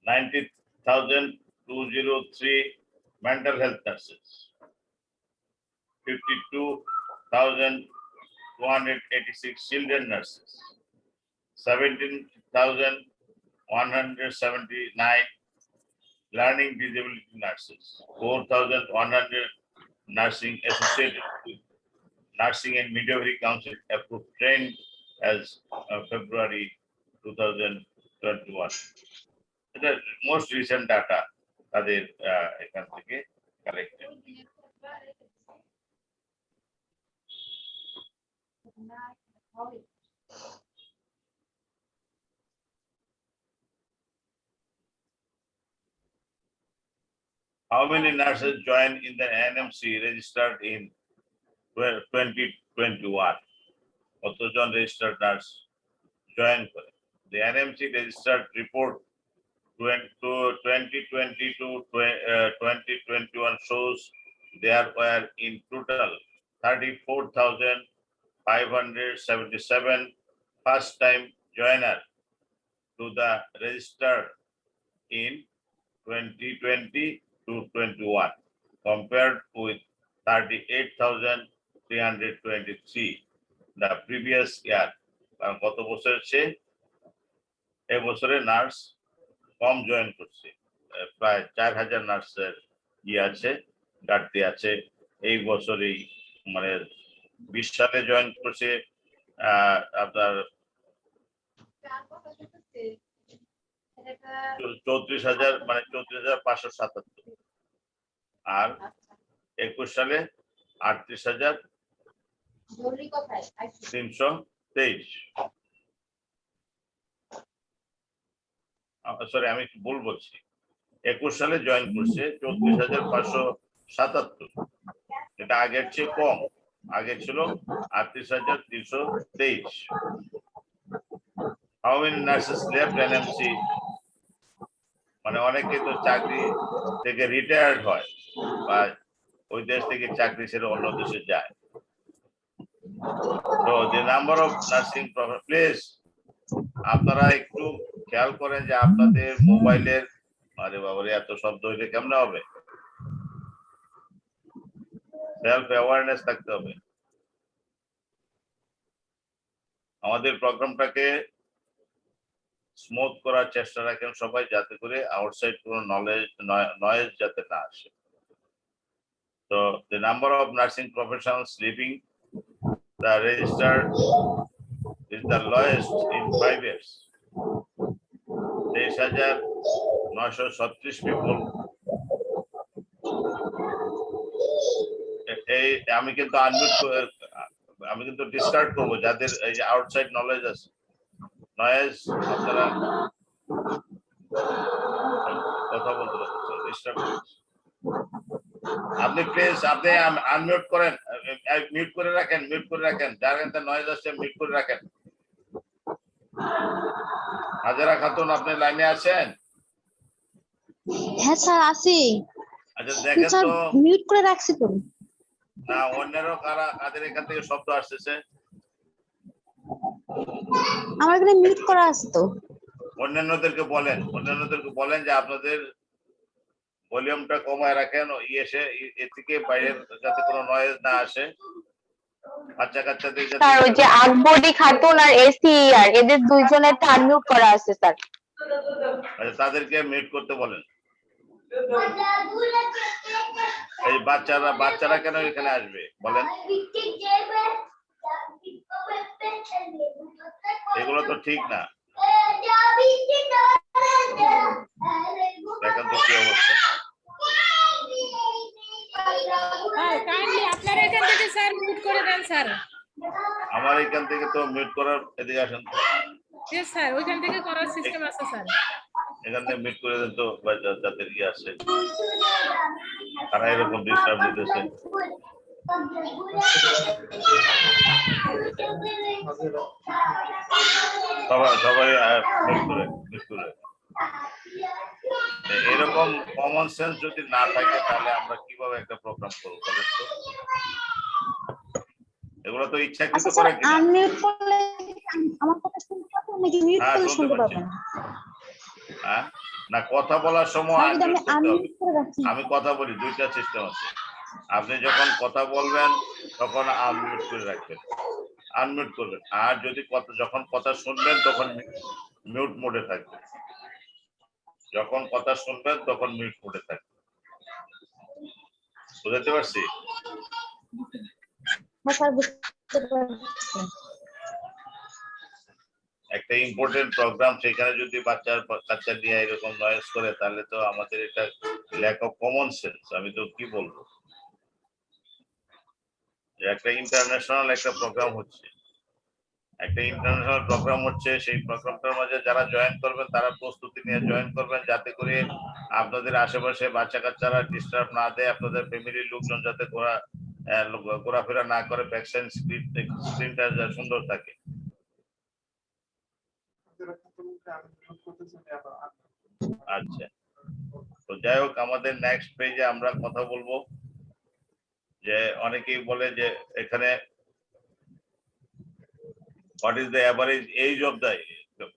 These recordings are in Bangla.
90,203 mental health nurses, 52,286 children nurses, 17,179 learning disability nurses, 4,100 nursing associated with Nursing and Midwifery Council approved trained as February 2021. The most recent data তাদের এখান থেকে collected. How many nurses joined in the NMC registered in 2021? কতজন registered nurse join করে? The NMC registered report 2020 to 2021 shows there were in total 34,577 first-time joiner to the register in 2020 to 21, compared with 38,323 the previous year. কত বছর আছে? এই বছরে নার্স কম জয়েন করছে, প্রায় 4,000 নার্সের আছে, ঘাটতি আছে। এই বছরই মানে 20 সালে জয়েন করছে আপনার 34,000 মানে 34,577, আর 21 সালে 38,323। সরি, আমি ভুল বলছি, 21 সালে জয়েন করছে 34,577, এটা আগের চেয়ে কম, আগে ছিল 38,323। How many nurses left NMC? মানে অনেকে তো চাকরি থেকে রিটায়ার্ড হয় বা ওই দেশ থেকে চাকরি ছেড়ে অন্য দেশে যায়। তো the number of nursing professionals, please আপনারা একটু খেয়াল করেন যে আপনাদের মোবাইলের, আরে বাবারে এত শব্দ হইলে কেমন হবে? সেলফ অ্যাওয়ারনেস থাকতে হবে। আমাদের প্রোগ্রামটাকে স্মুথ করার চেষ্টা রাখেন সবাই, যাতে করে আউটসাইড কোনো নয়েজ যাতে না আসে। তো the number of nursing professionals leaving the register is the lowest in 5 years. 23,936 people. আমি কিন্তু আমি কিন্তু ডিসকার্ড করবো যাদের এই যে আউটসাইড নলেজ আছে, নয়েজ, আপনারা কথা বলতে ডিস্টার্ব করছে। আপনি প্লিজ আপনি আনমিউট করেন, মিউট করে রাখেন, যার কাছে নয়েজ আসছে মিউট করে রাখেন। হাজেরা খাতুন, আপনি লাইনে আছেন? হ্যাঁ স্যার আছি। আচ্ছা দেখেন তো, মিউট করে রাখছি তো। না অন্যেরও কাদের এখান থেকে শব্দ আসতেছে? আমার এখানে মিউট করা আছে তো। অন্যান্যদেরকে বলেন যে আপনাদের ভলিউমটা কমায় রাখেন, এ থেকে বাইরের যাতে কোনো নয়েজ না আসে। বাচ্চা কাচ্চাদের স্যার ওই যে আকবরী খাতুন আর এসিআর এদের দুইজনের আনমিউট করা আছে স্যার। আচ্ছা তাদেরকে মিউট করতে বলেন। এই বাচ্চারা কেন এখানে আসবে বলেন? এগুলো তো ঠিক না। দেখেন তো কি অবস্থা। কাইন্ডলি আপনারা এখান থেকে স্যার মিউট করে দেন স্যার। আমার এখান থেকে তো মিউট করার, এদিকে আসেন। यस স্যার, ওইখান থেকে করার সিস্টেম আছে স্যার। এখান থেকে মিউট করে দেন তো, যাদের কি আছে তারা এরকম ডিস্টার্ব দিতেছে। সবাই মিউট করে। এরকম কমন সেন্স যদি না থাকে তাহলে আমরা কিভাবে একটা প্রোগ্রাম করব বলেন তো? এগুলো তো ইচ্ছাকৃত করে কি? আনমিউট করলে আমার কথা শুনতে পাবেন নাকি মিউট করলে শুনতে পাবেন? হ্যাঁ না কথা বলার সময় স্যার যদি আমি unmute করতে হবে। আনমিউট করে রাখি আমি কথা বলি, দুইটা সিস্টেম আছে। আপনি যখন কথা বলবেন তখন আনমিউট করে রাখবেন, আনমিউট করবেন। আর যদি যখন কথা শুনবেন তখন মিউট মোডে থাকবেন, যখন কথা শুনবেন তখন মিউট মোডে থাকবেন। বুঝতে পারছি? হ্যাঁ স্যার বুঝতে পারছি। একটা ইম্পর্টেন্ট প্রোগ্রাম, সেখানে যদি বাচ্চা নিয়ে এরকম নয়েজ করে, তাহলে তো আমাদের এটা ল্যাক অফ কমন সেন্স। আমি তো কি বলবো, একটা ইন্টারন্যাশনাল একটা প্রোগ্রাম হচ্ছে, সেই প্রোগ্রামটার মাঝে যারা জয়েন করবেন তারা প্রস্তুতি নিয়ে জয়েন করবেন, যাতে করে আপনাদের আশেপাশে বাচ্চা কাচ্চারা ডিস্টার্ব না দেয়, আপনাদের ফ্যামিলির লোকজন যাতে ঘোরাফেরা না করে, ব্যাক সাইড স্ক্রিনটা সুন্দর থাকে। আচ্ছা, তো যাই হোক, আমাদের নেক্সট পেজে আমরা কথা বলবো যে অনেকেই বলে যে এখানে what is the average age of the,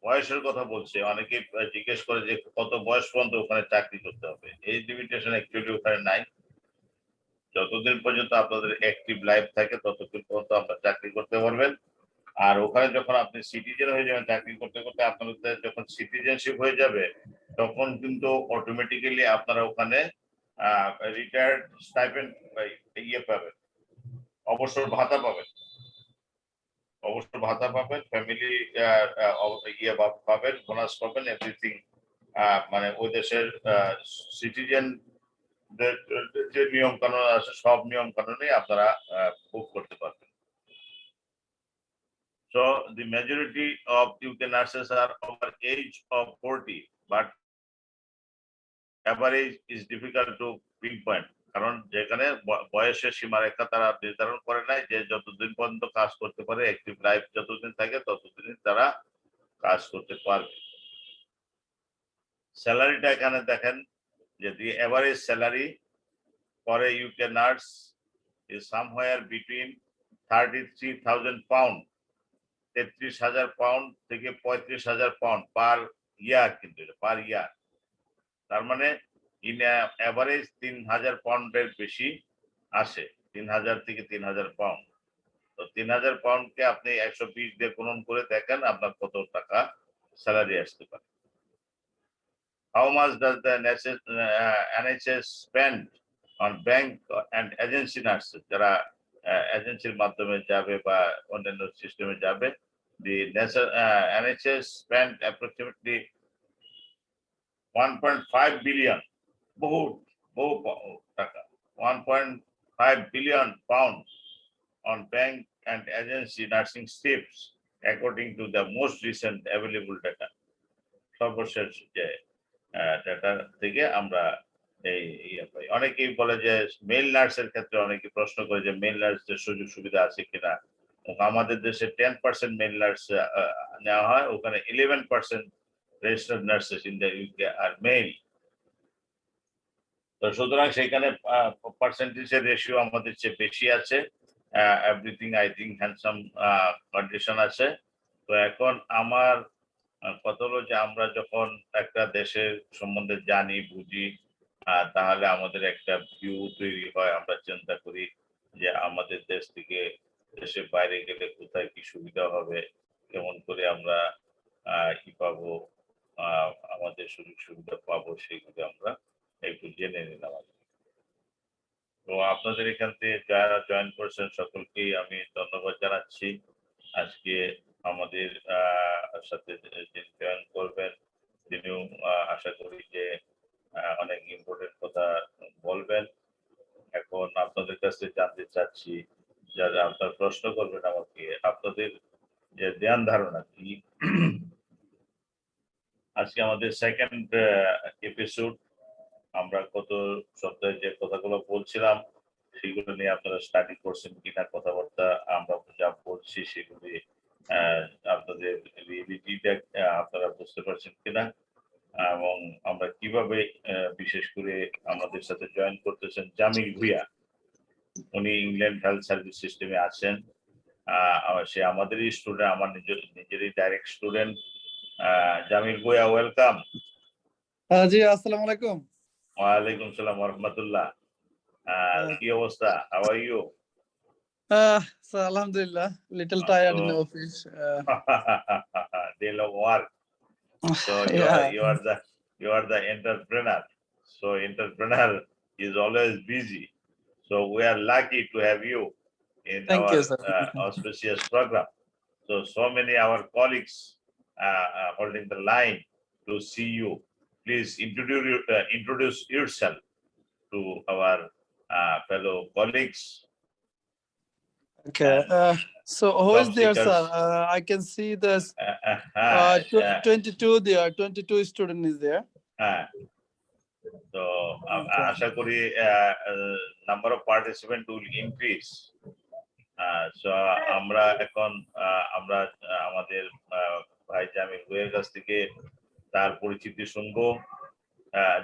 বয়সের কথা বলছে। অনেকেই জিজ্ঞেস করে যে কত বয়স পর্যন্ত ওখানে চাকরি করতে হবে। এই লিমিটেশন অ্যাকচুয়ালি ওখানে নাই। যতদিন পর্যন্ত আপনাদের অ্যাক্টিভ লাইফ থাকে ততদিন পর্যন্ত আপনারা চাকরি করতে পারবেন। আর ওখানে যখন আপনি সিটিজেন হয়ে যাবেন, চাকরি করতে করতে আপনাদের যখন সিটিজেনশিপ হয়ে যাবে, তখন কিন্তু অটোমেটিক্যালি আপনারা ওখানে রিটায়ার্ড স্টাইপেন্ড ইয়ে পাবেন, অবসর ভাতা পাবেন, অবসর ভাতা পাবেন, ফ্যামিলি ইয়ে পাবেন, বোনাস পাবেন, এভরিথিং। মানে ওই দেশের সিটিজেন যে নিয়ম কানুন আছে, সব নিয়ম কানুনই আপনারা ভোগ করতে পারবেন। So the majority of UK nurses are over age of 40, but average is difficult to pinpoint, কারণ যেখানে বয়সের সীমারেখা তারা নির্ধারণ করে নাই, যে যতদিন পর্যন্ত কাজ করতে পারে, অ্যাক্টিভ লাইফ যতদিন থাকে ততদিন তারা কাজ করতে পারবে। স্যালারিটা এখানে দেখেন যে the average salary for a UK nurse is somewhere between 33,000 pound, 33,000 pound থেকে 35,000 পাউন্ড পার ইয়ার, কিন্তু পার ইয়ার। তার মানে ইন অ্যাভারেজ 3,000 পাউন্ডের বেশি আসে, 3,000 থেকে 3,000 পাউন্ড। তো 3,000 পাউন্ডকে আপনি 120 দিয়ে গুণন করে দেখেন আপনার কত টাকা স্যালারি আসতে পারে। How much does the NHS spend on bank and agency nurses, যারা এজেন্সির মাধ্যমে যাবে বা অন্যান্য সিস্টেমে যাবে? The NHS spent approximately 1.5 billion, বহু টাকা, 1.5 billion pounds on bank and agency nursing shifts, according to the most recent available data. সর্বশেষ যে ডাটা থেকে আমরা এই পাই। অনেকেই বলে যে মেল নার্সের ক্ষেত্রে অনেকে প্রশ্ন করে যে মেল নার্সদের সুযোগ সুবিধা আছে কিনা। আমাদের দেশে 10% মেল নার্স নেওয়া হয়, ওখানে 11% registered nurses in the UK are male. তো সুতরাং সেখানে পার্সেন্টেজের রেশিও আমাদের চেয়ে বেশি আছে। Everything I think handsome condition আছে। তো এখন আমার কথা হলো যে আমরা যখন একটা দেশের সম্বন্ধে জানি বুঝি, তাহলে আমাদের একটা ভিউ তৈরি হয়। আমরা চিন্তা করি যে আমাদের দেশ থেকে দেশের বাইরে গেলে কোথায় কি সুবিধা হবে, কেমন করে আমরা কি পাবো, আমাদের সুযোগ সুবিধা পাবো, সেগুলো আমরা একটু জেনে নিলাম। তো আপনাদের এখান থেকে যারা জয়েন করেছেন সকলকেই আমি ধন্যবাদ জানাচ্ছি। আজকে আমাদের সাথে যিনি জয়েন করবেন তিনিও আশা করি যে অনেক ইম্পর্টেন্ট কথা বলবেন। এখন আপনাদের কাছে জানতে চাচ্ছি, যারা আপনার প্রশ্ন করবেন আমাকে, আপনাদের যে ধ্যান ধারণা কি। আজকে আমাদের সেকেন্ড এপিসোড। আমরা গত সপ্তাহে যে কথাগুলো বলছিলাম সেগুলো নিয়ে আপনারা স্টাডি করছেন কিনা, কথাবার্তা আমরা যা বলছি সেগুলি আপনাদের রিয়েলিটিটা আপনারা বুঝতে পারছেন কিনা, এবং আমরা কিভাবে বিশেষ করে আমাদের সাথে জয়েন করতেছেন জামিল ভুইয়া, উনি ইংল্যান্ড হেলথ সার্ভিস সিস্টেমে আছেন। সে আমাদেরই স্টুডেন্ট, আমার নিজেরই direct student. Jamil Bhuiyan, welcome. জি আসসালামু আলাইকুম। ওয়ালাইকুম সালাম ওয়া রাহমাতুল্লাহ। কি অবস্থা? How are you? So alhamdulillah, little tired in the So office. deal of work. So Yeah. you are the entrepreneur. So entrepreneur is always busy. So we are lucky to have you in Thank our you, sir. auspicious program. So many our colleagues holding the line to see you. Please introduce yourself to our fellow colleagues Okay. and So who job is there, sir? seekers. I can see there's Uh, 22 there. 22 student is there. So Okay. আশা করি number of participant will increase. So আমরা এখন আমরা আমাদের ভাই জামিল ভুঁইয়ার কাছ থেকে তার পরিচিতি শুনবো।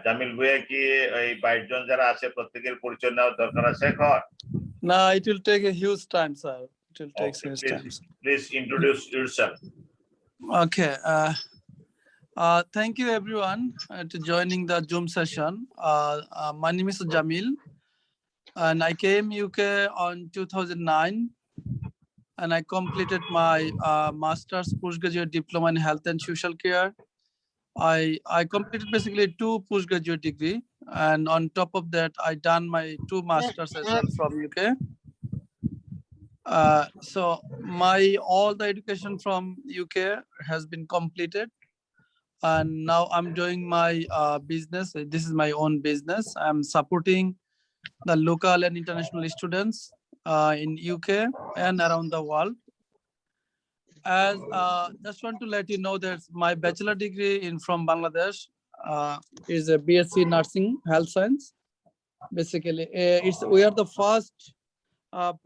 জামিল ভুঁইয়া কি এই 22 জন যারা আছে প্রত্যেকের পরিচয় নেওয়ার দরকার আছে এখন? No, it will take a huge time, sir. It will take Okay, huge time. please introduce yourself. Okay. Thank you everyone to joining the Zoom session. My name is Jamil, and I came UK on 2009, and I completed my master's postgraduate diploma in health and social care. I completed basically 2 postgraduate degree, and on top of that, I done my 2 masters as well from UK. So my all the education from UK has been completed, and now I'm doing my business. This is my own business. I'm supporting the local and international students in UK and around the world. As just want to let you know that my bachelor degree in from Bangladesh is a BSc Nursing Health Science. Basically, we are the first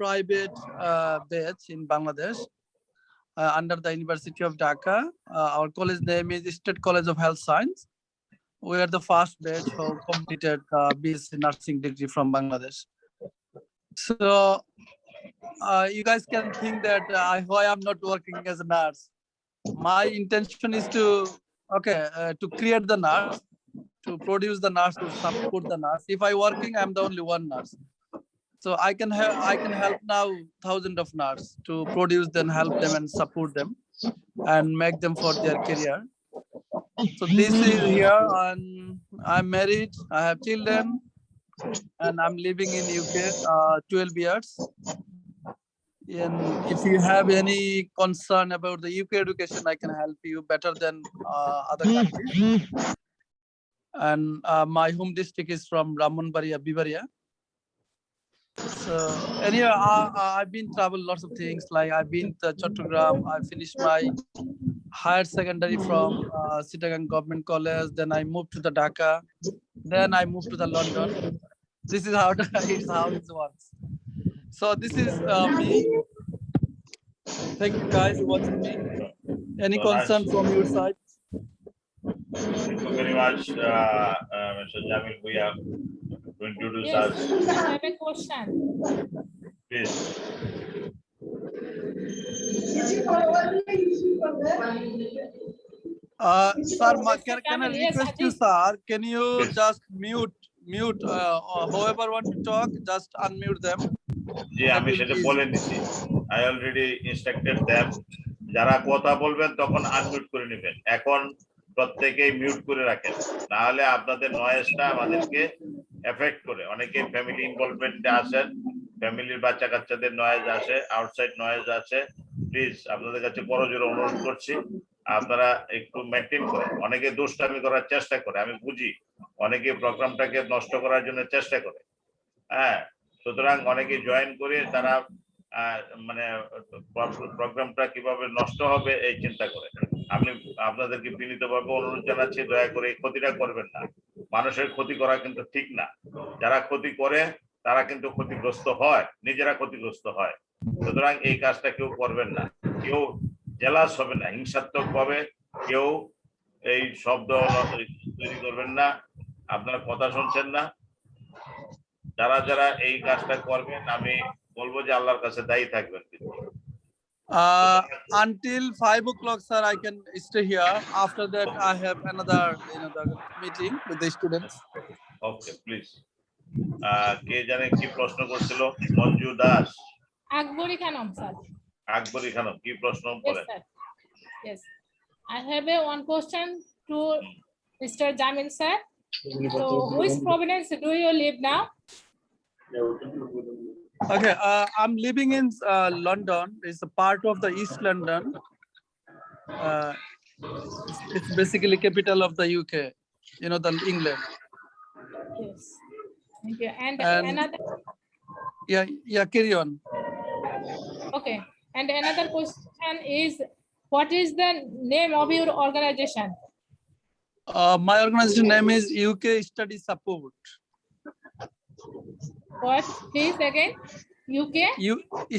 private batch in Bangladesh under the University of Dhaka. Our college name is State College of Health Science. We are the first batch who completed BSc Nursing degree from Bangladesh. So you guys can think that why I'm not working as a nurse. My intention is to to create the nurse, to produce the nurse, to support the nurse. If I working, I'm the only one nurse. So I can help now thousands of nurses to produce them, help them, and support them, and make them for their career. So this is here, and I'm married. I have children, and I'm living in UK 12 years. And if you have any concern about the UK education, I can help you better than other countries. And my home district is from Brahmanbaria, Bibaria. So anyway, I've been traveled lots of things. Like I've been to Chattogram. I finished my higher secondary from Chittagong Government College. Then I moved to the Dhaka. Then I moved to the London. This is how it works. So this is me. Thank you guys for watching me. Any So concern nice. from your side? Thank you very much, Mr. Jamil Bhuiya, to introduce Yes, us. I have a question. Please. Sir, can I Yes, request you, sir? Can you Yes. just mute whoever want to talk, just unmute them. G That আমি will সেটা be বলে easy. দিছি। I already instructed them. যারা কথা বলবেন তখন আনমিউট করে নেবেন। এখন প্রত্যেকেই মিউট করে রাখেন। না হলে আপনাদের নয়েজটা আমাদেরকে এফেক্ট করে। অনেকে ফ্যামিলি ইনভলভমেন্টে আসেন, ফ্যামিলির বাচ্চা কাচ্চাদের নয়েজ আসে, আউটসাইড নয়েজ আছে। প্লিজ আপনাদের কাছে করজোড়ে অনুরোধ করছি আপনারা একটু মেনটেন করেন। অনেকে দুষ্টামি করার চেষ্টা করে, আমি বুঝি। অনেকে প্রোগ্রামটাকে নষ্ট করার জন্য চেষ্টা করে। হ্যাঁ, সুতরাং অনেকে জয়েন করে তারা মানে প্রোগ্রামটা কিভাবে নষ্ট হবে এই চিন্তা করে। আমি আপনাদেরকে বিনীতভাবে অনুরোধ জানাচ্ছি দয়া করে এই ক্ষতিটা করবেন না। মানুষের ক্ষতি করা কিন্তু ঠিক না। যারা ক্ষতি করে তারা কিন্তু ক্ষতিগ্রস্ত হয়, নিজেরা ক্ষতিগ্রস্ত হয়। সুতরাং এই কাজটা কেউ করবেন না, কেউ জেলাস হবে না, হিংসাত্মক ভাবে কেউ এই শব্দ তৈরি করবেন না। আপনারা কথা শুনছেন না। যারা যারা এই কাজটা করবেন আমি বলবো যে আল্লাহর কাছে দায়ী থাকবেন। কিন্তু Until 5 o'clock, sir, I can stay here. After that, I have another, the meeting with the students. Okay please কে জানে কি প্রশ্ন করছিল? Manju Das, Akbari Khanum, sir. Akbari Khanam, কি প্রশ্ন Yes, বলেন? sir. Yes. I have a one question to Mr. Jamil, sir. So, which province do you live now? Okay, I'm living in London. It's a part of the East London. It's basically capital of the UK, the England. Yes. Thank you. And And- another, Yeah, carry on. okay. And another question is, what is the name of your organization? My organization name is UK Study Support. What? Please again. UK? You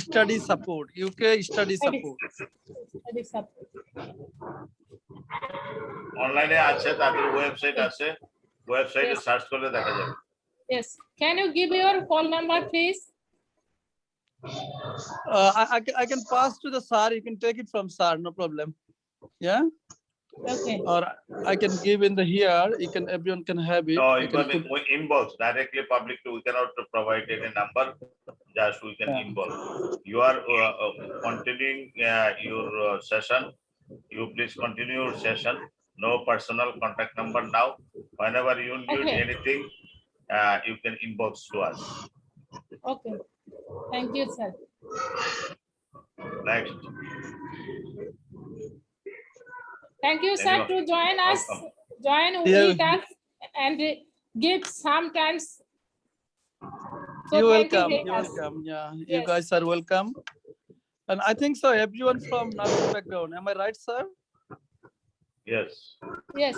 Study Support. UK Study Support. Study support. অনলাইনে আছে, তাদের ওয়েবসাইট আছে, ওয়েবসাইটে Yes. সার্চ করলে দেখা যাবে। Yes. Can you give your phone number, please? I can pass to the sir. You can take it from sir, no problem. Yeah, Okay. or I can give in the here. Everyone can have it. No, You you can can put- inbox directly public. We cannot provide any number. Just we can Yeah. inbox. You are continuing your session. You please continue your session. No personal contact number now. Whenever you need Okay. anything, you can inbox to us. Okay. Thank you, sir. Next. Thank you, sir, Anyone? to join us, Welcome. join Yeah. with us and give sometimes. So You're thank you welcome. very You're much. welcome. Yeah, you Yes. guys are welcome. And I think so. Everyone from nursing background. Am I right, sir? Yes. Yes.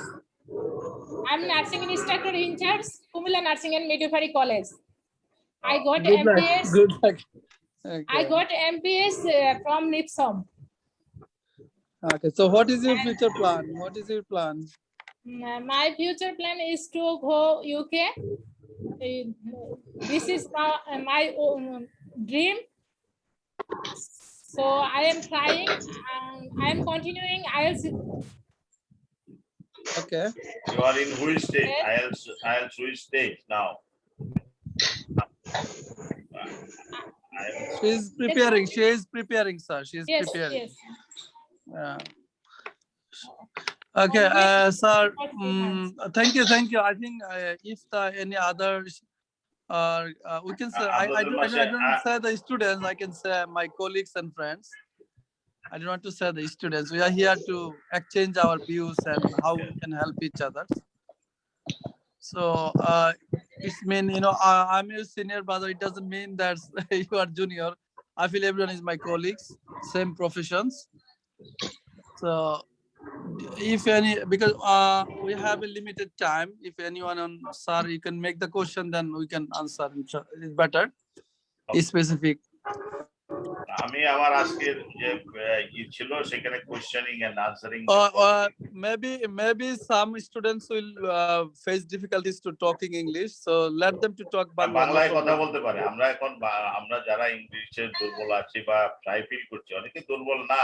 I'm nursing instructor in charge, Kumula Nursing and Midwifery College. I got Good luck. MPS. Good luck. I Okay. got MPS from NIPSOM. Okay. So, what is your future plan? What is your plan? My future plan is to go UK. This is my dream. So I am trying. I am continuing IELTS. Okay. You are in which stage? Yes. IELTS which stage now? She is preparing. She is preparing, sir. She is Yes, preparing. yes. Yeah. Okay, sir. What Thank you. I think if any other, we can say I don't say the students. I can say my colleagues and friends. I don't want to say the students. We are here to exchange our views and how we can help each other. So it's mean I'm your senior brother. It doesn't mean that you are junior. I feel everyone is my colleagues, same professions. So if any, because we have a limited time, if anyone on sir you can make the question, then we can answer. It's better. It's specific. আমি আমার আজকের যে ছিল সেখানে questioning and answering Maybe some students will face difficulties to talking English, so let them to talk Bangla. বাংলায় কথা বলতে পারে। আমরা এখন আমরা যারা ইংলিশে দুর্বল আছি বা ট্রাই ফিল করছি, অনেকে দুর্বল না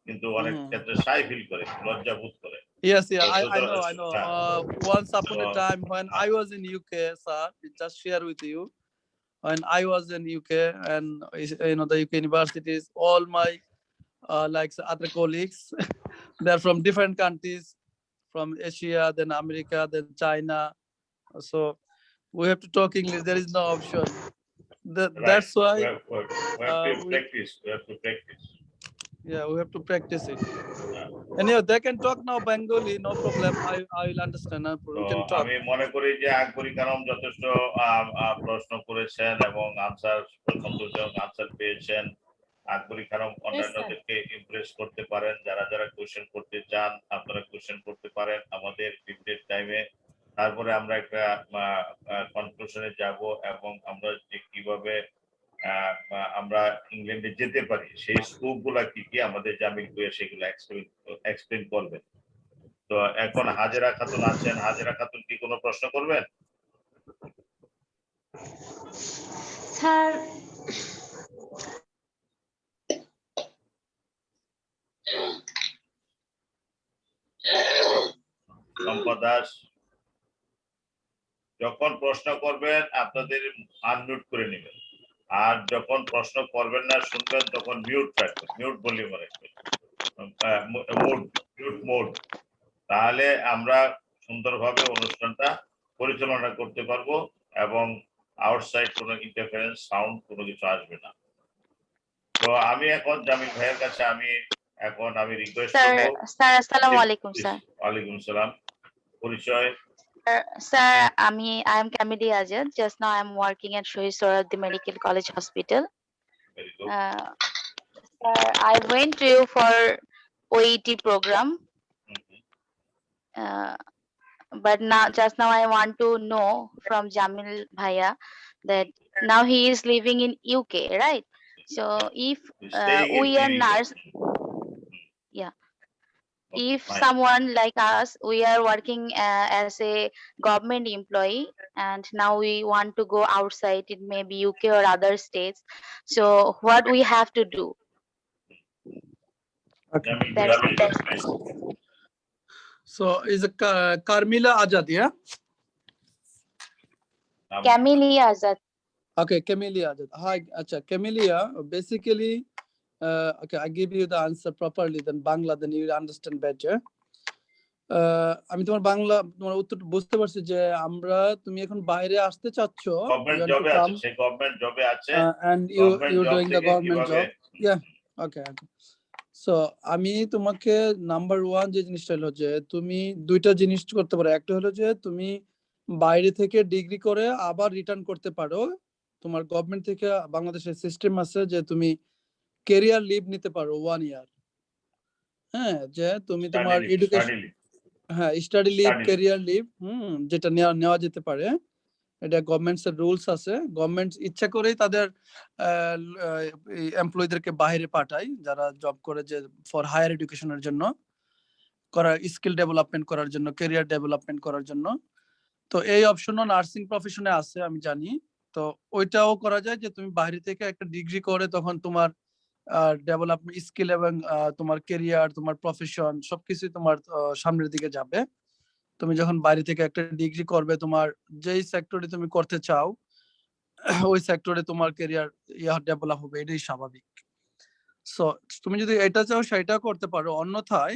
কিন্তু অনেক ক্ষেত্রে শাই ফিল করে, লজ্জা বোধ করে। Yes, I So, know. yeah. Once upon a time when I was in UK, sir, just share with you. When I was in UK and the UK universities, all my like other colleagues, they're from different countries, from Asia, then America, then China. So we have to talk English. There is no option. That's why. We have to practice. We have to practice. Yeah, we have to practice it. Anyway, they can talk now Bengali, no problem. I will understand. We can talk. আমি মনে করি যে আকবরী খানম যথেষ্ট প্রশ্ন করেছেন এবং আনসার পেয়েছেন। আকবরী খানম অন্যান্যদেরকে ইমপ্রেস করতে পারেন। যারা যারা কোশ্চেন করতে চান আপনারা কোশ্চেন করতে পারেন আমাদের লিমিটেড টাইমে। তারপরে আমরা একটা কনক্লুশনে যাব এবং আমরা যে কিভাবে আমরা ইংল্যান্ডে যেতে পারি সেই স্কোপ গুলা কি কি আমাদের জামিল করে সেগুলো এক্সপ্লেন করবেন। তো এখন হাজেরা খাতুন আছেন। হাজেরা খাতুন কি কোনো প্রশ্ন করবেন? স্যার শম্পা দাস। যখন প্রশ্ন করবেন আপনাদের আনমিউট করে নেবেন, আর যখন প্রশ্ন করবেন না শুনবেন তখন মিউট রাখবেন, মিউট ভলিউমে রাখবেন, মিউট মোড। তাহলে আমরা সুন্দরভাবে অনুষ্ঠানটা পরিচালনা করতে পারবো এবং আউটসাইড কোনো ইন্টারফারেন্স সাউন্ড কোনো কিছু আসবে না। তো আমি এখন জামিল ভাইয়ের কাছে আমি রিকোয়েস্ট স্যার করবো। স্যার আসসালামু আলাইকুম স্যার। ওয়ালাইকুম সালাম। পরিচয়? Sir I am Kamili Azad. Just now I am working at Shohid Sohrawardi Medical College Hospital. Very good. Sir, I went to you for OET program. But now just now I want to know from Jamil Bhaiya that now he is living in UK, right? So if Staying in we are America. nurse, Okay, if fine. someone like us, we are working as a government employee and now we want to go outside, it may be UK or other states, so what we have to do? Jamil That's Bhaiya. So is a Carmila Azad, yeah? Camelia Azad. Okay, Camelia Azad. Hi, acha, Camelia, basically, okay, I give you the answer properly, then Bangla, then you will understand better. আমি তোমার বাংলা তোমার উত্তর বুঝতে পারছি যে আমরা তুমি এখন বাইরে আসতে চাচ্ছ, গভর্নমেন্ট জবে আছে, সে গভর্নমেন্ট জবে আছে, and you doing the government job. Yeah, okay. So আমি তোমাকে নাম্বার 1 যে জিনিসটা হলো যে তুমি দুইটা জিনিস করতে পারো। একটা হলো যে তুমি বাইরে থেকে ডিগ্রি করে আবার রিটার্ন করতে পারো। তোমার গভর্নমেন্ট থেকে বাংলাদেশের সিস্টেম আছে যে তুমি ক্যারিয়ার লিভ নিতে পারো 1 ইয়ার। হ্যাঁ, যে তুমি তোমার এডুকেশন, হ্যাঁ, স্টাডি লিভ, ক্যারিয়ার লিভ, যেটা নেওয়া যেতে পারে। এটা গভর্নমেন্টসের রুলস আছে। গভর্নমেন্ট ইচ্ছা করেই তাদের এমপ্লয়ীদেরকে বাইরে পাঠায় যারা জব করে, যে ফর হায়ার এডুকেশনের জন্য, করার স্কিল ডেভেলপমেন্ট করার জন্য, ক্যারিয়ার ডেভেলপমেন্ট করার জন্য। তো এই অপশনও নার্সিং প্রফেশনে আছে আমি জানি। তো ওইটাও করা যায় যে তুমি বাইরে থেকে একটা ডিগ্রি করে তখন তোমার ডেভেলপমেন্ট স্কিল এবং তোমার ক্যারিয়ার, তোমার প্রফেশন সবকিছু তোমার সামনের দিকে যাবে। তুমি যখন বাইরে থেকে একটা ডিগ্রি করবে, তোমার যেই সেক্টরে তুমি করতে চাও ওই সেক্টরে তোমার ক্যারিয়ার ডেভেলপ হবে, এটাই স্বাভাবিক। সো তুমি যদি এটা চাও সেটা করতে পারো। অন্যথায়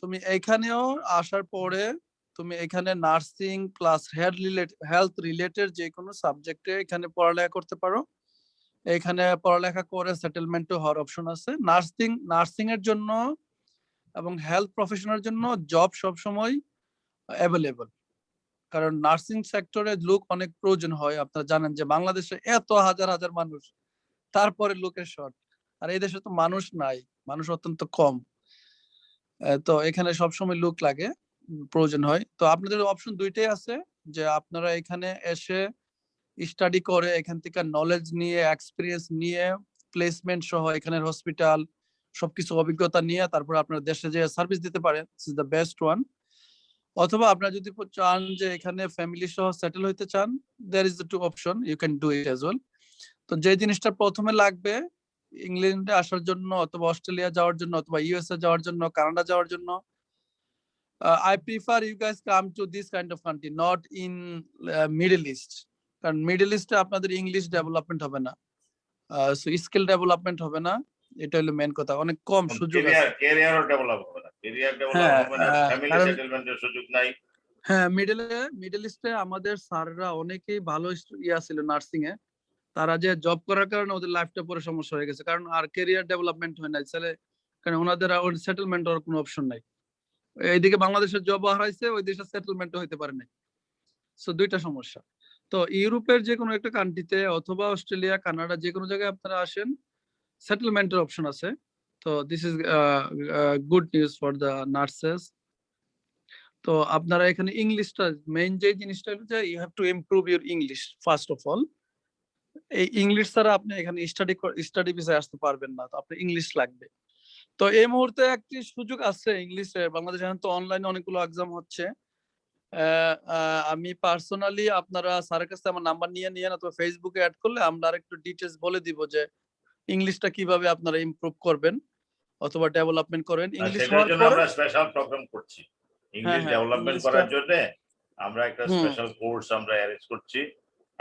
তুমি এখানেও আসার পরে তুমি এখানে নার্সিং প্লাস হেলথ রিলেটেড যে কোনো সাবজেক্টে এখানে পড়ালেখা করতে পারো। এখানে পড়ালেখা করে সেটেলমেন্টও হওয়ার অপশন আছে। নার্সিং এর জন্য এবং হেলথ প্রফেশনের জন্য জব সবসময় অ্যাভেলেবল, কারণ নার্সিং সেক্টরে লোক অনেক প্রয়োজন হয়। আপনারা জানেন যে বাংলাদেশে এত হাজার হাজার মানুষ, তারপরে লোকের শর্ট, আর এই দেশে তো মানুষ নাই, মানুষ অত্যন্ত কম। তো এখানে সবসময় লোক লাগে, প্রয়োজন হয়। তো আপনাদের অপশন দুইটাই আছে, যে আপনারা এখানে এসে স্টাডি করে এখান থেকে নলেজ নিয়ে, এক্সপিরিয়েন্স নিয়ে, প্লেসমেন্ট সহ এখানের হসপিটাল সবকিছু অভিজ্ঞতা নিয়ে তারপর আপনার দেশে যে সার্ভিস দিতে পারেন, this is the best one. অথবা আপনারা যদি চান যে এখানে ফ্যামিলি সহ সেটেল হইতে চান, there is the two option, you can do it as well. তো যে জিনিসটা প্রথমে লাগবে ইংল্যান্ডে আসার জন্য, অথবা অস্ট্রেলিয়া যাওয়ার জন্য, অথবা ইউএসএ যাওয়ার জন্য, কানাডা যাওয়ার জন্য, I prefer you guys come to this kind of country, not in Middle East. কারণ মিডল ইস্টে আপনাদের ইংলিশ ডেভেলপমেন্ট হবে না, সো স্কিল ডেভেলপমেন্ট হবে না, এটা হলো মেন কথা। অনেক কম সুযোগ আছে। ক্যারিয়ারও ডেভেলপ হবে না, ক্যারিয়ার ডেভেলপ হবে না, ফ্যামিলি সেটেলমেন্টের সুযোগ নাই। হ্যাঁ, মিডল ইস্টে আমাদের স্যাররা অনেকেই ভালো ছিল নার্সিং এ, তারা যে জব করার কারণে ওদের লাইফটা পরে সমস্যা হয়ে গেছে, কারণ আর ক্যারিয়ার ডেভেলপমেন্ট হয় না, কারণ ওনাদের সেটেলমেন্ট হওয়ার কোনো অপশন নাই। এইদিকে বাংলাদেশের জব হারাইছে, ওই দেশে সেটেলমেন্ট হইতে পারে নাই। সো দুইটা সমস্যা। তো ইউরোপের যে কোনো একটা কান্ট্রিতে অথবা অস্ট্রেলিয়া, কানাডা, যে কোনো জায়গায় আপনারা আসেন, সেটেলমেন্টের অপশন আছে। তো this is good news for the nurses. তো আপনারা এখানে ইংলিশটা মেইন যে জিনিসটা হলো যে you have to improve your English first of all. এই ইংলিশ ছাড়া আপনি এখানে স্টাডি ভিসায় আসতে পারবেন না, তো আপনার ইংলিশ লাগবে। তো এই মুহূর্তে একটি সুযোগ আছে ইংলিশে, বাংলাদেশে এখন তো অনলাইনে অনেকগুলো এক্সাম হচ্ছে। আমি পার্সোনালি আপনারা স্যারের কাছে আমার নাম্বার নিয়ে অথবা ফেসবুকে অ্যাড করলে আমরা আরেকটু ডিটেইলস বলে দিব যে ইংলিশটা কিভাবে আপনারা ইমপ্রুভ করবেন অথবা ডেভেলপমেন্ট করবেন। ইংলিশ হওয়ার পরে আমরা স্পেশাল প্রোগ্রাম করছি ইংলিশ হ্যাঁ, ডেভেলপমেন্ট ইংলিশটা- করার জন্য আমরা একটা হুম। স্পেশাল কোর্স আমরা অ্যারেঞ্জ করছি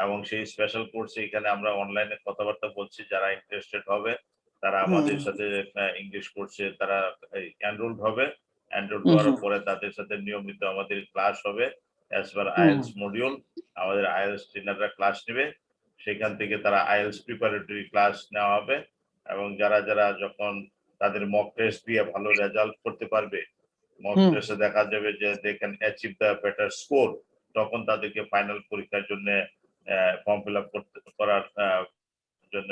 এবং সেই স্পেশাল কোর্সে এখানে আমরা অনলাইনে কথাবার্তা বলছি, যারা ইন্টারেস্টেড হবে তারা আমাদের সাথে ইংলিশ কোর্সে তারা এনরোলড হবে। এনরোল হওয়ার পরে তাদের সাথে নিয়মিত আমাদের ক্লাস হবে অ্যাজ পার আইএলস মডিউল। আমাদের আইএলস ট্রেনাররা ক্লাস নেবে, সেখান থেকে তারা আইএলস প্রিপারেটরি ক্লাস নেওয়া হবে এবং যারা যারা যখন তাদের মক টেস্ট দিয়ে ভালো রেজাল্ট করতে পারবে, মক টেস্টে দেখা যাবে যে they can achieve the better score, তখন তাদেরকে ফাইনাল পরীক্ষার জন্য ফর্ম ফিল আপ করার জন্য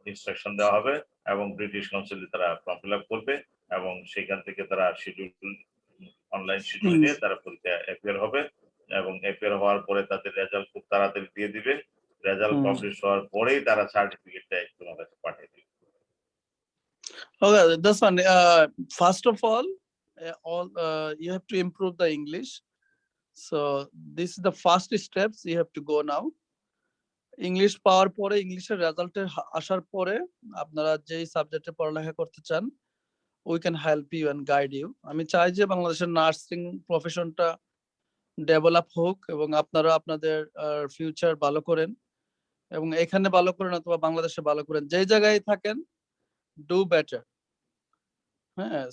ইনস্ট্রাকশন দেওয়া হবে এবং ব্রিটিশ কাউন্সিলে তারা ফর্ম ফিল আপ করবে এবং সেখান থেকে তারা শিডিউল অনলাইন শিডিউল নিয়ে তারা পরীক্ষা অ্যাপিয়ার হবে এবং অ্যাপিয়ার হওয়ার পরে তাদের রেজাল্ট খুব তাড়াতাড়ি দিয়ে দিবে। রেজাল্ট পাবলিশ হওয়ার পরেই তারা সার্টিফিকেটটা তোমার কাছে পাঠিয়ে দিবে। Okay, that's one. First of all, you have to improve the English. So this is the first steps you have to go now. English পাওয়ার পরে, ইংলিশের রেজাল্টের আসার পরে আপনারা যেই সাবজেক্টে পড়ালেখা করতে চান, we can help you and guide you. আমি চাই যে বাংলাদেশের নার্সিং প্রফেশনটা ডেভেলপ হোক এবং আপনারা আপনাদের ফিউচার ভালো করেন এবং এখানে ভালো করেন অথবা বাংলাদেশে ভালো করেন, যেই জায়গায় থাকেন ডু বেটার। হ্যাঁ,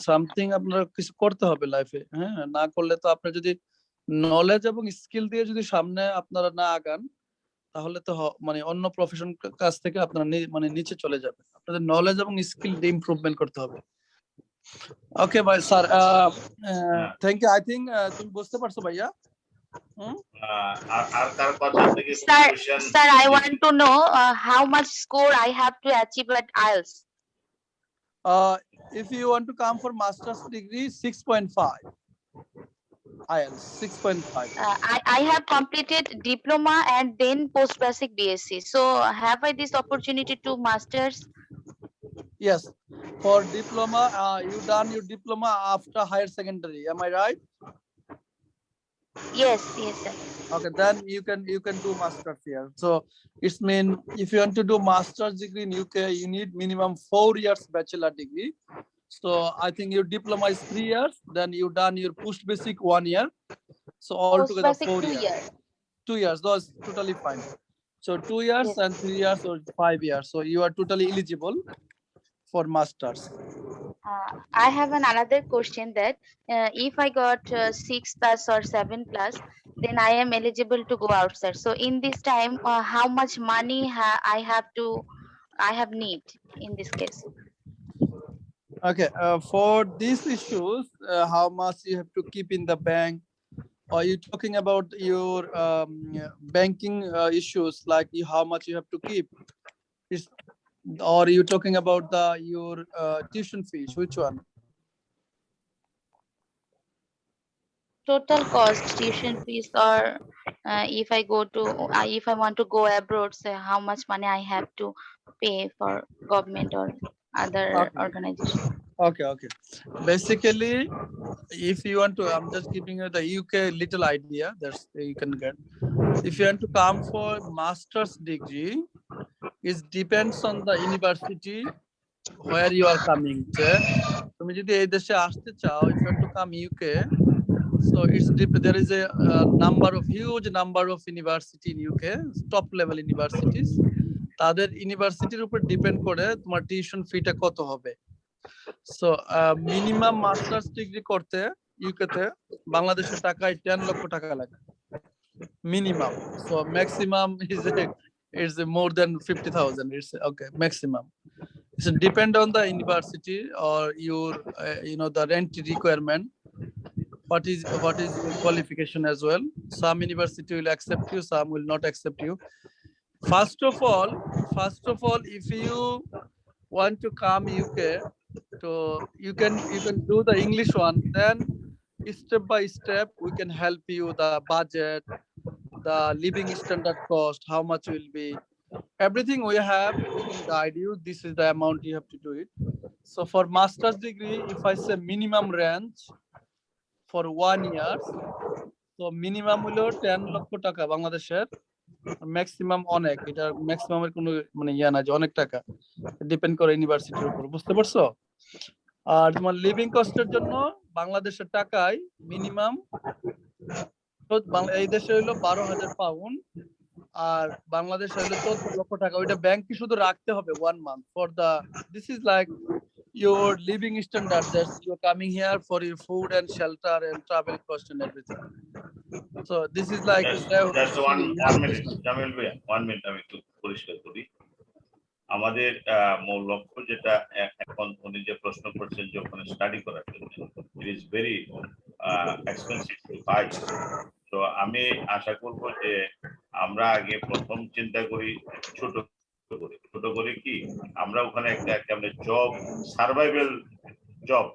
সামথিং আপনারা কিছু করতে হবে লাইফে। হ্যাঁ, না করলে তো আপনি যদি নলেজ এবং স্কিল দিয়ে যদি সামনে আপনারা না আগান, তাহলে তো মানে অন্য প্রফেশন কাজ থেকে আপনারা মানে নিচে চলে যাবেন। আপনাদের নলেজ এবং স্কিল ইমপ্রুভমেন্ট করতে হবে। ওকে ভাই, sir thank you. I think তুমি বুঝতে পারছো ভাইয়া? আর তার কথা থেকে Sir, I want to know how much score I have to achieve at IELTS. If you want to come for master's degree, 6.5. IELTS 6.5. I have completed diploma and then post basic BSc. So have I this opportunity to masters? Yes, for diploma, you done your diploma after higher secondary. Am I right? Yes, sir. Okay, then you can do masters here. So it's mean if you want to do master's degree in UK, you need minimum 4 years bachelor degree. So I think your diploma is 3 years. Then you done your post basic 1 year. So altogether 4 years. 2 years. Those totally fine. So 2 years and 3 years or 5 years. So you are totally eligible for masters. I have another question that if I got 6 plus or 7 plus, then I am eligible to go outside. So in this time, how much money I have need in this case? Okay, for these issues, how much you have to keep in the bank? Are you talking about your banking issues, like how much you have to keep? Or are you talking about your tuition fees? Which one? Total cost, tuition fees, or if I want to go abroad, so how much money I have to pay for government or other organization? Okay. Basically, if you want to, I'm just giving you the UK little idea that you can get. If you want to come for master's degree, it depends on the university where you are coming to. তুমি যদি এই দেশে আসতে চাও, if you want to come UK, so there is a huge number of university in UK, top level universities. তাদের ইউনিভার্সিটির উপর ডিপেন্ড করে তোমার টিউশন ফিটা কত হবে। সো মিনিমাম মাস্টার্স ডিগ্রি করতে ইউকে তে বাংলাদেশের টাকায় 10 লক্ষ টাকা লাগে minimum. So maximum is more than 50,000. It's okay, maximum. So depend on the university or your the rent requirement. What is your qualification as well. Some university will accept you, some will not accept you. First of all, if you want to come UK, so you can do the English one. Then step by step we can help you the budget, the living standard cost, how much will be, everything we have, we can guide you. This is the amount you have to do it. So for master's degree, if I say minimum range for 1 year, so minimum হলো 10 লক্ষ টাকা বাংলাদেশের, ম্যাক্সিমাম অনেক, এটা ম্যাক্সিমামের কোনো মানে ইয়া না যে অনেক টাকা, ডিপেন্ড করে ইউনিভার্সিটির উপর, বুঝতে পারছো? আর তোমার লিভিং কস্টের জন্য বাংলাদেশের টাকায় মিনিমাম এই দেশে হইলো 12,000 পাউন্ড আর বাংলাদেশে হইলো 14 লক্ষ টাকা। ওইটা ব্যাংকে শুধু রাখতে হবে 1 month for the this is like your living standard that you're coming here for your food and shelter and travel cost and everything. So this is like Just one minute, Jamil ভাই, 1 minute আমি একটু পরিষ্কার করি। আমাদের মূল লক্ষ্য যেটা এখন উনি যে প্রশ্ন করছেন যে ওখানে স্টাডি করার জন্য, it is very expensive to buy. তো আমি আশা করব যে আমরা আগে প্রথম চিন্তা করি ছোট করে কি আমরা ওখানে একটা কেমন জব, সার্ভাইভাল জব,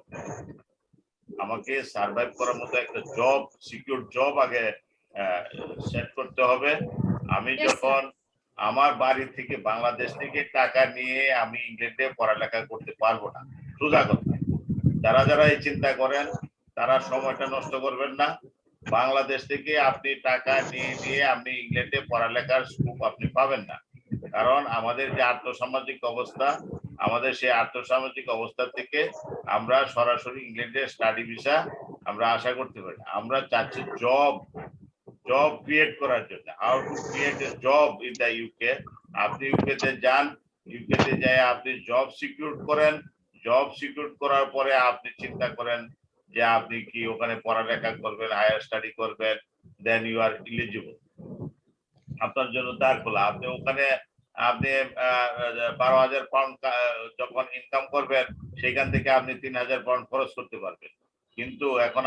আমাকে সার্ভাইভ করার মতো একটা জব, সিকিউর জব আগে সেট করতে হবে। আমি যখন আমার বাড়ি থেকে বাংলাদেশ থেকে টাকা নিয়ে আমি ইংল্যান্ডে পড়ালেখা করতে পারবো না, সোজা কথা। যারা এই চিন্তা করেন তারা সময়টা নষ্ট করবেন না। বাংলাদেশ থেকে আপনি টাকা নিয়ে আপনি ইংল্যান্ডে পড়ালেখার স্কোপ আপনি পাবেন না, কারণ আমাদের যে আর্থসামাজিক অবস্থা, আমাদের সেই আর্থসামাজিক অবস্থা থেকে আমরা সরাসরি ইংল্যান্ডে স্টাডি ভিসা আমরা আশা করতে পারি। আমরা চাচ্ছি জব ক্রিয়েট করার জন্য। How to create a job in the UK. আপনি ইউকেতে যান, ইউকেতে যাই আপনি জব সিকিউর করেন, জব সিকিউর করার পরে আপনি চিন্তা করেন যে আপনি কি ওখানে পড়ালেখা করবেন, হায়ার স্টাডি করবেন, দেন ইউ আর এলিজিবল। আপনার জন্য দ্বার খোলা। আপনি ওখানে আপনি 12,000 পাউন্ড যখন ইনকাম করবেন সেখান থেকে আপনি 3,000 পাউন্ড খরচ করতে পারবেন। কিন্তু এখন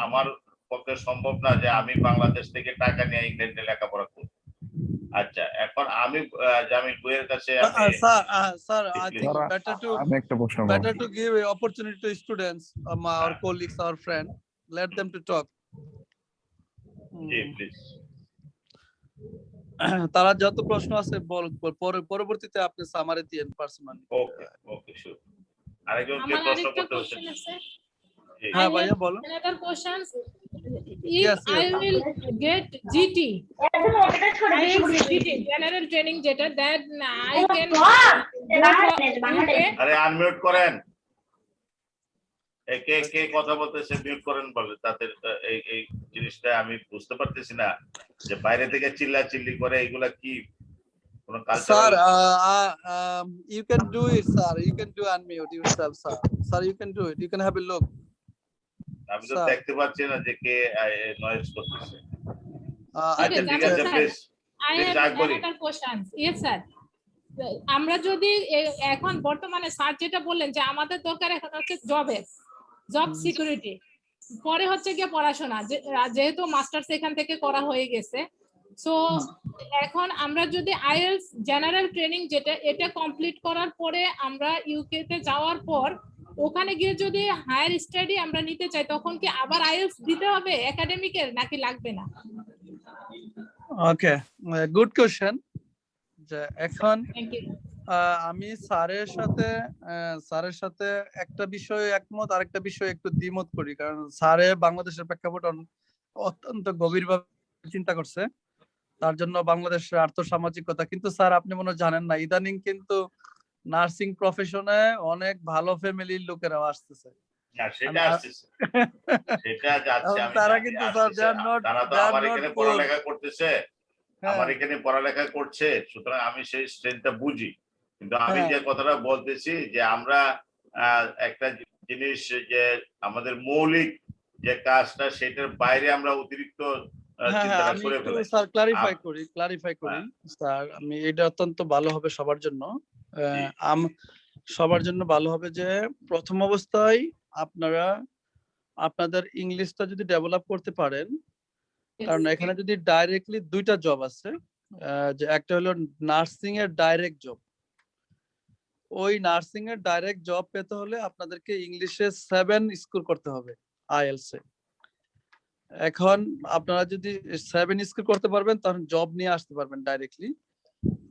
আমার পক্ষে সম্ভব না যে আমি বাংলাদেশ থেকে টাকা নিয়ে ইংল্যান্ডে লেখাপড়া করব। আচ্ছা, এখন আমি জামিল ভাইয়ের কাছে স্যার I think আমি একটা প্রশ্ন better to give an opportunity to students, our colleagues, our friend, let them to talk. G please. তারা যত প্রশ্ন আছে পরবর্তীতে আপনি সামারি দিয়েন পার্সোনালি। Okay sure. আরেকজন কে আমার প্রশ্ন আরেকটা করতে হচ্ছে? কোশ্চেন আছে। হ্যাঁ ভাইয়া বলো। Another questions. Yes, If I will get GT, general training যেটা, that I can আরে আনমিউট করেন। কে কথা বলতেছে মিউট করেন বলে। তাদের এই জিনিসটা আমি বুঝতে পারতেছি না যে বাইরে থেকে চিল্লাচিল্লি করে এগুলা কি কোন Sir, culture? you can do it, sir. You can do unmute yourself, sir. Sir, you can do it. You can have a look. আমি তো sir. দেখতে পাচ্ছি না যে কে নয়েজ করতেছে। I আচ্ছা can ঠিক do আছে, it. Please I Please, have Akbari. another questions. Yes, sir. আমরা যদি এখন বর্তমানে স্যার যেটা বললেন যে আমাদের দরকার এখন হচ্ছে জব সিকিউরিটি, পরে হচ্ছে গিয়ে পড়াশোনা, যেহেতু মাস্টার্স এখান থেকে করা হয়ে গেছে। সো এখন আমরা যদি আইএলটিএস জেনারেল ট্রেনিং যেটা, এটা কমপ্লিট করার পরে আমরা ইউকে তে যাওয়ার পর ওখানে গিয়ে যদি হায়ার স্টাডি আমরা নিতে চাই, তখন কি আবার আইএলটিএস দিতে হবে একাডেমিকের, নাকি লাগবে না? Okay, good question. যে এখন থ্যাংক ইউ। আমি স্যারের সাথে একটা বিষয়ে একমত, আরেকটা বিষয়ে একটু দ্বিমত করি, কারণ স্যারে বাংলাদেশের প্রেক্ষাপট অত্যন্ত গভীরভাবে চিন্তা করছে, তার জন্য বাংলাদেশের আর্থসামাজিকতা। কিন্তু স্যার আপনি মনে হয় জানেন না, ইদানিং কিন্তু নার্সিং প্রফেশনে অনেক ভালো ফ্যামিলির লোকেরাও আসতেছে। না সেটা আসছে, সেটা যাচ্ছে। আমি তারা জানি, কিন্তু আসতেছে। তারা তো আমার এখানে পড়ালেখা করতেছে, হ্যাঁ। আমার এখানে পড়ালেখা করছে, সুতরাং আমি সেই স্ট্রেংথটা বুঝি। কিন্তু আমি হ্যাঁ। যে কথাটা বলতেছি যে আমরা একটা জিনিস যে আমাদের মৌলিক যে কাজটা সেটার বাইরে আমরা অতিরিক্ত চিন্তাটা আমি করে একটু ফেলাই। স্যার ক্লারিফাই করি স্যার, আমি এটা অত্যন্ত ভালো হবে সবার জন্য। সবার জন্য ভালো হবে যে প্রথম অবস্থায় আপনারা আপনাদের ইংলিশটা যদি ডেভেলপ করতে পারেন, কারণ এখানে যদি ডাইরেক্টলি দুইটা জব আছে, যে একটা হলো নার্সিং এর ডাইরেক্ট জব। ওই নার্সিং এর ডাইরেক্ট জব পেতে হলে আপনাদেরকে ইংলিশে 7 স্কোর করতে হবে আইএলটিএস এ। এখন আপনারা যদি 7 স্কোর করতে পারবেন তখন জব নিয়ে আসতে পারবেন ডাইরেক্টলি।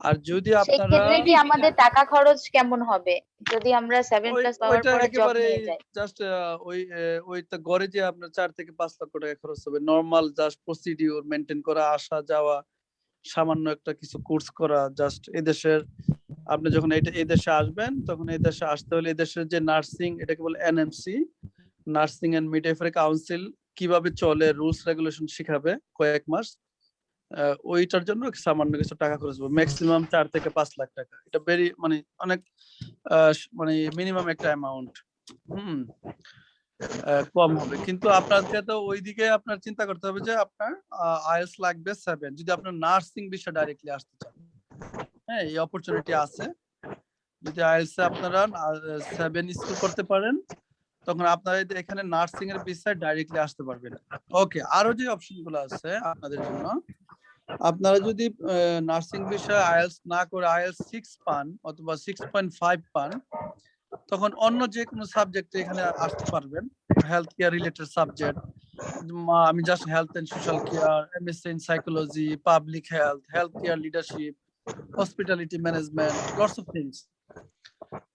আর যদি আপনারা সেক্ষেত্রে কি আমাদের টাকা খরচ কেমন হবে যদি আমরা 7+ পাওয়ার ওইটা পরে জব একেবারে নিয়ে যাই? জাস্ট ওই তো গড়ে যে আপনার 4 থেকে 5 লক্ষ টাকা খরচ হবে। নরমাল জাস্ট প্রসিডিউর মেইনটেইন করা, আসা যাওয়া, সামান্য একটা কিছু কোর্স করা, জাস্ট এদেশের আপনি যখন এই দেশে আসবেন তখন এই দেশে আসতে হলে এই দেশের যে নার্সিং, এটাকে বলে NMC, nursing and midwifery council কিভাবে চলে, রুলস রেগুলেশন শিখাবে কয়েক মাস। ওইটার জন্য সামান্য কিছু টাকা খরচ হবে, ম্যাক্সিমাম 4 থেকে 5 লাখ টাকা। এটা ভেরি মানে অনেক মানে মিনিমাম একটা অ্যামাউন্ট, কম হবে। কিন্তু আপনাকে তো ওইদিকে আপনার চিন্তা করতে হবে যে আপনার আইএলটিএস লাগবে 7 যদি আপনার নার্সিং বিষয়ে ডাইরেক্টলি আসতে চান। হ্যাঁ, এই অপরচুনিটি আছে। যদি আইএলটিএস আপনারা 7 স্কোর করতে পারেন, তখন আপনারা এখানে নার্সিং এর বিষয়ে ডাইরেক্টলি আসতে পারবেন। ওকে, আরো যে অপশনগুলো আছে আপনাদের জন্য, আপনারা যদি নার্সিং বিষয়ে আইএলটিএস না করে আইএলটিএস 6 পান অথবা 6.5 পান, তখন অন্য যে কোনো সাবজেক্টে এখানে আসতে পারবেন। হেলথ কেয়ার রিলেটেড সাবজেক্ট, আমি just health and social care, MSc in psychology, public health, health care leadership, hospitality management, lots of things.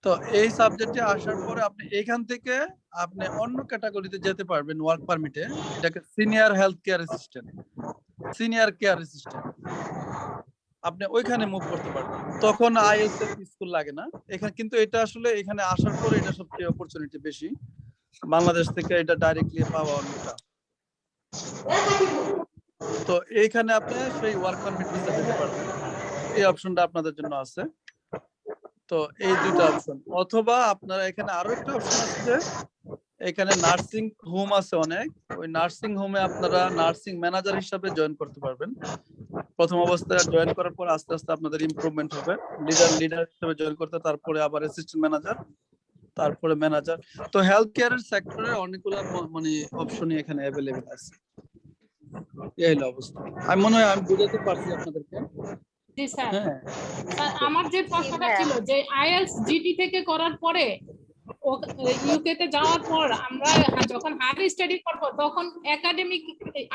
তো এই সাবজেক্টে আসার পরে আপনি এখান থেকে আপনি অন্য ক্যাটাগরিতে যেতে পারবেন ওয়ার্ক পারমিটে। এটাকে senior health care assistant, senior care assistant, আপনি ওইখানে মুভ করতে পারবেন। তখন আইএলটিএস স্কুল লাগে না এখানে। কিন্তু এটা আসলে এখানে আসার পরে এটা সবচেয়ে অপরচুনিটি বেশি, বাংলাদেশ থেকে এটা ডাইরেক্টলি পাওয়া অনেকটা। তো এইখানে আপনি সেই ওয়ার্ক পারমিট ভিসা পেতে পারবেন, এই অপশনটা আপনাদের জন্য আছে। তো এই দুইটা অপশন, অথবা আপনারা এখানে আরো একটা অপশন আছে যে এখানে নার্সিং হোম আছে অনেক, ওই নার্সিং হোমে আপনারা নার্সিং ম্যানেজার হিসাবে জয়েন করতে পারবেন। প্রথম অবস্থায় জয়েন করার পর আস্তে আস্তে আপনাদের ইমপ্রুভমেন্ট হবে, লিডার হিসেবে জয়েন করতে, তারপরে আবার অ্যাসিস্ট্যান্ট ম্যানেজার, তারপরে ম্যানেজার। তো হেলথ কেয়ারের সেক্টরে অনেকগুলো মানে অপশনই এখানে অ্যাভেলেবেল আছে। এই হলো অবস্থা। আমি মনে হয় আমি বুঝাতে পারছি আপনাদেরকে। জি স্যার। হ্যাঁ, আমার যে প্রশ্নটা হ্যাঁ। ছিল যে আইএলটিএস জিটি থেকে করার পরে ইউকে তে যাওয়ার পর আমরা যখন হায়ার স্টাডি করব তখন একাডেমিক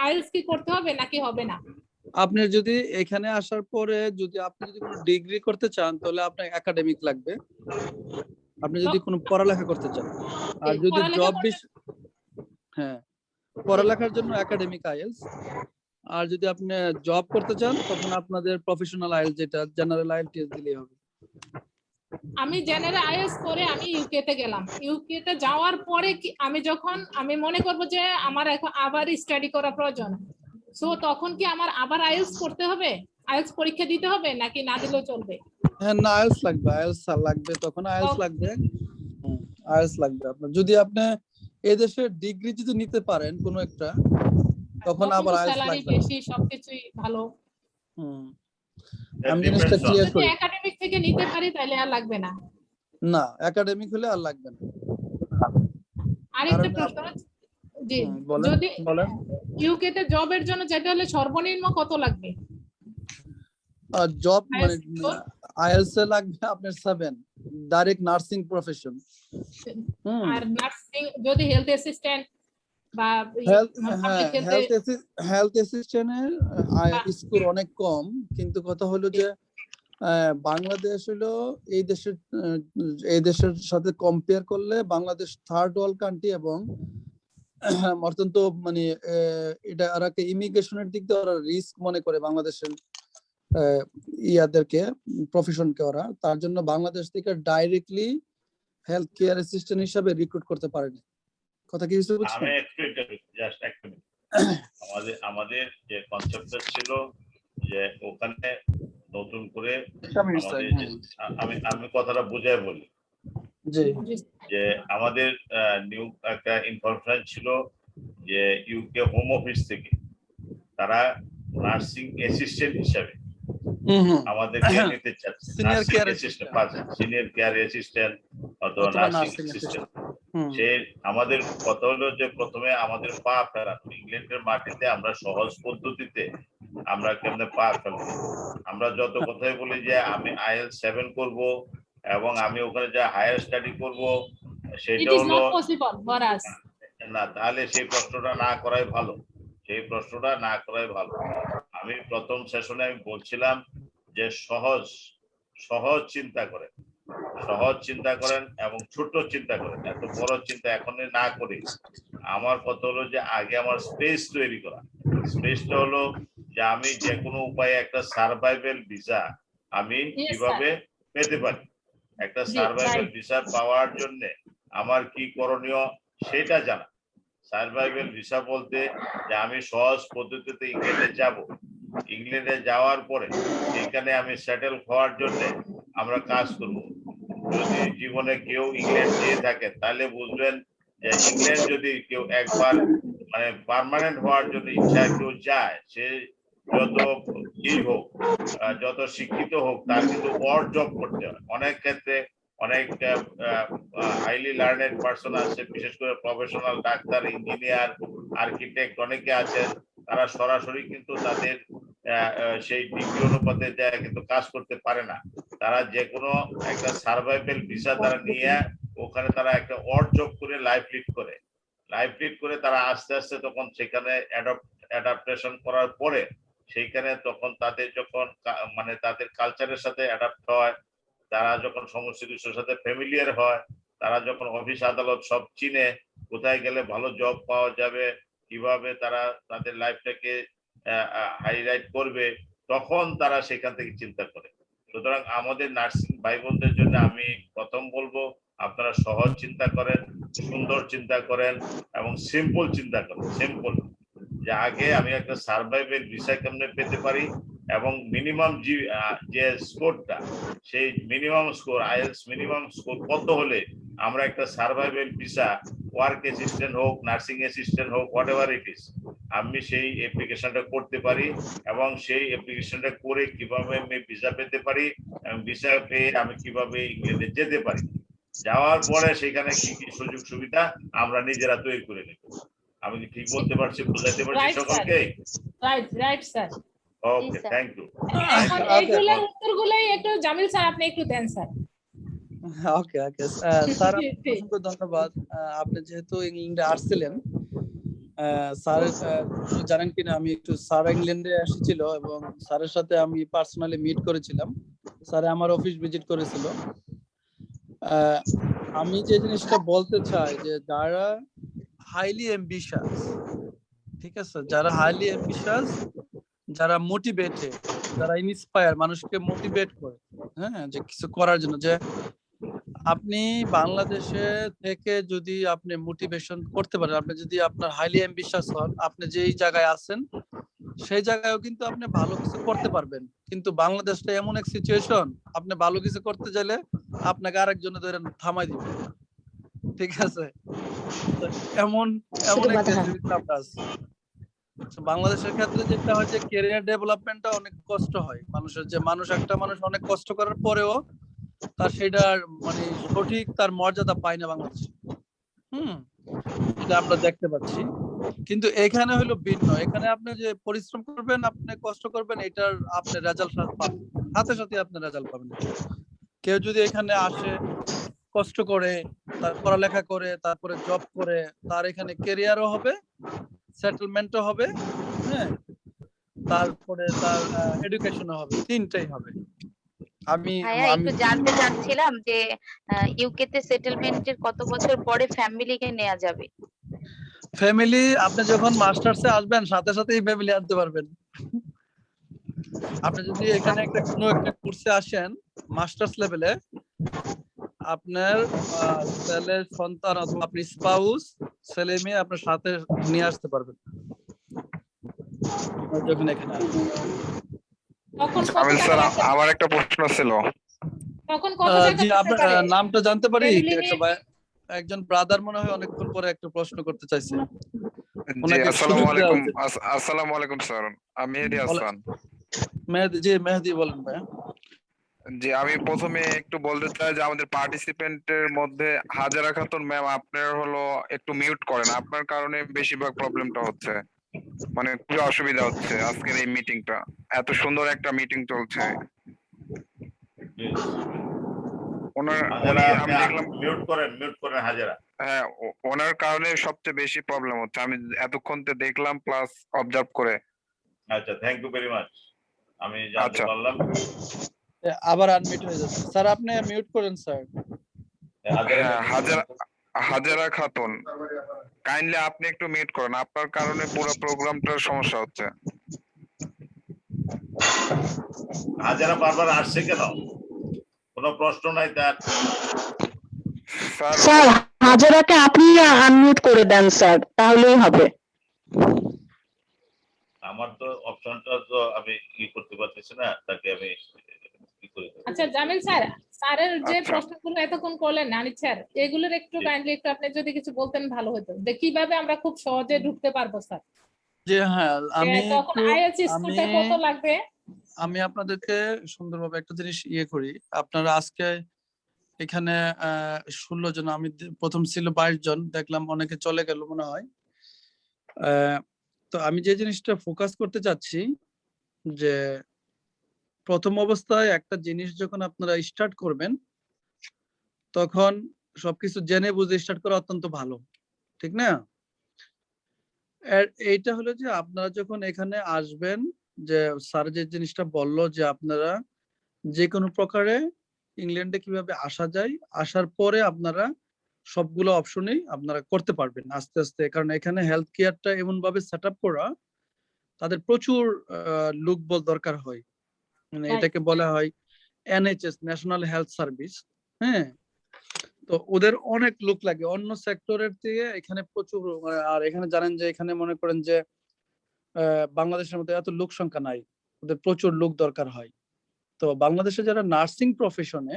আইএলটিএস কি করতে হবে নাকি হবে না? আপনি যদি এখানে আসার পরে যদি আপনি যদি কোনো ডিগ্রি করতে চান তাহলে আপনার একাডেমিক লাগবে, আপনি যদি কোনো পড়ালেখা করতে চান। আর যদি জব হ্যাঁ, পড়ালেখার জন্য একাডেমিক আইএলটিএস। আর যদি আপনি জব করতে চান তখন আপনাদের প্রফেশনাল আইএলটিএস, যেটা জেনারেল আইএলটিএস দিলেই হবে। আমি জেনারেল আইএলটিএস করে আমি ইউকে তে গেলাম, ইউকে তে যাওয়ার পরে কি আমি যখন আমি মনে করব যে আমার এখন আবার স্টাডি করা প্রয়োজন, সো তখন কি আমার আবার আইএলটিএস করতে হবে, আইএলটিএস পরীক্ষা দিতে হবে নাকি না দিলেও চলবে? হ্যাঁ, না আইএলটিএস লাগবে, আইএলটিএস লাগবে, তখন আইএলটিএস লাগবে। আইএলটিএস লাগবে আপনার। যদি আপনি এই দেশে ডিগ্রি যদি নিতে পারেন কোনো একটা, তখন আবার আইএলটিএস স্যালারি লাগবে। বেশি, সবকিছুই ভালো। আমি জিনিসটা ক্লিয়ার যদি করি। একাডেমিক থেকে নিতে পারি তাহলে আর লাগবে না। না, একাডেমিক হলে আর লাগবে না। আরেকটা প্রশ্ন, জি যদি বলেন। ইউকে তে জবের জন্য যেটা হলে সর্বনিম্ন কত লাগবে? জব মানে আইএলটিএস এ লাগবে আপনার 7, ডাইরেক্ট নার্সিং প্রফেশন। আর নার্সিং যদি হেলথ অ্যাসিস্ট্যান্ট বা হেলথ অ্যাসিস্ট্যান্টের স্কোর অনেক কম, কিন্তু কথা হলো যে বাংলাদেশ হলো এই দেশের সাথে কম্পেয়ার করলে বাংলাদেশ থার্ড ওয়ার্ল্ড কান্ট্রি, এবং অত্যন্ত মানে এটা আর একটা ইমিগ্রেশনের দিক দিয়ে ওরা রিস্ক মনে করে বাংলাদেশের ইয়াদেরকে, প্রফেশনকে ওরা, তার জন্য বাংলাদেশ থেকে ডাইরেক্টলি হেলথ কেয়ার অ্যাসিস্ট্যান্ট হিসাবে রিক্রুট করতে পারেনি। কথা কি বুঝতে পারছেন? আমি জাস্ট এক মিনিট, আমাদের যে কনসেপ্টটা ছিল যে ওখানে নতুন করে আমি কথাটা বুঝাই বলি যে আমাদের নিউ একটা ইনফরমেশন ছিল যে ইউকে হোম অফিস থেকে তারা নার্সিং অ্যাসিস্ট্যান্ট হিসাবে আমাদেরকে নিতে চাচ্ছে, সিনিয়র কেয়ার অ্যাসিস্ট্যান্ট অথবা নার্সিং অ্যাসিস্ট্যান্ট। সে আমাদের কথা হলো যে প্রথমে আমাদের পা ফেলানো, ইংল্যান্ডের মাটিতে আমরা সহজ পদ্ধতিতে আমরা কেমনে পা ফেলবো। আমরা যত কথাই বলি যে আমি আইএলটিএস 7 করব এবং আমি ওখানে যা হায়ার স্টাডি করব, সেটা হলো না, তাহলে সেই প্রশ্নটা না করাই ভালো, সেই প্রশ্নটা না করাই ভালো। আমি প্রথম সেশনে আমি বলছিলাম যে সহজ চিন্তা করেন, সহজ চিন্তা করেন এবং ছোট চিন্তা করেন, এত বড় চিন্তা এখনই না করি। আমার কথা হলো যে আগে আমার স্পেস তৈরি করা। স্পেসটা হলো যে আমি যে কোনো উপায়ে একটা সার্ভাইভাল ভিসা আমি কিভাবে পেতে পারি। একটা সার্ভাইভাল ভিসা পাওয়ার জন্য আমার কি করণীয়, সেটা জানা। সার্ভাইভাল ভিসা বলতে যে আমি সহজ পদ্ধতিতে ইংল্যান্ডে যাব, ইংল্যান্ডে যাওয়ার পরে সেখানে আমি সেটেল হওয়ার জন্য আমরা কাজ করব। যদি জীবনে কেউ ইংল্যান্ড যেয়ে থাকে তাহলে বুঝবেন যে ইংল্যান্ড যদি কেউ একবার মানে পার্মানেন্ট হওয়ার জন্য ইচ্ছায় কেউ যায়, সে যত ই হোক, যত শিক্ষিত হোক, তার কিন্তু অড জব করতে হয়। অনেক ক্ষেত্রে অনেক হাইলি লার্নেড পার্সন আছে, বিশেষ করে প্রফেশনাল ডাক্তার, ইঞ্জিনিয়ার, আর্কিটেক্ট অনেকে আছেন, তারা সরাসরি কিন্তু তাদের সেই ডিগ্রি অনুপাতে যায় কিন্তু কাজ করতে পারে না। তারা যে কোনো একটা সার্ভাইভাল ভিসা তারা নিয়ে ওখানে তারা একটা অড জব করে লাইফ লিড করে, তারা আস্তে আস্তে তখন সেখানে অ্যাডাপ্টেশন করার পরে সেইখানে তখন তাদের যখন মানে তাদের কালচারের সাথে অ্যাডাপ্ট হয়, তারা যখন সমস্ত কিছুর সাথে ফ্যামিলিয়ার হয়, তারা যখন অফিস আদালত সব চিনে, কোথায় গেলে ভালো জব পাওয়া যাবে, কিভাবে তারা তাদের লাইফটাকে হাইলাইট করবে, তখন তারা সেখান থেকে চিন্তা করে। সুতরাং আমাদের নার্সিং ভাই বোনদের জন্য আমি প্রথম বলবো, আপনারা সহজ চিন্তা করেন, সুন্দর চিন্তা করেন এবং সিম্পল চিন্তা করেন। সিম্পল যে আগে আমি একটা সার্ভাইভাল ভিসা কেমনে পেতে পারি এবং মিনিমাম যে স্কোরটা, সেই minimum score, IELTS minimum score কত হলে আমরা একটা সার্ভাইভাল ভিসা, ওয়ার্ক অ্যাসিস্ট্যান্ট হোক, নার্সিং অ্যাসিস্ট্যান্ট হোক, হোয়াট এভার ইট ইজ, আমি সেই অ্যাপ্লিকেশনটা করতে পারি এবং সেই অ্যাপ্লিকেশনটা করে কিভাবে আমি ভিসা পেতে পারি এবং ভিসা পেয়ে আমি কিভাবে ইংল্যান্ডে যেতে পারি, যাওয়ার পরে সেখানে কি কি সুযোগ সুবিধা আমরা নিজেরা তৈরি করে নেব। আমি কি ঠিক বলতে পারছি, বুঝাইতে পারছি সকলকে? Right sir. Okay, thank you. এখন এইগুলোর উত্তরগুলোই একটু জামিল স্যার আপনি একটু দেন স্যার। ওকে ওকে স্যার, অসংখ্য ধন্যবাদ। আপনি যেহেতু ইংল্যান্ডে আসছিলেন, স্যার জানেন কিনা আমি একটু স্যার ইংল্যান্ডে এসেছিল এবং স্যারের সাথে আমি পার্সোনালি মিট করেছিলাম। স্যার আমার অফিস ভিজিট করেছিল। আমি যে জিনিসটা বলতে চাই যে যারা হাইলি অ্যাম্বিশাস, ঠিক আছে, যারা হাইলি অ্যাম্বিশাস, যারা মোটিভেটেড, যারা ইন্সপায়ার, মানুষকে মোটিভেট করে, হ্যাঁ, যে কিছু করার জন্য, যে আপনি বাংলাদেশে থেকে যদি আপনি মোটিভেশন করতে পারেন, আপনি যদি আপনার হাইলি অ্যাম্বিশাস হন, আপনি যেই জায়গায় আছেন সেই জায়গায়ও কিন্তু আপনি ভালো কিছু করতে পারবেন। কিন্তু বাংলাদেশটা এমন এক সিচুয়েশন, আপনি ভালো কিছু করতে চাইলে আপনাকে আরেকজনে ধরে থামাই দিবে, ঠিক আছে? এমন একটা বাংলাদেশের ক্ষেত্রে যেটা হয় যে ক্যারিয়ার ডেভেলপমেন্টটা অনেক কষ্ট হয় মানুষের, যে একটা মানুষ অনেক কষ্ট করার পরেও তার সেটার মানে সঠিক তার মর্যাদা পায় না বাংলাদেশে। এটা আমরা দেখতে পাচ্ছি। কিন্তু এখানে হলো ভিন্ন, এখানে আপনি যে পরিশ্রম করবেন, আপনি কষ্ট করবেন, এটার আপনি রেজাল্ট পাবেন, সাথে সাথে আপনি রেজাল্ট পাবেন। কেউ যদি এখানে আসে, কষ্ট করে, তার পড়ালেখা করে, তারপরে জব করে, তার এখানে ক্যারিয়ারও হবে, সেটেলমেন্টও হবে, হ্যাঁ, তারপরে তার এডুকেশনও হবে, তিনটাই হবে। আমি একটু জানতে চাচ্ছিলাম যে ইউকে তে সেটেলমেন্টের কত বছর পরে ফ্যামিলিকে নেওয়া যাবে? ফ্যামিলি আপনি যখন মাস্টার্সে আসবেন সাথে সাথেই ফ্যামিলি আনতে পারবেন। আপনি যদি এখানে কোনো একটা কোর্সে আসেন মাস্টার্স লেভেলে, আপনার ছেলে সন্তান অথবা আপনি স্পাউস, ছেলে মেয়ে আপনার সাথে নিয়ে আসতে পারবেন যখন এখানে আসবেন। স্যার আমার একটা প্রশ্ন ছিল। তখন কত জি, টাকা আপনার নামটা জানতে পারি? একজন ব্রাদার মনে হয় অনেকক্ষণ পরে একটা প্রশ্ন করতে চাইছে। জি, আসসালামু আলাইকুম স্যার, আমি মেহেদী হাসান। মেহেদী বলেন ভাই। জি, আমি প্রথমে একটু বলতে চাই যে আমাদের পার্টিসিপেন্টের মধ্যে হাজারা খাতুন ম্যাম, আপনার হলো একটু মিউট করেন, আপনার কারণে বেশিরভাগ প্রবলেমটা হচ্ছে, মানে খুবই অসুবিধা হচ্ছে আজকের এই মিটিংটা, এত সুন্দর একটা মিটিং চলছে। আমি দেখলাম মিউট করেন হাজারা। হ্যাঁ, ওনার কারণে সবচেয়ে বেশি প্রবলেম হচ্ছে, আমি এতক্ষণ তো দেখলাম প্লাস অবজার্ভ করে। আচ্ছা, থ্যাংক ইউ ভেরি মাচ, আমি জানতে পারলাম। আবার আনমিউট হয়ে যাচ্ছে স্যার, আপনি মিউট করেন স্যার। হাজারা খাতুন, কাইন্ডলি আপনি একটু মিউট করেন, আপনার কারণে পুরো প্রোগ্রামটার সমস্যা হচ্ছে। হাজারা বারবার আসছে কেন? কোনো প্রশ্ন নাই তার? স্যার হাজারাকে আপনি আনমিউট করে দেন স্যার, তাহলেই হবে। আমার তো অপশনটা তো আমি কি করতে পারতেছি না, তাকে আমি কি করে দেব? আচ্ছা জামিল স্যার, স্যারের যে আচ্ছা। প্রশ্নগুলো এতক্ষণ করলেন আনিস স্যার, এগুলোর একটু জি। কাইন্ডলি একটু আপনি যদি কিছু বলতেন ভালো হতো, যে কিভাবে আমরা খুব সহজে ঢুকতে পারবো স্যার। যে হ্যাঁ আমি তখন একটু আইএলটিএস আমি স্কোরটা কত লাগবে? আমি আপনাদেরকে সুন্দরভাবে একটা জিনিস করি। আপনারা আজকে এখানে 16 জন, আমি প্রথম ছিল 22 জন, দেখলাম অনেকে চলে গেল মনে হয়। তো আমি যে জিনিসটা ফোকাস করতে চাচ্ছি যে প্রথম অবস্থায় একটা জিনিস যখন আপনারা স্টার্ট করবেন তখন সবকিছু জেনে বুঝে স্টার্ট করা অত্যন্ত ভালো, ঠিক না? এইটা হলো যে আপনারা যখন এখানে আসবেন, যে স্যার যে জিনিসটা বললো যে আপনারা যে কোনো প্রকারে ইংল্যান্ডে কিভাবে আসা যায়, আসার পরে আপনারা সবগুলো অপশনই আপনারা করতে পারবেন আস্তে আস্তে, কারণ এখানে হেলথ কেয়ারটা এমন ভাবে সেট আপ করা, তাদের প্রচুর লোকবল দরকার হয়। মানে Right. এটাকে বলা হয় এনএইচএস, ন্যাশনাল হেলথ সার্ভিস। হ্যাঁ, তো ওদের অনেক লোক লাগে অন্য সেক্টরের থেকে, এখানে প্রচুর। আর এখানে জানেন যে এখানে মনে করেন যে বাংলাদেশের মধ্যে এত লোক সংখ্যা নাই, ওদের প্রচুর লোক দরকার হয়। তো বাংলাদেশে যারা নার্সিং প্রফেশনে,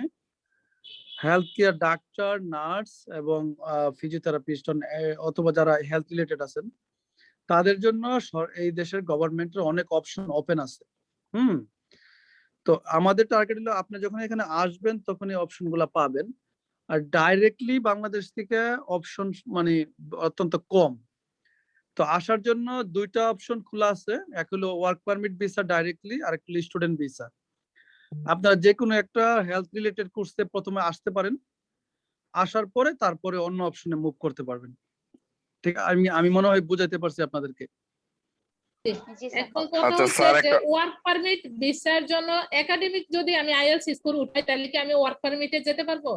হেলথ কেয়ার ডাক্তার, নার্স এবং ফিজিওথেরাপিস্ট অথবা যারা হেলথ রিলেটেড আছেন, তাদের জন্য এই দেশের গভর্নমেন্টের অনেক অপশন ওপেন আছে। তো আমাদের টার্গেট হলো আপনি যখন এখানে আসবেন তখন এই অপশন গুলা পাবেন। আর ডাইরেক্টলি বাংলাদেশ থেকে অপশন মানে অত্যন্ত কম। তো আসার জন্য দুইটা অপশন খোলা আছে, এক হলো ওয়ার্ক পারমিট ভিসা ডাইরেক্টলি, আর একটা স্টুডেন্ট ভিসা। আপনারা যে কোনো একটা হেলথ রিলেটেড কোর্সে প্রথমে আসতে পারেন, আসার পরে তারপরে অন্য অপশনে মুভ করতে পারবেন। ঠিক, আমি মনে হয় বুঝাইতে পারছি আপনাদেরকে। জি স্যার। এখন কথা আচ্ছা, হচ্ছে স্যার যে একটা ওয়ার্ক পারমিট ভিসার জন্য একাডেমিক যদি আমি আইএলটিএস স্কোর উঠাই তাহলে কি আমি ওয়ার্ক পারমিটে যেতে পারবো?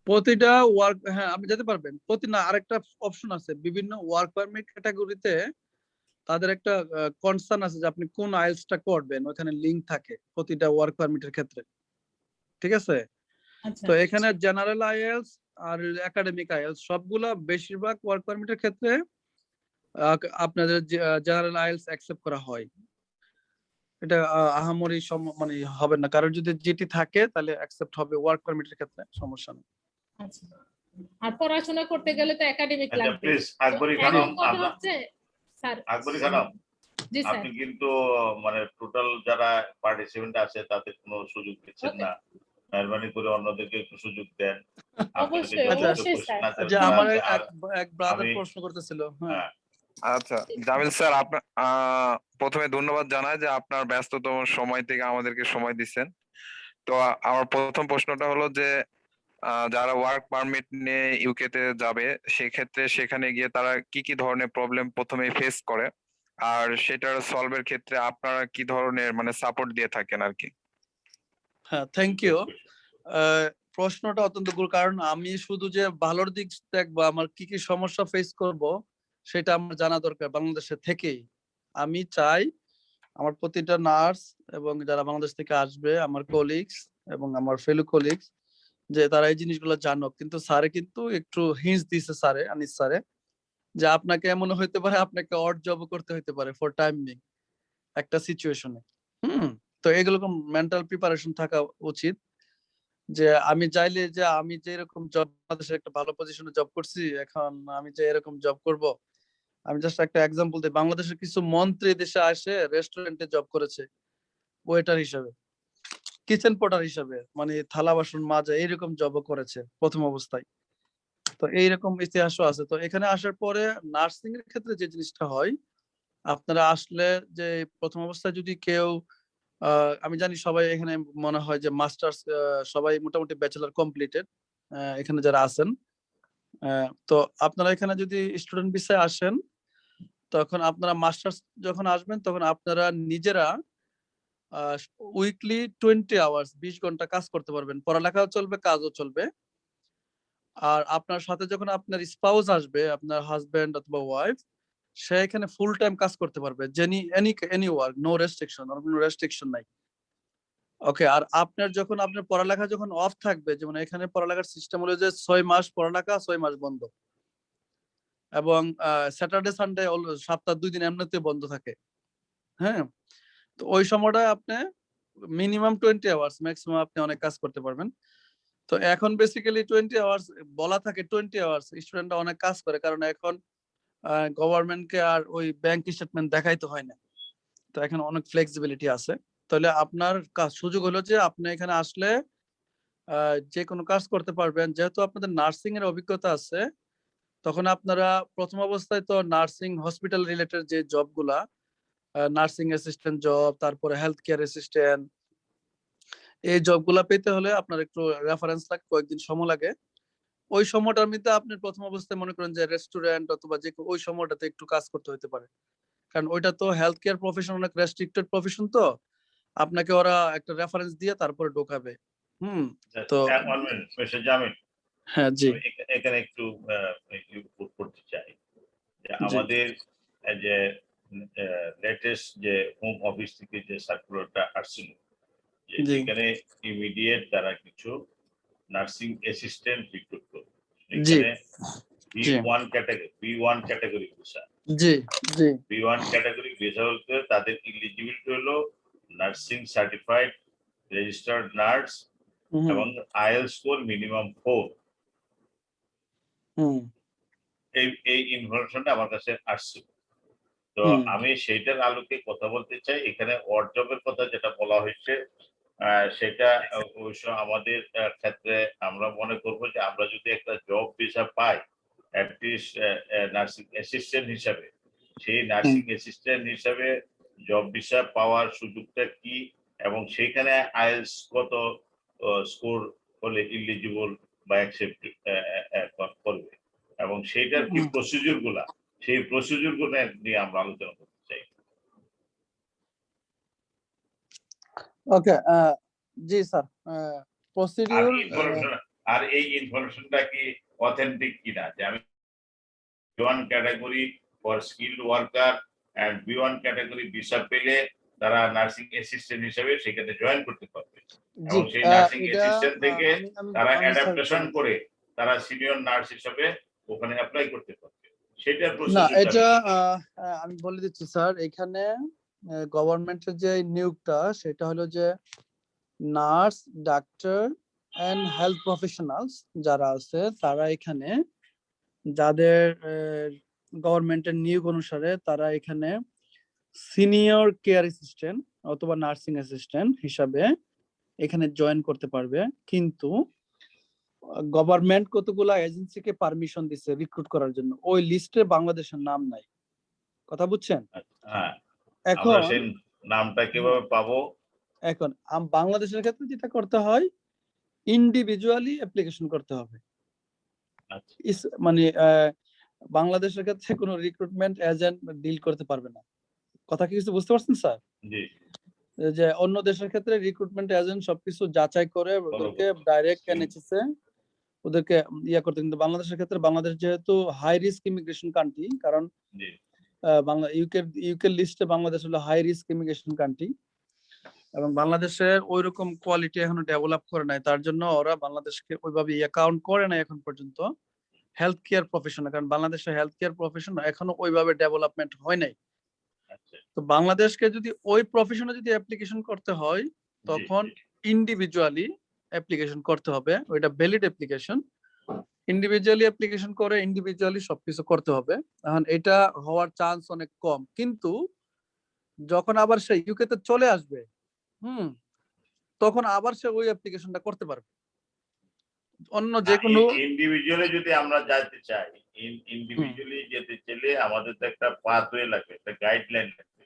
প্রতিটা ওয়ার্ক, হ্যাঁ আপনি যেতে পারবেন। না, আরেকটা অপশন আছে, বিভিন্ন ওয়ার্ক পারমিট ক্যাটাগরিতে তাদের একটা কনসার্ন আছে যে আপনি কোন আইএলটিএসটা করবেন, ওখানে লিংক থাকে প্রতিটা ওয়ার্ক পারমিটের ক্ষেত্রে, ঠিক আছে? আচ্ছা তো এখানে জেনারেল আইএলটিএস আর একাডেমিক আইএলটিএস সবগুলা বেশিরভাগ ওয়ার্ক পারমিটের ক্ষেত্রে আপনাদের জেনারেল আইএলটিএস অ্যাকসেপ্ট করা হয়। এটা আহামরি মানে হবে না, কারণ যদি জিটি থাকে তাহলে অ্যাকসেপ্ট হবে, ওয়ার্ক পারমিটের ক্ষেত্রে সমস্যা নেই। আচ্ছা। আর পড়াশোনা করতে গেলে তো একাডেমিক আচ্ছা লাগবে। প্লিজ আকবরী তো খানম, এখন কথা হচ্ছে স্যার, আকবরী খানম, জি স্যার, আপনি কিন্তু মানে টোটাল যারা পার্টিসিপেন্ট আছে তাদের কোনো সুযোগ দিচ্ছেন Okay. না। মেহরবানি করে অন্যদেরকে একটু সুযোগ দেন। আপনাদের অবশ্যই যথেষ্ট অবশ্যই স্যার। কোশ্চেন আছে যে ওরা আমার আছে। আর এক ব্রাদার আমি প্রশ্ন করতেছিল। হ্যাঁ, হ্যাঁ, আচ্ছা জামিল স্যার, আপনার প্রথমে ধন্যবাদ জানাই যে আপনার ব্যস্ততম সময় থেকে আমাদেরকে সময় দিচ্ছেন। তো আমার প্রথম প্রশ্নটা হলো যে যারা ওয়ার্ক পারমিট নিয়ে ইউকে তে যাবে, সেক্ষেত্রে সেখানে গিয়ে তারা কি কি ধরনের প্রবলেম প্রথমে ফেস করে, আর সেটার সলভের ক্ষেত্রে আপনারা কি ধরনের মানে সাপোর্ট দিয়ে থাকেন আর কি? হ্যাঁ, থ্যাংক ইউ। প্রশ্নটা অত্যন্ত গুরুত্ব, কারণ আমি শুধু যে ভালোর দিক দেখবো, আমার কি কি সমস্যা ফেস করব সেটা আমার জানা দরকার বাংলাদেশে থেকেই। আমি চাই আমার প্রতিটা নার্স এবং যারা বাংলাদেশ থেকে আসবে, আমার কলিগস এবং আমার ফেলো কলিগস, যে তারা এই জিনিসগুলো জানুক। কিন্তু স্যারে কিন্তু একটু হিন্টস দিছে, স্যারে আনিস স্যারে, যে আপনাকে এমন হইতে পারে আপনাকে অড জব করতে হইতে পারে ফর টাইম বিং একটা সিচুয়েশনে। তো এগুলো মেন্টাল প্রিপারেশন থাকা উচিত। যে আমি চাইলে যে আমি যে এরকম জব, বাংলাদেশের একটা ভালো পজিশনে জব করছি, এখন আমি যে এরকম জব করব, আমি জাস্ট একটা এক্সাম্পল দিই। বাংলাদেশের কিছু মন্ত্রী দেশে আসে রেস্টুরেন্টে জব করেছে ওয়েটার হিসেবে, কিচেন পটার হিসেবে, মানে থালা বাসন মাজা এইরকম জবও করেছে প্রথম অবস্থায়। তো এইরকম ইতিহাসও আছে। তো এখানে আসার পরে নার্সিং এর ক্ষেত্রে যে জিনিসটা হয়, আপনারা আসলে যে প্রথম অবস্থায় যদি কেউ আমি জানি সবাই এখানে মনে হয় যে মাস্টার্স, সবাই মোটামুটি ব্যাচেলর কমপ্লিটেড এখানে যারা আছেন। তো আপনারা এখানে যদি স্টুডেন্ট ভিসায় আসেন, তখন আপনারা মাস্টার্স যখন আসবেন তখন আপনারা নিজেরা উইকলি 20 আওয়ার্স 20 ঘন্টা কাজ করতে পারবেন, পড়ালেখাও চলবে, কাজও চলবে। আর আপনার সাথে যখন আপনার স্পাউস আসবে, আপনার হাজবেন্ড অথবা ওয়াইফ, সে এখানে ফুল টাইম কাজ করতে পারবে, এনি ওয়ার্ক, নো রেস্ট্রিকশন, কোনো রেস্ট্রিকশন নাই। ওকে, আর আপনার যখন আপনার পড়ালেখা যখন অফ থাকবে, যেমন এখানে পড়ালেখার সিস্টেম হলো যে 6 মাস পড়ালেখা, 6 মাস বন্ধ, এবং স্যাটারডে সানডে সপ্তাহে 2 দিন এমনিতে বন্ধ থাকে। হ্যাঁ, তো ওই সময়টা আপনি মিনিমাম 20 আওয়ার্স, ম্যাক্সিমাম আপনি অনেক কাজ করতে পারবেন। তো এখন বেসিক্যালি 20 আওয়ার্স বলা থাকে, 20 আওয়ার্স স্টুডেন্টরা অনেক কাজ করে, কারণ এখন গভর্নমেন্টকে আর ওই ব্যাংক স্টেটমেন্ট দেখাইতে হয় না। তো এখন অনেক ফ্লেক্সিবিলিটি আছে। তাহলে আপনার কাজ সুযোগ হলো যে আপনি এখানে আসলে যে কোনো কাজ করতে পারবেন। যেহেতু আপনাদের নার্সিং এর অভিজ্ঞতা আছে, তখন আপনারা প্রথম অবস্থায় তো নার্সিং হসপিটাল রিলেটেড যে জবগুলা, নার্সিং অ্যাসিস্ট্যান্ট জব, তারপরে হেলথ কেয়ার অ্যাসিস্ট্যান্ট, এই জবগুলা পেতে হলে আপনার একটু রেফারেন্স লাগে, কয়েকদিন সময় লাগে। ওই সময়টার মধ্যে আপনি প্রথম অবস্থায় মনে করেন যে রেস্টুরেন্ট অথবা যে ওই সময়টাতে একটু কাজ করতে হতে পারে, কারণ ওইটা তো হেলথ কেয়ার প্রফেশন, অনেক রেস্ট্রিক্টেড প্রফেশন, তো আপনাকে ওরা একটা রেফারেন্স দিয়ে তারপরে ঢোকাবে। তো One minute, Mr. Jamil, হ্যাঁ, জি আমি এখানে একটু ইনপুট করতে চাই যে জি আমাদের যে লেটেস্ট যে হোম অফিস থেকে যে সার্কুলারটা আসছিল, যে জি এখানে ইমিডিয়েট তারা কিছু নার্সিং অ্যাসিস্ট্যান্ট রিক্রুট করবে। জি এখানে জি B1 ক্যাটাগরি ভিসা, জি জি B1 ক্যাটাগরি ভিসা বলতে তাদের এলিজিবিলিটি হলো নার্সিং সার্টিফাইড রেজিস্টার্ড নার্স হুম এবং আইএলটিএস স্কোর মিনিমাম 4। হুম এই ইনফরমেশনটা আমার কাছে আসছে। তো হুম আমি সেইটার আলোকে কথা বলতে চাই। এখানে ওয়ার্ড জবের কথা যেটা বলা হয়েছে, সেটা অবশ্য আমাদের ক্ষেত্রে আমরা মনে করব যে আমরা যদি একটা জব ভিসা পাই অ্যাটলিস্ট নার্সিং অ্যাসিস্ট্যান্ট হিসাবে, সেই নার্সিং অ্যাসিস্ট্যান্ট হিসাবে জব ভিসা পাওয়ার সুযোগটা কি, এবং সেইখানে আইএলটিএস কত স্কোর হলে ইলিজিবল বা অ্যাকসেপ্ট করবে, এবং সেইটার কি প্রসিডিউর গুলা, সেই প্রসিডিউর গুলো নিয়ে আমরা আলোচনা করতে চাই। ওকে, জি স্যার, আর প্রসিডিউর ইনফরমেশন, আর এই ইনফরমেশনটা কি অথেন্টিক কিনা, যে আমি B1 category for skilled worker and B1 category visa পেলে তারা নার্সিং অ্যাসিস্ট্যান্ট হিসেবে সেখানে জয়েন করতে পারবে, জি এবং সেই নার্সিং এটা অ্যাসিস্ট্যান্ট থেকে আমি তারা আমি স্যার, অ্যাডাপ্টেশন করে তারা সিনিয়র নার্স হিসেবে ওখানে অ্যাপ্লাই করতে পারবে। সেটার না, প্রসিডিউরটা এটা আমি বলে দিচ্ছি স্যার। এখানে গভর্নমেন্টের যে নিয়োগটা, সেটা হলো যে nurse, doctor and health professionals যারা আছে, তারা এখানে যাদের গভর্নমেন্টের নিয়োগ অনুসারে তারা এখানে সিনিয়র কেয়ার অ্যাসিস্ট্যান্ট অথবা নার্সিং অ্যাসিস্ট্যান্ট হিসাবে এখানে জয়েন করতে পারবে। কিন্তু গভর্নমেন্ট কতগুলা এজেন্সিকে পারমিশন দিছে রিক্রুট করার জন্য, ওই লিস্টে বাংলাদেশের নাম নাই। কথা বুঝছেন? হ্যাঁ, আমরা এখন সেই নামটা কিভাবে পাবো? এখন বাংলাদেশের ক্ষেত্রে যেটা করতে হয়, ইন্ডিভিজুয়ালি অ্যাপ্লিকেশন করতে হবে। আচ্ছা, মানে বাংলাদেশের ক্ষেত্রে কোনো রিক্রুটমেন্ট এজেন্ট ডিল করতে পারবে না। কথা কি কিছু বুঝতে পারছেন স্যার? জি, যে অন্য দেশের ক্ষেত্রে রিক্রুটমেন্ট এজেন্ট সবকিছু যাচাই করে ওদেরকে করতে। ডাইরেক্ট এনএইচএস এ ওদেরকে ইয়া করতে, কিন্তু বাংলাদেশের ক্ষেত্রে বাংলাদেশ যেহেতু হাই রিস্ক ইমিগ্রেশন কান্ট্রি, কারণ জি, বাংলা ইউকে লিস্টে বাংলাদেশ হলো হাই রিস্ক ইমিগ্রেশন কান্ট্রি, এবং বাংলাদেশের ওইরকম কোয়ালিটি এখনো ডেভেলপ করে নাই, তার জন্য ওরা বাংলাদেশকে ওইভাবে অ্যাকাউন্ট করে নাই এখন পর্যন্ত হেলথ কেয়ার প্রফেশনে, কারণ বাংলাদেশের হেলথ কেয়ার প্রফেশন এখনো ওইভাবে ডেভেলপমেন্ট হয় নাই। আচ্ছা, তো বাংলাদেশকে যদি ওই প্রফেশনে যদি অ্যাপ্লিকেশন করতে হয়, তখন ইন্ডিভিজুয়ালি অ্যাপ্লিকেশন করতে হবে, ওইটা ভ্যালিড অ্যাপ্লিকেশন। ইন্ডিভিজুয়ালি অ্যাপ্লিকেশন করে ইন্ডিভিজুয়ালি সবকিছু করতে হবে। এখন এটা হওয়ার চান্স অনেক কম, কিন্তু যখন আবার সে ইউকে তে চলে আসবে, তখন আবার সে ওই অ্যাপ্লিকেশনটা করতে পারবে অন্য যে কোনো। ইন্ডিভিজুয়ালি যদি আমরা যেতে চাই, ইন্ডিভিজুয়ালি যেতে চাইলে আমাদের তো একটা পাথওয়ে লাগবে, একটা গাইডলাইন লাগবে,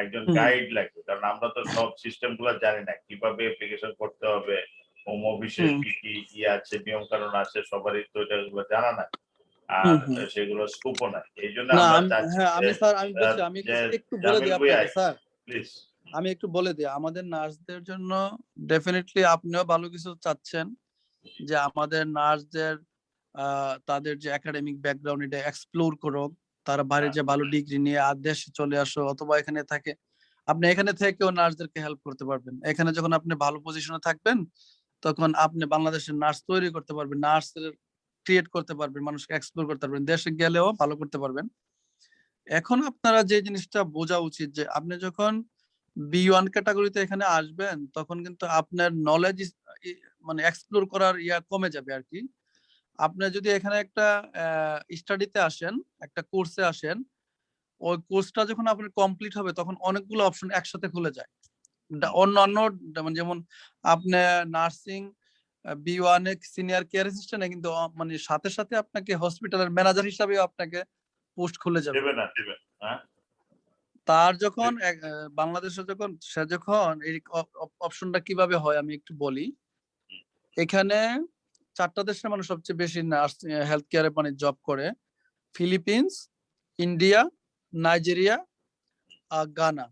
একজন গাইড লাগবে, কারণ আমরা তো সব সিস্টেম গুলো জানি না, কিভাবে অ্যাপ্লিকেশন করতে হবে, হোম অফিসের কি কি আছে, নিয়ম কানুন আছে, সবারই তো এটা জানা না, আর সেগুলো স্কোপও নাই। এই জন্য না, আমরা চাচ্ছি আমি স্যার, আমি বলছি, আমি একটু বলে দিই আপনাকে স্যার, প্লিজ। আমি একটু বলে দিই আমাদের নার্সদের জন্য। ডেফিনেটলি আপনিও ভালো কিছু চাচ্ছেন, যে আমাদের নার্সদের তাদের যে একাডেমিক ব্যাকগ্রাউন্ড এটা এক্সপ্লোর করো, তারা বাইরে যে ভালো ডিগ্রি নিয়ে দেশে চলে আসো অথবা এখানে থাকে। আপনি এখানে থেকেও নার্সদেরকে হেল্প করতে পারবেন। এখানে যখন আপনি ভালো পজিশনে থাকবেন তখন আপনি বাংলাদেশের নার্স তৈরি করতে পারবেন, নার্স ক্রিয়েট করতে পারবেন, মানুষকে এক্সপ্লোর করতে পারবেন, দেশে গেলেও ভালো করতে পারবেন। এখন আপনারা যে জিনিসটা বোঝা উচিত যে আপনি যখন B1 ক্যাটাগরিতে এখানে আসবেন তখন কিন্তু আপনার নলেজ মানে এক্সপ্লোর করার কমে যাবে আর কি। আপনি যদি এখানে একটা স্টাডিতে আসেন, একটা কোর্সে আসেন, ওই কোর্সটা যখন আপনার কমপ্লিট হবে তখন অনেকগুলো অপশন একসাথে খুলে যায়। অন্যান্য মানে যেমন আপনি nursing B1 a senior care assistant কিন্তু মানে সাথে সাথে আপনাকে হসপিটালের ম্যানেজার হিসাবেও আপনাকে পোস্ট খুলে যাবে। দেবে না দেবে, হ্যাঁ তার যখন বাংলাদেশে যখন সে যখন এই অপশনটা কিভাবে হয় আমি একটু বলি। এখানে 4টা দেশের মানুষ সবচেয়ে বেশি নার্স হেলথ কেয়ারে মানে জব করে, ফিলিপিন্স, ইন্ডিয়া, নাইজেরিয়া আর গানা।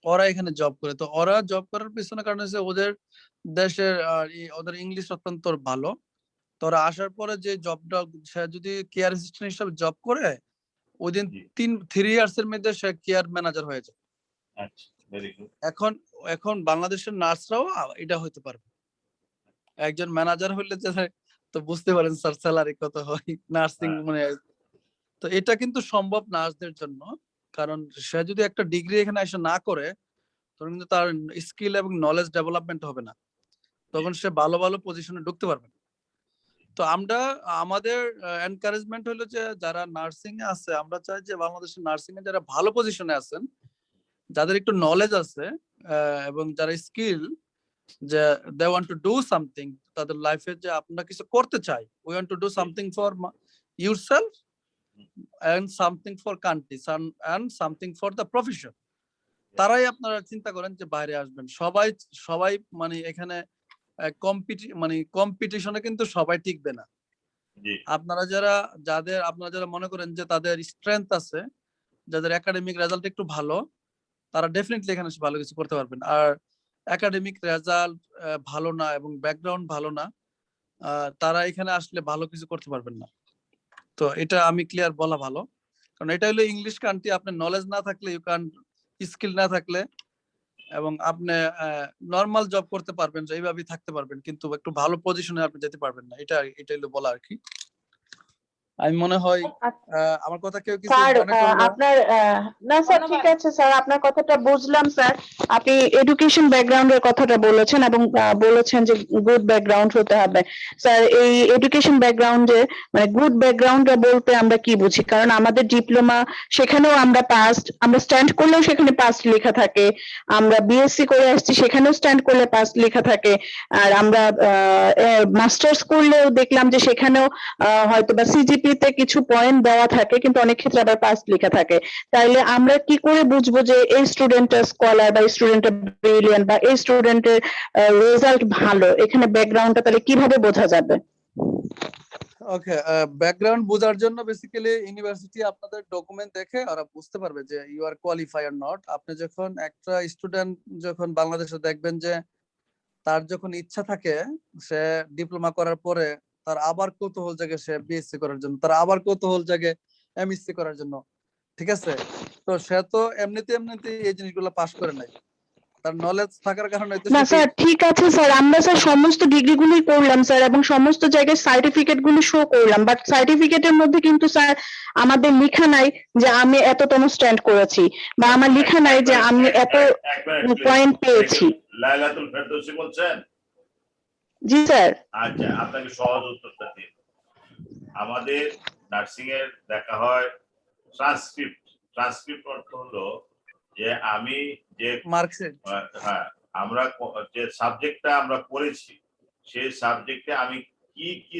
ওরা এখানে জব করে। তো ওরা জব করার পিছনে কারণ হচ্ছে ওদের দেশের ওদের ইংলিশ অত্যন্ত ভালো। তো ওরা আসার পরে যে জবটা সে যদি কেয়ার অ্যাসিস্ট্যান্ট হিসেবে জব করে ওই দিন জি। 3 ইয়ার্স এর মধ্যে সে কেয়ার ম্যানেজার হয়ে যায়। আচ্ছা, ভেরি গুড। এখন এখন বাংলাদেশের নার্সরাও এটা হতে পারবে। একজন ম্যানেজার হইলে যে তো বুঝতে পারেন স্যার স্যালারি কত হয় নার্সিং হ্যাঁ। মানে। তো এটা কিন্তু সম্ভব নার্সদের জন্য, কারণ সে যদি একটা ডিগ্রি এখানে এসে না করে তখন কিন্তু তার স্কিল এবং নলেজ ডেভেলপমেন্ট হবে না, তখন সে ভালো ভালো পজিশনে ঢুকতে পারবে না। তো আমরা আমাদের এনকারেজমেন্ট হলো যে যারা নার্সিং এ আছে আমরা চাই যে বাংলাদেশের নার্সিং এ যারা ভালো পজিশনে আছেন, যাদের একটু নলেজ আছে এবং যারা স্কিল, যে they want to do something তাদের লাইফে, যে আপনারা কিছু করতে চাই, we want to do something for yourself and something for country and something for the profession, তারাই আপনারা চিন্তা করেন যে বাইরে আসবেন। সবাই সবাই মানে এখানে কম্পিটিশনে কিন্তু সবাই টিকবে না। জি। আপনারা যারা মনে করেন যে তাদের স্ট্রেংথ আছে, যাদের একাডেমিক রেজাল্ট একটু ভালো, তারা ডেফিনেটলি এখানে এসে ভালো কিছু করতে পারবেন। আর একাডেমিক রেজাল্ট ভালো না এবং ব্যাকগ্রাউন্ড ভালো না, তারা এখানে আসলে ভালো কিছু করতে পারবেন না। তো এটা আমি ক্লিয়ার বলা ভালো, কারণ এটা হলো ইংলিশ কান্ট্রি। আপনার নলেজ না থাকলে স্কিল না থাকলে এবং আপনি নর্মাল জব করতে পারবেন, যে এইভাবেই থাকতে পারবেন, কিন্তু একটু ভালো পজিশনে আপনি যেতে পারবেন না। এটা হলো বলা আর কি। আমি মনে হয় আমার কথা কেউ কিছু স্যার মনে করলে। আপনার না স্যার ঠিক আছে স্যার, আপনার কথাটা বুঝলাম স্যার। আপনি এডুকেশন ব্যাকগ্রাউন্ডের কথাটা বলেছেন এবং বলেছেন যে গুড ব্যাকগ্রাউন্ড হতে হবে। স্যার এই এডুকেশন ব্যাকগ্রাউন্ডে মানে গুড ব্যাকগ্রাউন্ডটা বলতে আমরা কি বুঝি? কারণ আমাদের ডিপ্লোমা সেখানেও আমরা পাস্ট, আমরা স্ট্যান্ড করলেও সেখানে পাস্ট লেখা থাকে, আমরা বিএসসি করে আসছি সেখানেও স্ট্যান্ড করলে পাস্ট লেখা থাকে, আর আমরা মাস্টার্স করলেও দেখলাম যে সেখানেও হয়তো বা সিজিপি তে কিছু পয়েন্ট দেওয়া থাকে কিন্তু অনেক ক্ষেত্রে আবার পাস লেখা থাকে। তাইলে আমরা কি করে বুঝবো যে এই স্টুডেন্টটা স্কলার বা স্টুডেন্টটা ব্রিলিয়ান্ট বা এই স্টুডেন্টের রেজাল্ট ভালো? এখানে ব্যাকগ্রাউন্ডটা তাহলে কিভাবে বোঝা যাবে? ওকে, ব্যাকগ্রাউন্ড বোঝার জন্য বেসিক্যালি ইউনিভার্সিটি আপনাদের ডকুমেন্ট দেখে ওরা বুঝতে পারবে যে you are qualify or not. আপনি যখন একটা স্টুডেন্ট যখন বাংলাদেশে দেখবেন যে তার যখন ইচ্ছা থাকে সে ডিপ্লোমা করার পরে তার আবার কৌতূহল জাগে সে বিএসসি করার জন্য, তার আবার কৌতূহল জাগে এমএসসি করার জন্য, ঠিক আছে? তো সে তো এমনিতে এই জিনিসগুলো পাস করে নাই, তার নলেজ থাকার কারণে তো না স্যার ঠিক আছে স্যার, আমরা স্যার সমস্ত ডিগ্রিগুলোই করলাম স্যার এবং সমস্ত জায়গায় সার্টিফিকেট গুলো শো করলাম, বাট সার্টিফিকেটের মধ্যে কিন্তু স্যার আমাদের লেখা নাই যে আমি এততম স্ট্যান্ড করেছি বা আমার লেখা নাই যে আমি এত পয়েন্ট পেয়েছি। লাইলাতুল ফেরদৌসী বলছেন? জি স্যার। আচ্ছা, আপনাকে সহজ উত্তরটা দিই। আমাদের নার্সিং এর দেখা হয় ট্রান্সক্রিপ্ট। ট্রান্সক্রিপ্ট অর্থ হলো যে আমি যে মার্কশিট, হ্যাঁ, আমরা যে সাবজেক্টটা আমরা পড়েছি সেই সাবজেক্টে আমি কি কি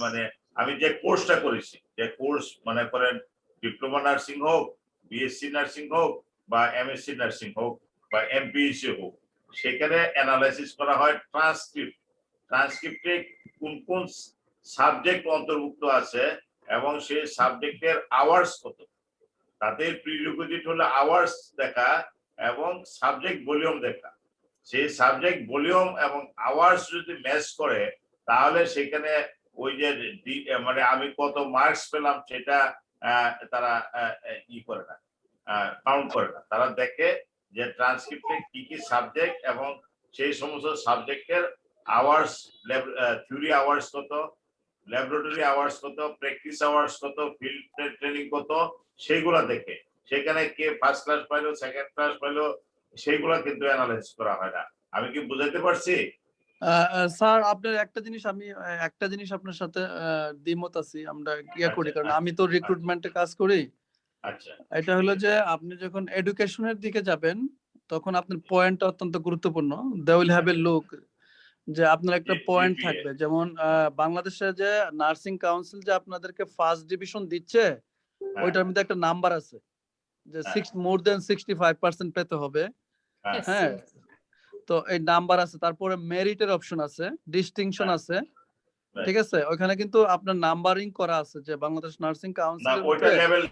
মানে আমি যে কোর্সটা করেছি, যে কোর্স মনে করেন ডিপ্লোমা নার্সিং হোক, বিএসসি নার্সিং হোক বা এমএসসি নার্সিং হোক বা এমপিএসসি হোক, সেখানে অ্যানালাইসিস করা হয় ট্রান্সক্রিপ্ট। ট্রান্সক্রিপ্টে কোন কোন সাবজেক্ট অন্তর্ভুক্ত আছে এবং সেই সাবজেক্টের আওয়ার্স কত, তাদের প্রিরিকুইজিট হলো আওয়ার্স দেখা এবং সাবজেক্ট ভলিউম দেখা। সেই সাবজেক্ট ভলিউম এবং আওয়ার্স যদি ম্যাচ করে তাহলে সেখানে ওই যে মানে আমি কত মার্কস পেলাম সেটা তারা ই করে না। কাউন্ট করে না, তারা দেখে যে ট্রান্সক্রিপ্টে কি কি সাবজেক্ট এবং সেই সমস্ত সাবজেক্টের আওয়ার্স, থিওরি আওয়ার্স কত, ল্যাবরেটরি আওয়ার্স কত, প্র্যাকটিস আওয়ার্স কত, ফিল্ড ট্রেনিং কত, সেইগুলা দেখে সেখানে কে ফার্স্ট ক্লাস পাইলো, সেকেন্ড ক্লাস পাইলো, সেইগুলা কিন্তু অ্যানালাইজ করা হয় না। আমি কি বুঝাইতে পারছি? স্যার আপনার একটা জিনিস আপনার সাথে দ্বিমত আছি, আমরা করি, কারণ আমি তো রিক্রুটমেন্টে কাজ করি। আচ্ছা, এটা হলো যে আপনি যখন এডুকেশনের দিকে যাবেন তখন আপনার পয়েন্টটা অত্যন্ত গুরুত্বপূর্ণ। They will have a look যে আপনার একটা পয়েন্ট GPA থাকবে, যেমন বাংলাদেশে যে নার্সিং কাউন্সিল যে আপনাদেরকে ফার্স্ট ডিভিশন দিচ্ছে, ওইটার মধ্যে একটা নাম্বার আছে যে মোর দেন 65% পেতে হবে। Yes, হ্যাঁ, yes. তো এই নাম্বার আছে, তারপরে মেরিটের অপশন আছে, ডিস্টিংশন আছে, ঠিক আছে। ওখানে কিন্তু আপনার নাম্বারিং করা আছে যে বাংলাদেশ নার্সিং না কাউন্সিলের ওইটা লেভেল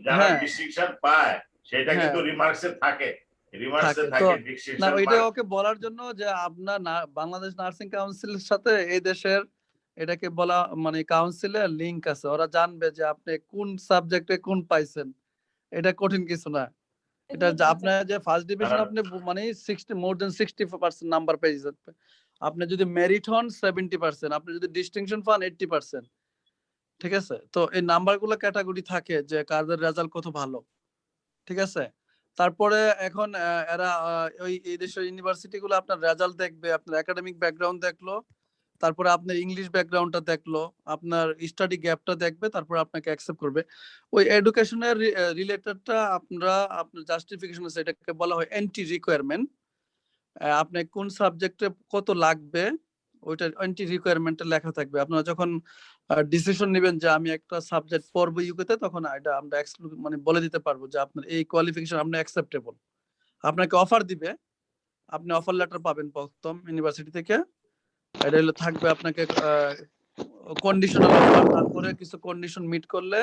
যারা হ্যাঁ, ডিসটিংশন পায় সেটা কিন্তু হ্যাঁ। রিমার্কসে থাকে, রিমার্কসে থাকে। তো থাকে না, ডিসটিংশন ওইটা ওকে বলার জন্য যে আপনার বাংলাদেশ নার্সিং কাউন্সিলের সাথে এই দেশের এটাকে বলা মানে কাউন্সিলের লিংক আছে, ওরা জানবে যে আপনি কোন সাবজেক্টে কোন পাইছেন। এটা কঠিন কিছু না। এটা যে আপনার যে ফার্স্ট ডিভিশন আপনি মানে 60 মোর দেন 60% নাম্বার পেয়েছেন, আপনি যদি মেরিট হন 70%, আপনি যদি ডিস্টিংশন পান 80%, ঠিক আছে। তো এই নাম্বারগুলো ক্যাটাগরি থাকে যে কাদের রেজাল্ট কত ভালো, ঠিক আছে। তারপরে এখন এরা ওই এই দেশের ইউনিভার্সিটি গুলো আপনার রেজাল্ট দেখবে, আপনার একাডেমিক ব্যাকগ্রাউন্ড দেখলো, তারপরে আপনার ইংলিশ ব্যাকগ্রাউন্ডটা দেখলো, আপনার স্টাডি গ্যাপটা দেখবে, তারপরে আপনাকে অ্যাকসেপ্ট করবে। ওই এডুকেশনের রিলেটেডটা আপনার জাস্টিফিকেশন আছে, এটাকে বলা হয় এন্ট্রি রিকোয়ারমেন্ট। আপনি কোন সাবজেক্টে কত লাগবে ওইটা এন্ট্রি রিকোয়ারমেন্টে লেখা থাকবে। আপনারা যখন ডিসিশন নেবেন যে আমি একটা সাবজেক্ট পড়বো ইউকেতে, তখন এটা আমরা মানে বলে দিতে পারবো যে আপনার এই কোয়ালিফিকেশন আপনি অ্যাকসেপ্টেবল। আপনাকে অফার দিবে, আপনি অফার লেটার পাবেন প্রথম ইউনিভার্সিটি থেকে। এটা হলো থাকবে আপনাকে কন্ডিশনাল অফার, তারপরে কিছু কন্ডিশন মিট করলে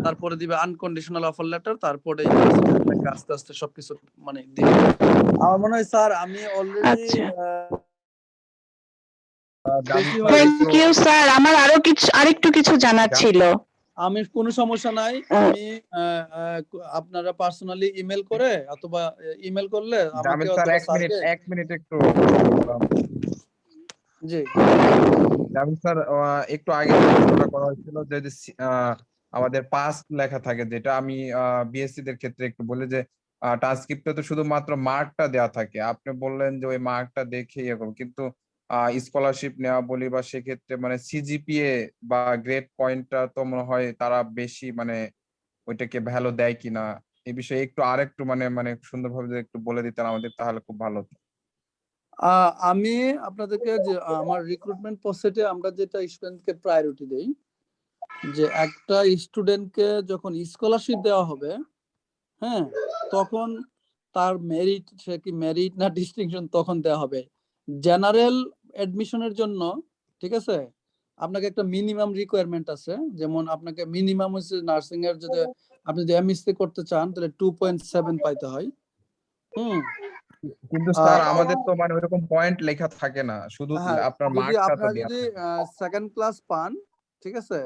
তারপরে দিবে আনকন্ডিশনাল অফার লেটার, তারপরে ইউনিভার্সিটি আপনাকে আস্তে আস্তে সবকিছু মানে দিবে। আমার মনে হয় স্যার আমি অলরেডি থ্যাংক ইউ স্যার, আমার আরেকটু কিছু জানার ছিল। আমি কোনো সমস্যা নাই, আমি আপনারা পার্সোনালি ইমেল করে অথবা ইমেল করলে আমাকে স্যার অথবা এক স্যারকে মিনিট একটু জি স্যার একটু আগে যে প্রশ্নটা করা হয়েছিল যে আমাদের পাস্ট লেখা থাকে, যেটা আমি বিএসসি দের ক্ষেত্রে একটু বলি যে ট্রান্সক্রিপ্টে তো শুধুমাত্র মার্কটা দেওয়া থাকে। আপনি বললেন যে ওই মার্কটা দেখে ইয়ে করবো, কিন্তু স্কলারশিপ নেওয়া বলি বা সেক্ষেত্রে মানে সিজিপিএ বা গ্রেড পয়েন্টটা তো মনে হয় তারা বেশি মানে ওইটাকে ভ্যালু দেয় কিনা, এই বিষয়ে একটু আরেকটু মানে মানে সুন্দরভাবে যদি একটু বলে দিতেন আমাদের, তাহলে খুব ভালো হতো। আমি আপনাদেরকে যে আমার রিক্রুটমেন্ট প্রসেসে আমরা যেটা স্টুডেন্টকে প্রায়োরিটি দেই, যে একটা স্টুডেন্টকে যখন স্কলারশিপ দেওয়া হবে, হ্যাঁ, তখন তার মেরিট, সে কি মেরিট না ডিস্টিংশন তখন দেওয়া হবে। জেনারেল এডমিশনের জন্য, ঠিক আছে, আপনাকে একটা মিনিমাম রিকোয়ারমেন্ট আছে। যেমন আপনাকে মিনিমাম হচ্ছে নার্সিং এর যদি আপনি যদি এমএসসি করতে চান তাহলে 2.7 পাইতে হয়। কিন্তু স্যার আমাদের তো মানে ওইরকম পয়েন্ট লেখা থাকে না, শুধু আপনার যদি মার্কটা তো আপনারা দেয়া যদি থাকে। সেকেন্ড ক্লাস পান, ঠিক আছে,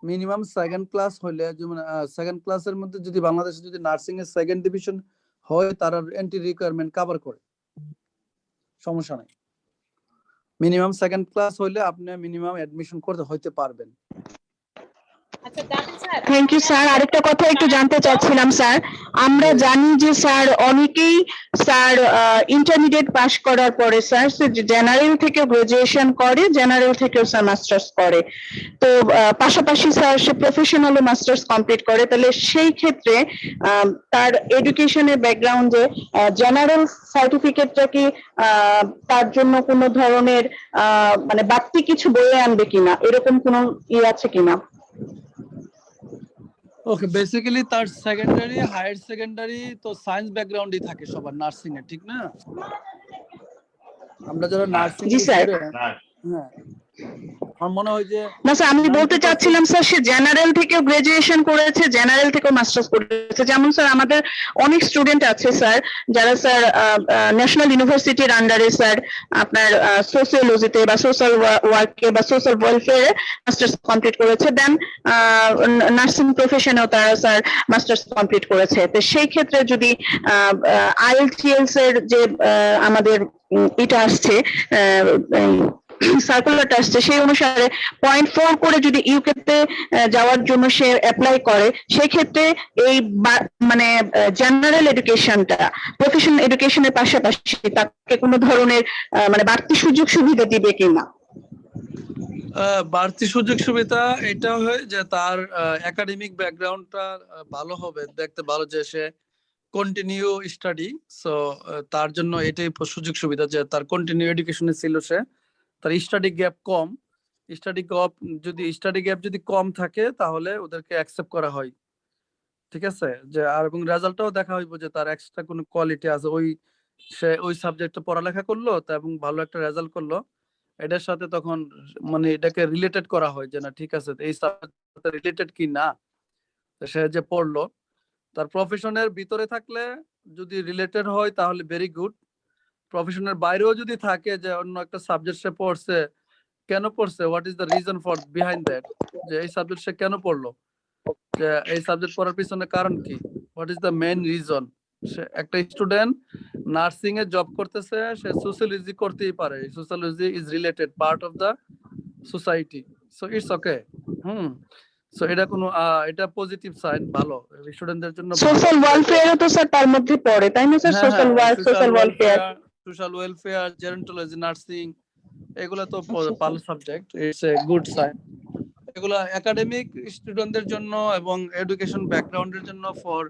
মিনিমাম সেকেন্ড ক্লাস হইলে, যেমন সেকেন্ড ক্লাসের মধ্যে যদি বাংলাদেশে যদি নার্সিং এর সেকেন্ড ডিভিশন হয়, তারা এন্ট্রি রিকোয়ারমেন্ট কভার করে, সমস্যা নাই। মিনিমাম সেকেন্ড ক্লাস হইলে আপনি মিনিমাম এডমিশন করতে হইতে পারবেন। আচ্ছা জানেন স্যার, থ্যাংক ইউ স্যার, আরেকটা কথা একটু জানতে চাচ্ছিলাম স্যার। আমরা জানি যে স্যার অনেকেই স্যার ইন্টারমিডিয়েট পাশ করার পরে স্যার জেনারেল থেকে গ্রাজুয়েশন করে, জেনারেল থেকেও স্যার মাস্টার্স করে। তো পাশাপাশি স্যার সে প্রফেশনাল মাস্টার্স কমপ্লিট করে, তাহলে সেই ক্ষেত্রে তার এডুকেশনের ব্যাকগ্রাউন্ডে জেনারেল সার্টিফিকেটটা কি তার জন্য কোনো ধরনের মানে বাড়তি কিছু বয়ে আনবে কিনা, এরকম কোনো আছে কিনা? ওকে, বেসিক্যালি তার সেকেন্ডারি হায়ার সেকেন্ডারি তো সায়েন্স ব্যাকগ্রাউন্ডই থাকে সবার নার্সিং এ, ঠিক না? আমরা যারা নার্সিং জি স্যার। স্টুডেন্ট, হ্যাঁ, আমার মনে হয় যে না স্যার, আমি বলতে 90% চাচ্ছিলাম স্যার সে জেনারেল থেকেও গ্রাজুয়েশন করেছে, জেনারেল থেকেও মাস্টার্স করেছে। যেমন স্যার আমাদের অনেক স্টুডেন্ট আছে স্যার যারা স্যার ন্যাশনাল ইউনিভার্সিটির আন্ডারে স্যার আপনার সোসিওলজিতে বা সোশ্যাল ওয়ার্কে বা সোশ্যাল ওয়েলফেয়ারে মাস্টার্স কমপ্লিট করেছে, দেন নার্সিং প্রফেশনেও তারা স্যার মাস্টার্স কমপ্লিট করেছে। তো সেই ক্ষেত্রে যদি আইএলটিএস এর যে আমাদের এটা আসছে সার্কুলারটা আসছে, সেই অনুসারে 0.4 করে যদি ইউকে তে যাওয়ার জন্য সে অ্যাপ্লাই করে, সেক্ষেত্রে এই মানে জেনারেল এডুকেশনটা প্রফেশনাল এডুকেশনের পাশাপাশি তাকে কোনো ধরনের মানে বাড়তি সুযোগ সুবিধা দিবে কিনা? বাড়তি সুযোগ সুবিধা এটা হয় যে তার একাডেমিক ব্যাকগ্রাউন্ডটা ভালো হবে, দেখতে ভালো যে সে কন্টিনিউ স্টাডি, সো তার জন্য এটাই সুযোগ সুবিধা যে তার কন্টিনিউ এডুকেশনে ছিল সে, তার স্টাডি গ্যাপ কম। যদি স্টাডি গ্যাপ যদি কম থাকে তাহলে ওদেরকে অ্যাকসেপ্ট করা হয়, ঠিক আছে? যে আর এবং রেজাল্টটাও দেখা হইব যে তার এক্সট্রা কোনো কোয়ালিটি আছে, সে ওই সাবজেক্টে পড়ালেখা করলো তা এবং ভালো একটা রেজাল্ট করলো, এটার সাথে তখন মানে এটাকে রিলেটেড করা হয় যে না ঠিক আছে এই সাবজেক্টে রিলেটেড কি না, তো সে যে পড়লো তার প্রফেশনের ভিতরে থাকলে যদি রিলেটেড হয় তাহলে ভেরি গুড। প্রফেশনের বাইরেও যদি থাকে যে অন্য একটা সাবজেক্ট সে পড়ছে, কেন পড়ছে, what is the reason for behind that, যে এই সাবজেক্ট সে কেন পড়লো, যে এই সাবজেক্ট পড়ার পিছনে কারণ কি, what is the main reason. সে একটা স্টুডেন্ট নার্সিং এ জব করতেছে, সে সোশ্যালজি করতেই পারে, sociology is related part of the society, so it's okay. So এটা কোনো এটা পজিটিভ সাইন, ভালো স্টুডেন্টদের জন্য ভালো। সোশ্যাল ওয়েলফেয়ারও তো স্যার তার মধ্যে পড়ে, তাই না স্যার? Social work, social welfare, social welfare, gerontology, nursing, এগুলা তো ভালো subject, it's a good sign. এগুলা একাডেমিক স্টুডেন্টদের জন্য এবং এডুকেশন ব্যাকগ্রাউন্ডের জন্য ফর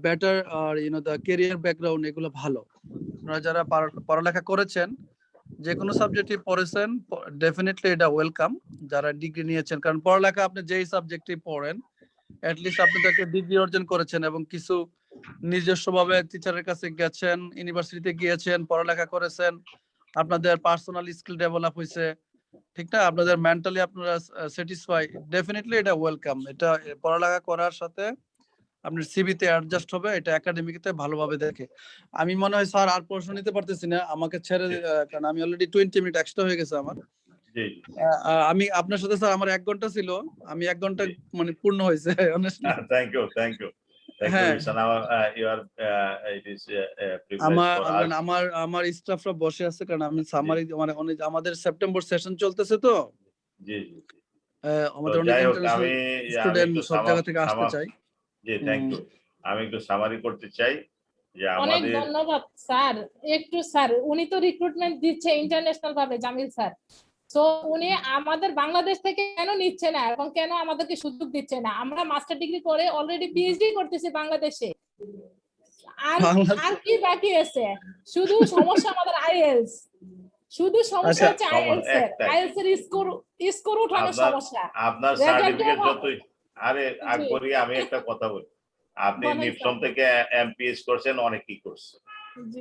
বেটার আর দ্য ক্যারিয়ার ব্যাকগ্রাউন্ড, এগুলো ভালো। আপনারা যারা পড়ালেখা করেছেন, যে কোনো সাবজেক্টই পড়েছেন, ডেফিনেটলি এটা ওয়েলকাম। যারা ডিগ্রি নিয়েছেন, কারণ পড়ালেখা আপনি যেই সাবজেক্টই পড়েন অ্যাটলিস্ট আপনি তাকে ডিগ্রি অর্জন করেছেন এবং কিছু নিজস্বভাবে টিচারের কাছে গেছেন, ইউনিভার্সিটিতে গিয়েছেন, পড়ালেখা করেছেন, আপনাদের পার্সোনাল স্কিল ডেভেলপ হয়েছে, ঠিক না? আপনাদের মেন্টালি আপনারা স্যাটিসফাই, ডেফিনেটলি এটা ওয়েলকাম। এটা পড়ালেখা করার সাথে আপনার সিভিতে অ্যাডজাস্ট হবে, এটা একাডেমিকতে ভালোভাবে দেখে। আমি মনে হয় স্যার আর প্রশ্ন নিতে পারতেছি না, আমাকে ছেড়ে কারণ আমি অলরেডি 20 মিনিট এক্সট্রা হয়ে গেছে আমার। জি আমি আপনার সাথে স্যার আমার 1 ঘন্টা ছিল, আমি 1 ঘন্টা মানে পূর্ণ হয়েছে অনেস্টলি। থ্যাংক ইউ হ্যাঁ, it is privilege for us. আমার স্টাফরা বসে আছে, কারণ আমি সামারি মানে আমাদের সেপ্টেম্বর সেশন চলতেছে তো জি আমাদের তো অনেক যাই হোক, ইন্টারন্যাশনাল আমি স্টুডেন্ট একটু সব জায়গা থেকে আসতে চাই। জি থ্যাংক ইউ। আমি একটু সামারি করতে চাই যে অনেক আমাদের ধন্যবাদ স্যার। একটু স্যার, উনি তো রিক্রুটমেন্ট দিচ্ছে ইন্টারন্যাশনাল ভাবে, জামিল স্যার, তো উনি আমাদের বাংলাদেশ থেকে কেন নিচ্ছে না এবং কেন আমাদেরকে সুযোগ দিচ্ছে না? আমরা মাস্টার ডিগ্রি করে অলরেডি পিএইচডি করতেছি বাংলাদেশে, আর আর কি বাকি আছে? শুধু সমস্যা আমাদের আইএলস, শুধু সমস্যা হচ্ছে আইএলস এর, আইএলস এর স্কোর উঠানোর সমস্যা। আপনার সার্টিফিকেট যতই, আরে আকবরি আমি একটা কথা বলি, আপনি নিপসম থেকে এমপিএস করছেন, অনেকেই করছে,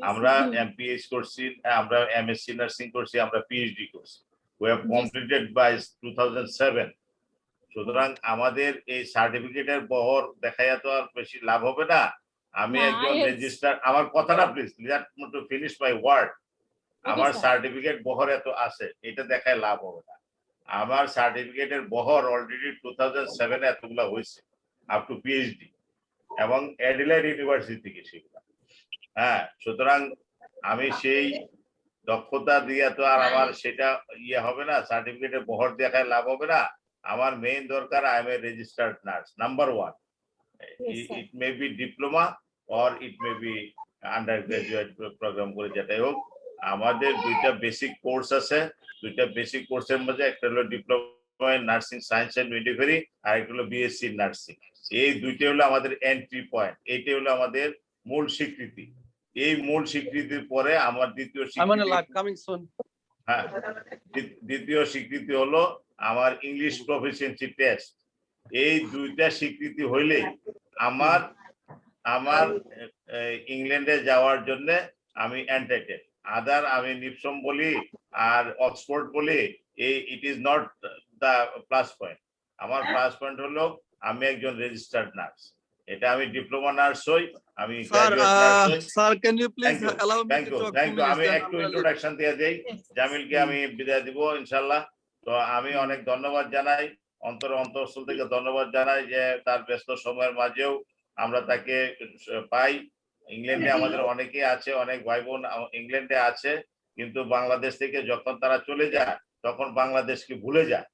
আমরা এমপিএস করছি, আমরা এমএসসি নার্সিং করছি, আমরা পিএইচডি করছি, we have completed by 2007। সুতরাং আমাদের এই সার্টিফিকেটের বহর দেখাইয়া তো আর বেশি লাভ হবে না। আমি একজন রেজিস্টার, আমার কথাটা please let me to finish my word. আমার সার্টিফিকেট বহর এত আছে, এটা দেখায় লাভ হবে না। আমার সার্টিফিকেটের বহর অলরেডি 2007 এতগুলা হয়েছে, আপ টু পিএইচডি, এবং অ্যাডিলেড ইউনিভার্সিটি থেকে সেগুলা। হ্যাঁ, সুতরাং আমি সেই দক্ষতা দিয়ে তো আর আমার সেটা হবে না, সার্টিফিকেটের বহর দেখায় লাভ হবে না। আমার মেইন দরকার I am a registered nurse, number 1। It may be diploma or it may be undergraduate programme করে, যেটাই হোক। আমাদের 2টা বেসিক কোর্স আছে, 2টা বেসিক কোর্সের মধ্যে একটা হলো diploma in nursing science and midwifery, আর একটা হলো বিএসসি নার্সিং। এই 2টা হলো আমাদের এন্ট্রি পয়েন্ট, এইটা হলো আমাদের মূল স্বীকৃতি। এই মূল স্বীকৃতির পরে আমার দ্বিতীয় স্বীকৃতি হলো আমার ইংলিশ প্রফিসিয়েন্সি টেস্ট। এই 2টা স্বীকৃতি হইলে আমার ইংল্যান্ডে যাওয়ার জন্য আমি এন্টাইটেল। আদার আমি নিপসম বলি আর অক্সফোর্ড বলি, it is not the plus point. আমার প্লাস পয়েন্ট হলো আমি একজন রেজিস্টার্ড নার্স, এটা আমি ডিপ্লোমা নার্স হই, আমি Sir, গ্রাজুয়েট নার্স হই। sir, can you please Thank you, allow me thank to you, talk thank 2 you. minutes? আমি Then একটু আমরা ইন্ট্রোডাকশন দিয়ে দেই, জামিলকে আমি বিদায় দিব ইনশাল্লাহ। তো আমি অনেক ধন্যবাদ জানাই, অন্তঃস্থল থেকে ধন্যবাদ জানাই যে তার ব্যস্ত সময়ের মাঝেও আমরা তাকে পাই। ইংল্যান্ডে আমাদের অনেকেই আছে, অনেক ভাই বোন ইংল্যান্ডে আছে, কিন্তু বাংলাদেশ থেকে যখন তারা চলে যায় তখন বাংলাদেশকে ভুলে যায়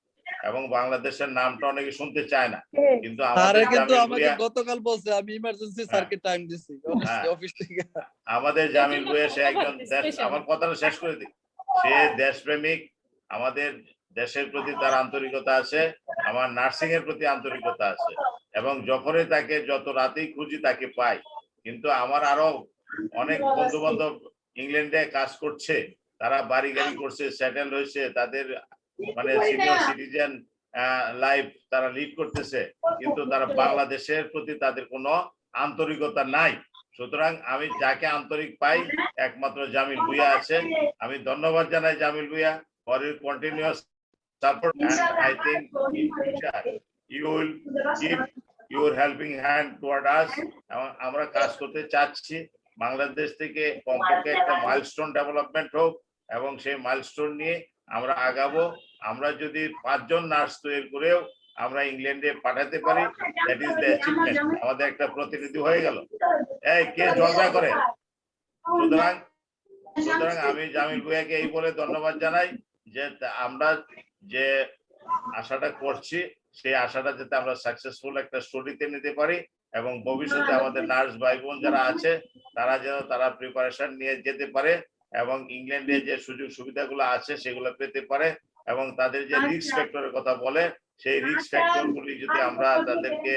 এবং বাংলাদেশের নামটা অনেকে শুনতে চায় না। কিন্তু স্যারে আমাদের কিন্তু জামিল আমাকে ভুঁইয়া, গতকাল বলছে আমি ইমার্জেন্সি হ্যাঁ। স্যারকে টাইম দিছি হ্যাঁ। অফিস থেকে। আমাদের জামিল ভুঁইয়া সে একজন Special. আমার কথাটা শেষ করে দিই, সে দেশপ্রেমিক, আমাদের দেশের প্রতি তার আন্তরিকতা আছে, আমার নার্সিং এর প্রতি আন্তরিকতা আছে এবং যখনই তাকে যত রাতেই খুঁজি তাকে পাই। কিন্তু আমার আরো অনেক বন্ধু বান্ধব ইংল্যান্ডে কাজ করছে, তারা বাড়ি গাড়ি করছে, সেটেল হয়েছে, তাদের মানে সিনিয়র সিটিজেন লাইফ তারা লিড করতেছে, কিন্তু তারা বাংলাদেশের প্রতি তাদের কোনো আন্তরিকতা নাই। সুতরাং আমি যাকে আন্তরিক পাই একমাত্র জামিল ভুঁইয়া আছে। আমি ধন্যবাদ জানাই Jamil Bhuiyan for your continuous support, and I think in future you will give your helping hand toward us. আমরা কাজ করতে চাচ্ছি, বাংলাদেশ থেকে কমপক্ষে একটা মাইলস্টোন ডেভেলপমেন্ট হোক এবং সেই মাইলস্টোন নিয়ে আমরা আগাবো। আমরা যদি 5 জন নার্স তৈরি করেও আমরা ইংল্যান্ডে পাঠাতে পারি, দ্যাট ইজ দ্য অ্যাচিভমেন্ট, আমাদের একটা প্রতিনিধি হয়ে গেল। এই কে ঝগড়া করে? সুতরাং আমি জামিল ভুঁইয়াকে এই বলে ধন্যবাদ জানাই যে আমরা যে আশাটা করছি সেই আশাটা যাতে আমরা সাকসেসফুল একটা স্টোরিতে নিতে পারি এবং ভবিষ্যতে আমাদের নার্স ভাই বোন যারা আছে তারা যেন তারা প্রিপারেশন নিয়ে যেতে পারে এবং ইংল্যান্ডে যে সুযোগ সুবিধাগুলো আছে সেগুলো পেতে পারে এবং তাদের যে রিস্ক ফ্যাক্টরের কথা বলে সেই রিস্ক ফ্যাক্টর গুলি যদি আমরা তাদেরকে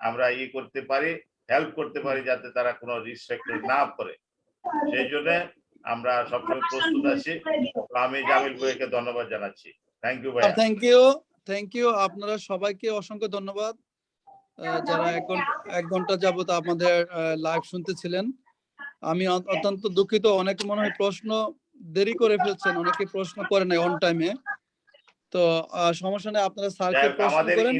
আমরা করতে পারি, হেল্প করতে পারি যাতে তারা কোনো রিস্ক ফ্যাক্টর না পড়ে, সেই জন্য আমরা সবসময় প্রস্তুত আছি। আমি জামিল ভুঁইয়াকে ধন্যবাদ জানাচ্ছি। থ্যাংক ইউ ভাইয়া। থ্যাংক ইউ আপনারা সবাইকে অসংখ্য ধন্যবাদ যারা এক ঘন্টা যাবত আমাদের লাইভ শুনতেছিলেন। আমি অত্যন্ত দুঃখিত, অনেকে মনে হয় প্রশ্ন দেরি করে ফেলছেন, অনেকে প্রশ্ন করে নাই অন টাইমে। তো সমস্যা নেই, আপনারা স্যারকে প্রশ্ন করেন।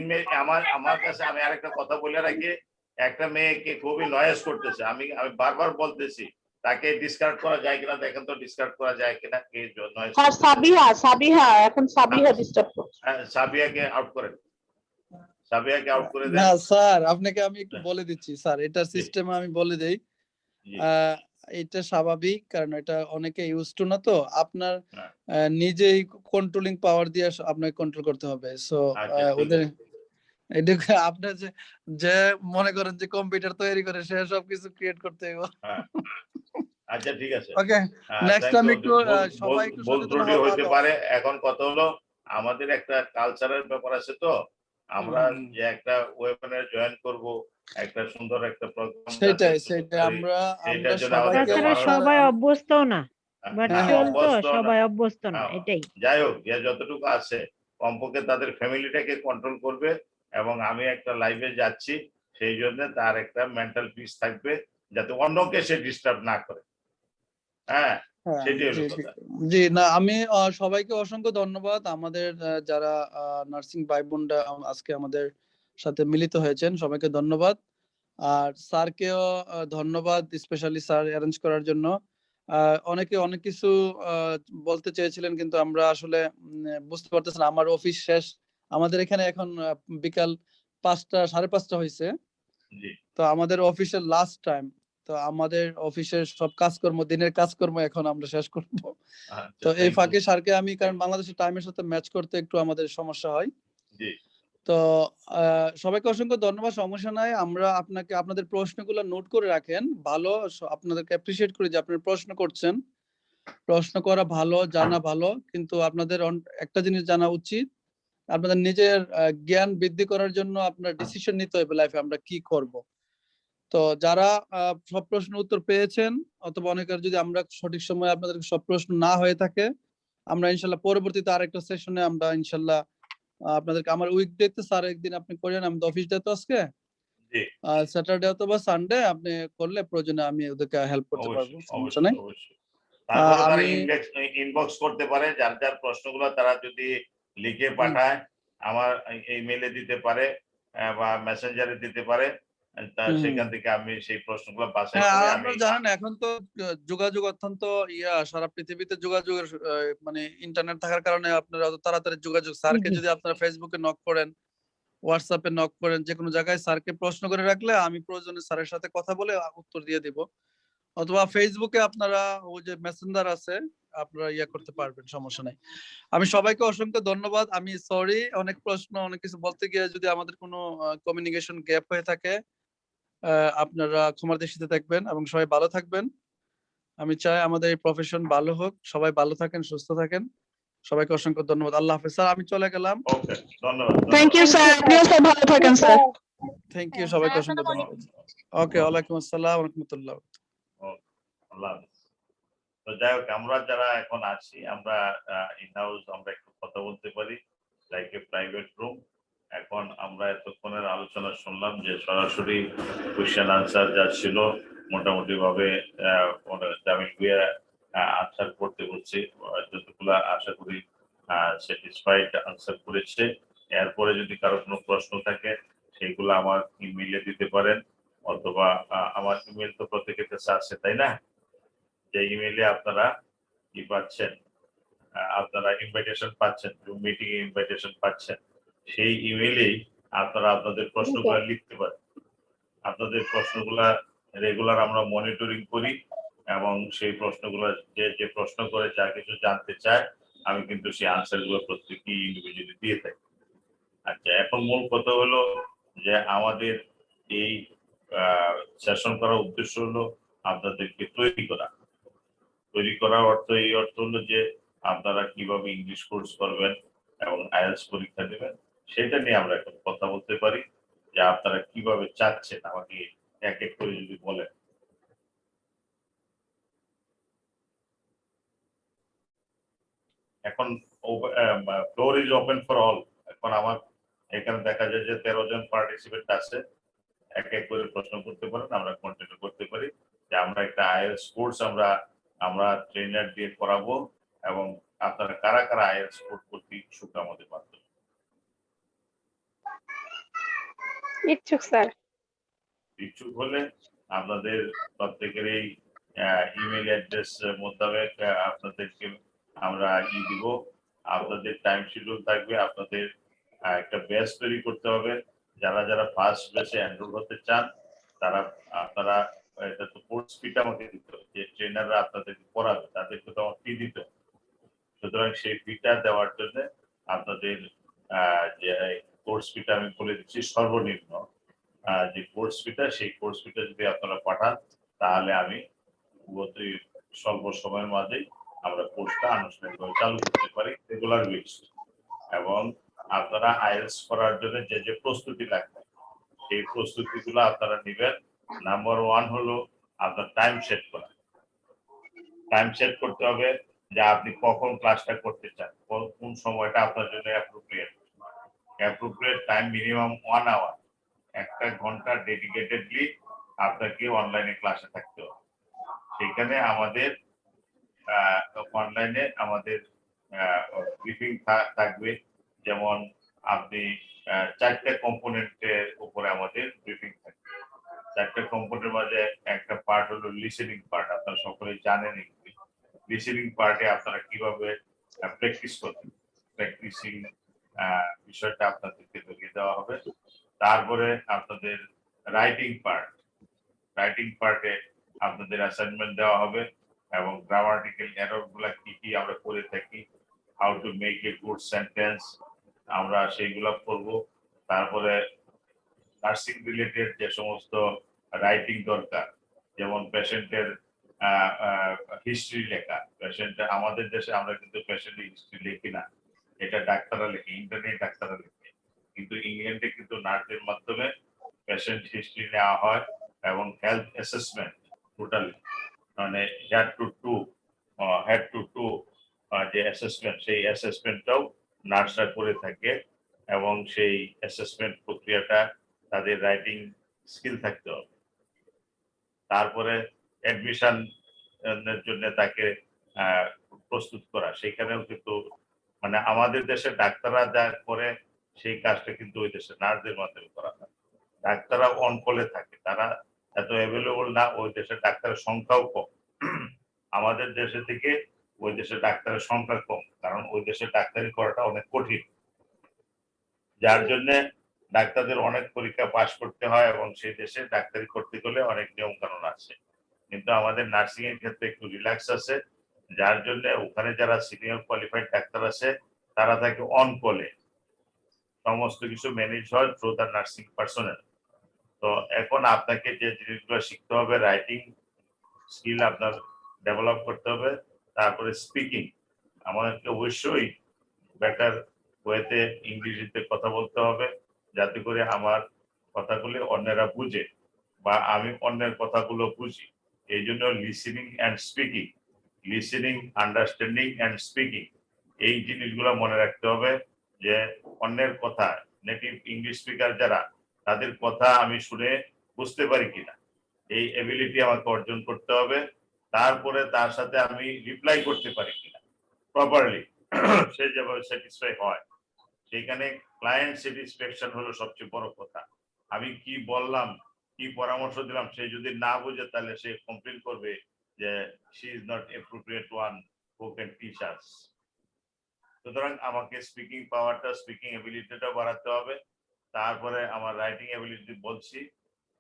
আমার কাছে আমি আরেকটা কথা বলে রাখি, একটা মেয়েকে খুবই নয়েজ করতেছে, আমি বারবার বলতেছি তাকে ডিসকার্ড করা যায় কিনা দেখেন তো, ডিসকার্ড করা যায় কিনা। কে নয়েজ? আর সাবিহা এখন সাবিহা ডিস্টার্ব করছে। সাবিয়াকে আউট করেন, সাবিয়াকে আউট করে দেন। না স্যার, আপনাকে আমি একটু বলে দিচ্ছি স্যার, এটা সিস্টেমে আমি বলে দেই। এটা স্বাভাবিক, কারণ এটা অনেকে ইউজ টু না, তো আপনার নিজেই কন্ট্রোলিং পাওয়ার দিয়ে আপনাকে কন্ট্রোল করতে হবে। সো ওদের এটাকে আপনার যে মনে করেন যে কম্পিউটার তৈরি করে সে সবকিছু ক্রিয়েট করতে হবে। আচ্ছা ঠিক আছে, ওকে, নেক্সট টাইম একটু সবাই একটু সচেতন হতে পারে। এখন কথা হলো আমাদের একটা কালচারের ব্যাপার আছে, তো আমরা যে একটা ওয়েবিনার জয়েন করব, একটা সুন্দর একটা প্রোগ্রাম, সেটাই আমরা সবাই অভ্যস্ত না, ভার্চুয়াল তো সবাই অভ্যস্ত না, এটাই। যাই হোক, যে যতটুকু আছে কমপক্ষে তাদের ফ্যামিলিটাকে কন্ট্রোল করবে এবং আমি একটা লাইভে যাচ্ছি সেই জন্য তার একটা মেন্টাল পিস থাকবে যাতে অন্যকে সে ডিস্টার্ব না করে। হ্যাঁ, জি না, আমি সবাইকে অসংখ্য ধন্যবাদ। আমাদের যারা নার্সিং ভাই বোনরা আজকে আমাদের সাথে মিলিত হয়েছেন সবাইকে ধন্যবাদ। আর স্যারকেও ধন্যবাদ, স্পেশালি স্যার অ্যারেঞ্জ করার জন্য। অনেকে অনেক কিছু বলতে চেয়েছিলেন কিন্তু আমরা আসলে বুঝতে পারতেছি না। আমার অফিস শেষ, আমাদের এখানে এখন বিকাল 5টা 5:30 হয়েছে, তো আমাদের অফিসের লাস্ট টাইম। তো আমাদের অফিসের সব কাজকর্ম, দিনের কাজকর্ম এখন আমরা শেষ করব। তো এই ফাঁকে স্যারকে আমি, কারণ বাংলাদেশের টাইমের সাথে ম্যাচ করতে একটু আমাদের সমস্যা হয়। তো সবাইকে অসংখ্য ধন্যবাদ, সমস্যা নাই। আমরা আপনাদের প্রশ্নগুলো নোট করে রাখেন, ভালো, আপনাদেরকে অ্যাপ্রিশিয়েট করি যে আপনারা প্রশ্ন করছেন। প্রশ্ন করা ভালো, জানা ভালো, কিন্তু আপনাদের একটা জিনিস জানা উচিত, আপনাদের নিজের জ্ঞান বৃদ্ধি করার জন্য আপনার ডিসিশন নিতে হবে লাইফে আমরা কি করব। তো যারা সব প্রশ্নের উত্তর পেয়েছেন, অথবা অনেকের যদি আমরা সঠিক সময়ে আপনাদের সব প্রশ্ন না হয়ে থাকে, আমরা ইনশাল্লাহ পরবর্তীতে আরেকটা সেশনে আমরা ইনশাল্লাহ আপনাদেরকে, আমার উইকডেতে স্যার একদিন আপনি করেন, আমি তো অফিস ডে তো আজকে, স্যাটারডে অথবা সানডে আপনি করলে প্রয়োজনে আমি ওদেরকে হেল্প করতে পারবো, সমস্যা নাই। ইনবক্স করতে পারে যার যার প্রশ্নগুলো তারা যদি লিখে পাঠায় আমার ইমেইলে দিতে পারে বা মেসেঞ্জারে দিতে পারে, সেখান থেকে আমি সেই প্রশ্নগুলো বাছাই হ্যাঁ, করে আমি আপনারা জানেন এখন তো যোগাযোগ অত্যন্ত সারা পৃথিবীতে যোগাযোগের মানে ইন্টারনেট থাকার কারণে আপনারা অত তাড়াতাড়ি যোগাযোগ, স্যারকে জি। যদি আপনারা ফেসবুকে নক করেন, হোয়াটসঅ্যাপে নক করেন, যে কোনো জায়গায় স্যারকে প্রশ্ন করে রাখলে আমি প্রয়োজনে স্যারের সাথে কথা বলে উত্তর দিয়ে দিব। অথবা ফেসবুকে আপনারা ওই যে মেসেঞ্জার আছে, আপনারা করতে পারবেন, সমস্যা নাই। আমি সবাইকে অসংখ্য ধন্যবাদ। আমি সরি, অনেক প্রশ্ন অনেক কিছু বলতে গিয়ে যদি আমাদের কোনো কমিউনিকেশন গ্যাপ হয়ে থাকে আপনারা ক্ষমার দৃষ্টিতে দেখবেন এবং সবাই ভালো থাকবেন। আমি চাই আমাদের এই প্রফেশন ভালো হোক, সবাই ভালো থাকেন, সুস্থ থাকেন। সবাইকে অসংখ্য ধন্যবাদ। আল্লাহ হাফেজ। স্যার আমি চলে গেলাম। ওকে, ধন্যবাদ। থ্যাংক ইউ স্যার, আপনিও স্যার ভালো থাকেন স্যার। থ্যাংক ইউ, সবাইকে অসংখ্য ধন্যবাদ। ওকে, ওয়ালাইকুম আসসালাম ওয়া রাহমাতুল্লাহ। আল্লাহ হাফেজ। তো যাই হোক, আমরা যারা এখন আছি আমরা ইন হাউস আমরা একটু কথা বলতে পারি লাইক এ প্রাইভেট রুম। এখন আমরা এতক্ষণের আলোচনা শুনলাম যে সরাসরি কোয়েশ্চেন আনসার যা ছিল মোটামুটি ভাবে জামিল ভুঁইয়া আনসার করতে বলছি, যতগুলো আশা করি স্যাটিসফাইড আনসার করেছে। এরপরে যদি কারো কোনো প্রশ্ন থাকে সেগুলো আমার ইমেইলে দিতে পারেন, অথবা আমার ইমেইল তো প্রত্যেকের কাছে আছে তাই না, যে ইমেইলে আপনারা কি পাচ্ছেন, আপনারা ইনভাইটেশন পাচ্ছেন, মিটিং এ ইনভাইটেশন পাচ্ছেন, সেই ইমেইলেই আপনারা আপনাদের প্রশ্নগুলো লিখতে পারেন। আপনাদের প্রশ্নগুলা রেগুলার আমরা মনিটরিং করি এবং সেই প্রশ্নগুলো যে প্রশ্ন করে যা কিছু জানতে চায় আমি কিন্তু সেই আনসার গুলো প্রত্যেকটি ইন্ডিভিজুয়ালি দিয়ে থাকি। আচ্ছা, এখন মূল কথা হলো যে আমাদের এই সেশন করার উদ্দেশ্য হলো আপনাদেরকে তৈরি করার অর্থ এই অর্থ হলো যে আপনারা কিভাবে ইংলিশ কোর্স করবেন এবং আইএলটিএস পরীক্ষা দেবেন সেটা নিয়ে আমরা এখন কথা বলতে পারি, যে আপনারা কিভাবে চাচ্ছেন আমাকে এক এক করে যদি বলেন। এখন floor is open for all. এখন আমার এখানে দেখা যায় যে 13 জন পার্টিসিপেন্ট আছে, এক এক করে প্রশ্ন করতে পারেন, আমরা কন্টিনিউ করতে পারি যে আমরা একটা আইএলটিএস কোর্স আমরা ট্রেনার দিয়ে করাবো এবং আপনারা কারা কারা আইএলটিএস কোর্স করতে ইচ্ছুক আমাদের মাধ্যমে। ইচ্ছুক স্যার। ইচ্ছুক হলে আপনাদের প্রত্যেকের এই ইমেল অ্যাড্রেস মোতাবেক আপনাদেরকে আমরা দিব, আপনাদের টাইম শিডিউল থাকবে, আপনাদের একটা ব্যাচ তৈরি করতে হবে। যারা যারা ফার্স্ট ব্যাচে এনরোল হতে চান তারা আপনারা এটা তো কোর্স ফিটা আমাকে দিতে হবে, যে ট্রেনাররা আপনাদেরকে পড়াবে তাদেরকে তো আমার ফি দিতে হবে। সুতরাং সেই ফিটা দেওয়ার জন্য আপনাদের যে কোর্স ফিটা আমি বলে দিচ্ছি, সর্বনিম্ন যে কোর্স ফিটা, সেই কোর্স ফিটা যদি আপনারা পাঠান তাহলে আমি স্বল্প সময়ের মাঝেই আমরা কোর্সটা আনুষ্ঠানিকভাবে চালু করতে পারি রেগুলার বেসিস। এবং আপনারা আইএলটিএস করার জন্য যে যে প্রস্তুতি লাগবে সেই প্রস্তুতিগুলো আপনারা নেবেন। নাম্বার 1 হলো আপনার টাইম সেট করা। টাইম সেট করতে হবে যে আপনি কখন ক্লাসটা করতে চান, কোন সময়টা আপনার জন্য অ্যাপ্রোপ্রিয়েট টাইম, মিনিমাম 1 আওয়ার, 1 ঘন্টা ডেডিকেটেডলি আপনাকে অনলাইনে ক্লাসে থাকতে হবে। সেখানে আমাদের অনলাইনে আমাদের ব্রিফিং থাকবে, যেমন আপনি 4টে কম্পোনেন্টের উপরে আমাদের ব্রিফিং থাকবে। 4টে কম্পোনেন্টের মাঝে একটা পার্ট হলো লিসেনিং পার্ট, আপনারা সকলেই জানেন। লিসেনিং পার্টে আপনারা কিভাবে প্র্যাকটিস করবেন, প্র্যাকটিসিং বিষয়টা আপনাদেরকে দেখিয়ে দেওয়া হবে। তারপরে আপনাদের রাইটিং পার্টে আপনাদের অ্যাসাইনমেন্ট দেওয়া হবে এবং গ্রামাটিক্যাল এরর গুলা কি কি আমরা করে থাকি, how to make a good sentence, আমরা সেইগুলো করব। তারপরে নার্সিং রিলেটেড যে সমস্ত রাইটিং দরকার, যেমন পেশেন্টের হিস্ট্রি লেখা, পেশেন্টের, আমাদের দেশে আমরা কিন্তু পেশেন্টের হিস্ট্রি লিখি না, এটা ডাক্তাররা লেখে, ইন্টারনেট ডাক্তাররা লেখে, কিন্তু ইংল্যান্ডে কিন্তু নার্সের মাধ্যমে পেশেন্ট হিস্ট্রি নেওয়া হয় এবং হেলথ অ্যাসেসমেন্ট টোটালি, মানে হেড টু টু যে অ্যাসেসমেন্ট, সেই অ্যাসেসমেন্টটাও নার্সরা করে থাকে এবং সেই অ্যাসেসমেন্ট প্রক্রিয়াটা তাদের রাইটিং স্কিল থাকতে হবে। তারপরে অ্যাডমিশন এর জন্য তাকে প্রস্তুত করা, সেখানেও কিন্তু মানে আমাদের দেশে ডাক্তাররা যা করে সেই কাজটা কিন্তু ওই দেশে নার্সদের মাধ্যমে করা হয়। ডাক্তাররা অন কলে থাকে, তারা এত অ্যাভেলেবল না, ওই দেশে ডাক্তারের সংখ্যাও কম। আমাদের দেশে থেকে ওই দেশে ডাক্তারের সংখ্যা কম, কারণ ওই দেশে ডাক্তারি করাটা অনেক কঠিন, যার জন্য ডাক্তারদের অনেক পরীক্ষা পাশ করতে হয় এবং সেই দেশে ডাক্তারি করতে গেলে অনেক নিয়ম কানুন আছে। কিন্তু আমাদের নার্সিং এর ক্ষেত্রে একটু রিল্যাক্স আছে, যার জন্য ওখানে যারা সিনিয়র কোয়ালিফাইড ডাক্তার আছে তারা থাকে অন কলে, সমস্ত কিছু ম্যানেজ হয় থ্রু দ্য নার্সিং পার্সোনেল। তো এখন আপনাকে যে জিনিসগুলো শিখতে হবে, রাইটিং স্কিল আপনার ডেভেলপ করতে হবে, তারপরে স্পিকিং আমাদেরকে অবশ্যই বেটার ওয়েতে ইংরেজিতে কথা বলতে হবে, যাতে করে আমার কথাগুলি অন্যেরা বুঝে বা আমি অন্যের কথাগুলো বুঝি। এই জন্য listening and speaking, listening, understanding and speaking, এই জিনিসগুলো মনে রাখতে হবে যে অন্যের কথা, নেটিভ ইংলিশ স্পিকার যারা, তাদের কথা আমি শুনে বুঝতে পারি কিনা, এই এবিলিটি আমাকে অর্জন করতে হবে। তারপরে তার সাথে আমি রিপ্লাই করতে পারি কিনা প্রপারলি, সে যেভাবে স্যাটিসফাই হয়। সেখানে ক্লায়েন্ট স্যাটিসফ্যাকশন হলো সবচেয়ে বড় কথা। আমি কি বললাম, কি পরামর্শ দিলাম, সে যদি না বুঝে তাহলে সে কমপ্লেন করবে যে she is not appropriate one who can teach us. সুতরাং আমাকে স্পিকিং পাওয়ারটা, স্পিকিং এবিলিটিটা বাড়াতে হবে। তারপরে আমার রাইটিং এবিলিটি বলছি,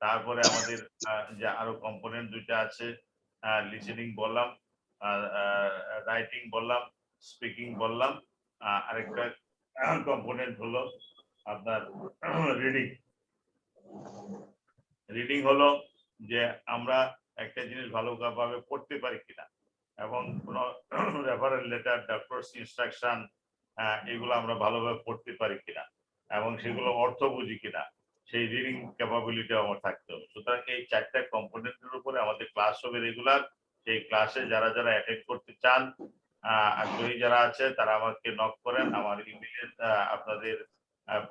তারপরে আমাদের যে আরো কম্পোনেন্ট দুইটা আছে, লিসেনিং বললাম, রাইটিং বললাম, স্পিকিং বললাম, আরেকটা কম্পোনেন্ট হলো আপনার রিডিং। রিডিং হলো যে আমরা একটা জিনিস ভালোভাবে পড়তে পারি কিনা, এবং কোনো রেফারেল লেটার, ডক্টরস ইনস্ট্রাকশন, এগুলো আমরা ভালোভাবে পড়তে পারি কিনা এবং সেগুলো অর্থ বুঝি কিনা, সেই রিডিং ক্যাপাবিলিটি আমার থাকতে হবে। সুতরাং এই চারটা কম্পোনেন্টের উপরে আমাদের ক্লাস হবে রেগুলার। সেই ক্লাসে যারা যারা অ্যাটেন্ড করতে চান, আগ্রহী যারা আছে তারা আমাকে নক করেন, আমার ইমেইলে আপনাদের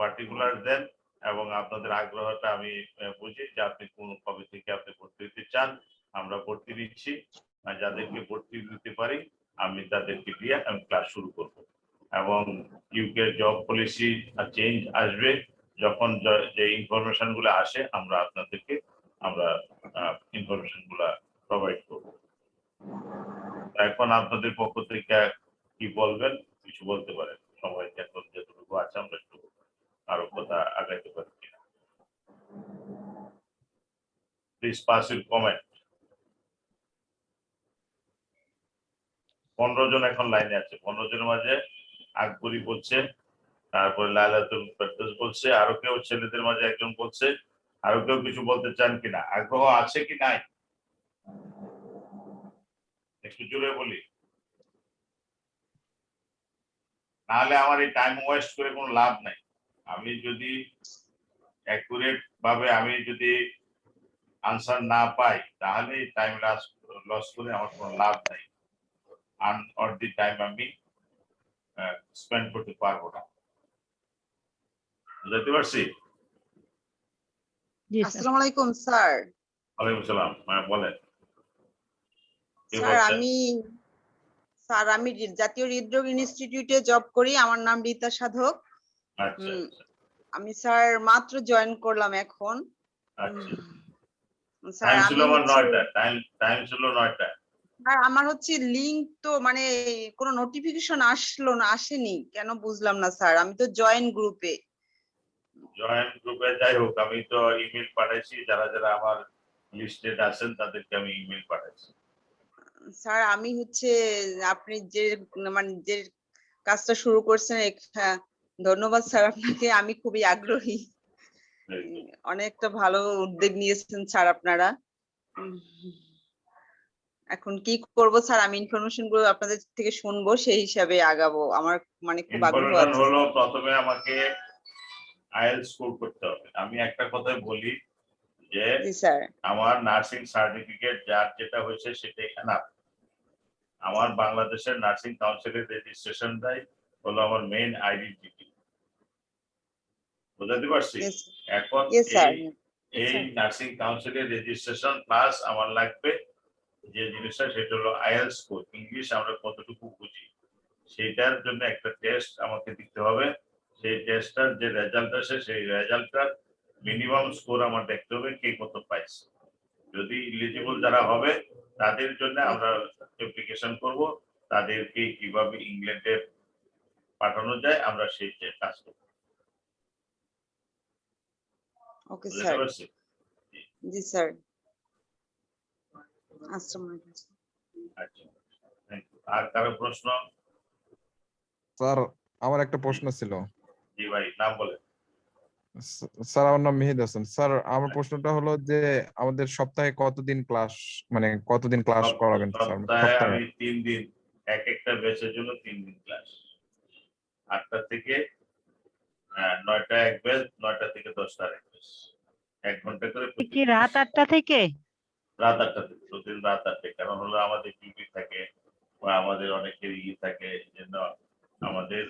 পার্টিকুলার দেন এবং আপনাদের আগ্রহটা আমি বুঝি যে আপনি কোন কবে থেকে আপনি ভর্তি হতে চান, আমরা ভর্তি দিচ্ছি। যাদেরকে ভর্তি দিতে পারি আমি তাদেরকে দিয়ে আমি ক্লাস শুরু করব। এবং ইউকে জব পলিসি চেঞ্জ আসবে, যখন যে ইনফরমেশন গুলো আসে আমরা আপনাদেরকে ইনফরমেশন গুলা প্রোভাইড করব। এখন আপনাদের পক্ষ থেকে কি বলবেন, কিছু বলতে পারেন, সবাই এখন যেটুকু আছে আমরা একটু আরো কথা আগাইতে পারি কিনা। Please pass your comment. 15 জন এখন লাইনে আছে, 15 জনের মাঝে আকবরী বলছে, তারপরে লাইলাতুল ফেরদৌস বলছে, আরো কেউ ছেলেদের মাঝে একজন বলছে, আরো কেউ কিছু বলতে চান কিনা, আগ্রহ আছে কি নাই, একটু জোরে বলি, নাহলে আমার এই টাইম ওয়েস্ট করে কোনো লাভ নাই। আমি যদি অ্যাকুরেট ভাবে আমি যদি আনসার না পাই তাহলে টাইম লস করে আমার কোনো লাভ নাই, আনঅর্দি টাইম আমি স্পেন্ড করতে পারবো না। বুঝতে পারছি? জি স্যার। আসসালামু আলাইকুম স্যার। ওয়ালাইকুম সালাম, বলেন কি স্যার বলছেন? আমি জাতীয় হৃদরোগ ইনস্টিটিউটে জব করি। আমার নাম রীতা সাধক। আচ্ছা আমি স্যার মাত্র জয়েন করলাম এখন। আচ্ছা, স্যার টাইম ছিল আমার 9টা, টাইম ছিল 9টা। স্যার আমার হচ্ছে লিংক তো মানে কোনো নোটিফিকেশন আসেনি কেন বুঝলাম না স্যার। আমি তো জয়েন গ্রুপে। যাই হোক, আমি তো ইমেল পাঠাইছি, যারা যারা আমার লিস্টেড আছেন তাদেরকে আমি ইমেল পাঠাইছি। স্যার আমি হচ্ছে আপনি যে মানে যে কাজটা শুরু করছেন, হ্যাঁ ধন্যবাদ স্যার আপনাকে। আমি খুবই আগ্রহী। অনেকটা ভালো উদ্যোগ নিয়েছেন স্যার আপনারা। এখন কি করব স্যার, আমি ইনফরমেশন গুলো আপনাদের থেকে শুনবো, সেই হিসাবে আগাবো। আমার মানে খুব আগ্রহ ইনফরমেশন আছে। হলো প্রথমে আমাকে আইএলটিএস স্কোর করতে হবে। আমি একটা কথাই বলি যে জি স্যার। আমার নার্সিং সার্টিফিকেট যার যেটা হয়েছে সেটাই এনাফ। আমার বাংলাদেশের নার্সিং কাউন্সিলের রেজিস্ট্রেশন দেয় হলো আমার মেইন আইডেন্টিটি। বুঝতে পারছি? এখন এই নার্সিং কাউন্সিলের রেজিস্ট্রেশন প্লাস আমার লাগবে যে জিনিসটা, সেটা হলো আইএলটিএস স্কোর। ইংলিশ আমরা কতটুকু বুঝি সেটার জন্য একটা টেস্ট আমাকে দিতে হবে। সেই টেস্টটার যে রেজাল্ট আসে সেই রেজাল্টটার মিনিমাম স্কোর আমার দেখতে হবে কে কত পাইছে। যদি এলিজিবল যারা হবে তাদের জন্য আমরা অ্যাপ্লিকেশন করব, তাদেরকে কিভাবে ইংল্যান্ডে পাঠানো যায় আমরা সেই কাজ করব। ওকে বুঝতে স্যার। পারছি? জি স্যার। আসসালামু আলাইকুম। আচ্ছা, thank you। আর কারো প্রশ্ন? স্যার আমার একটা প্রশ্ন ছিল। জি ভাই, নাম বলেন। স্যার আমার নাম মেহেদি হাসান। স্যার আমার প্রশ্নটা হলো যে আমাদের সপ্তাহে কতদিন ক্লাস, মানে কতদিন ক্লাস করাবেন স্যার? সপ্তাহে সপ্তাহে আমি 3 দিন, এক একটা ব্যাচের জন্য 3 দিন ক্লাস। 8টা থেকে 9টা এক ব্যাচ, 9টা থেকে 10টা এক ব্যাচ। 1 ঘন্টা করে কি প্রতি রাত 8টা থেকে? রাত 8টা থেকে, প্রতিদিন রাত 8টায়। কারণ হলো আমাদের ডিউটি থাকে বা আমাদের অনেকের থাকে, এই জন্য আমাদের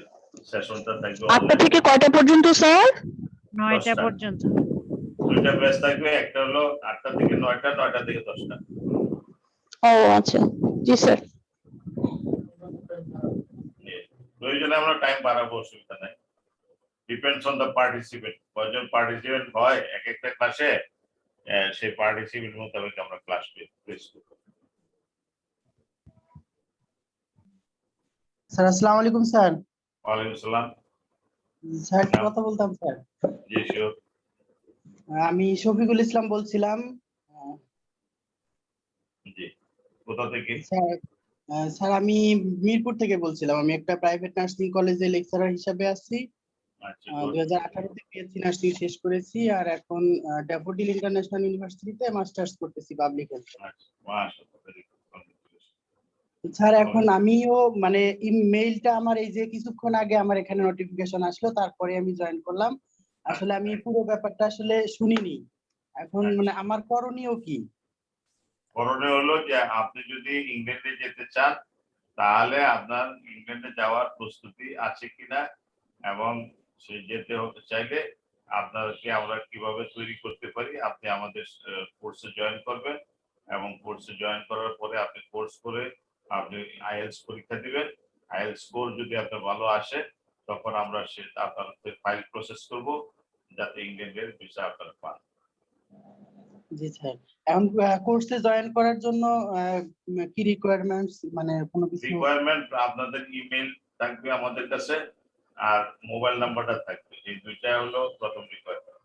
সেশনটা থাকবে 8টা থেকে কয়টা পর্যন্ত স্যার? 9টা 10টা। পর্যন্ত। 2টা ব্যাচ থাকবে, একটা হলো 8টা থেকে 9টা, 9টা থেকে 10টা। ও আচ্ছা, জি স্যার। প্রয়োজনে আমরা টাইম বাড়াবো, অসুবিধা নাই। Depends on the participant. কয়জন পার্টিসিপেন্ট হয় এক একটা ক্লাসে, সেই পার্টিসিপেন্ট মোতাবেক আমরা ক্লাস প্লেস করব। স্যার আসসালামু আলাইকুম স্যার। ওয়ালাইকুম আসসালাম। স্যার একটা কথা বলতাম স্যার। জি শিওর। আমি শফিকুল ইসলাম বলছিলাম। জি, কোথা থেকে? স্যার স্যার আমি মিরপুর থেকে বলছিলাম। আমি একটা প্রাইভেট নার্সিং কলেজে লেকচারার হিসেবে আছি। আচ্ছা, 2018 তে বিএসসি নার্সিং শেষ করেছি, আর এখন ড্যাফোডিল ইন্টারন্যাশনাল ইউনিভার্সিটিতে মাস্টার্স করতেছি পাবলিক হেলথ। আচ্ছা, মাশাআল্লাহ, ভেরি গুড। স্যার এখন আমিও মানে মেইলটা আমার এই যে কিছুক্ষণ আগে আমার এখানে নোটিফিকেশন আসলো, তারপরে আমি জয়েন করলাম। আসলে আমি পুরো ব্যাপারটা আসলে শুনিনি। এখন মানে আমার করণীয় কি? করণীয় হলো যে আপনি যদি ইংল্যান্ডে যেতে চান তাহলে আপনার ইংল্যান্ডে যাওয়ার প্রস্তুতি আছে কিনা, এবং সে যেতে হতে চাইলে আপনাকে আমরা কিভাবে তৈরি করতে পারি। আপনি আমাদের কোর্সে জয়েন করবেন, এবং কোর্সে জয়েন করার পরে আপনি কোর্স করে আপনি আইএলটিএস পরীক্ষা দিবেন। আইএলটিএস স্কোর যদি আপনার ভালো আসে তখন আমরা সে আপনার ফাইল প্রসেস করব যাতে ইংল্যান্ডের ভিসা আপনারা পান। জি স্যার। এখন কোর্সে জয়েন করার জন্য কি রিকোয়ারমেন্টস, মানে কোনো কিছু? রিকোয়ারমেন্ট আপনাদের ইমেল থাকবে আমাদের কাছে, আর মোবাইল নাম্বারটা থাকবে। এই দুইটা হলো প্রথম রিকোয়ারমেন্ট।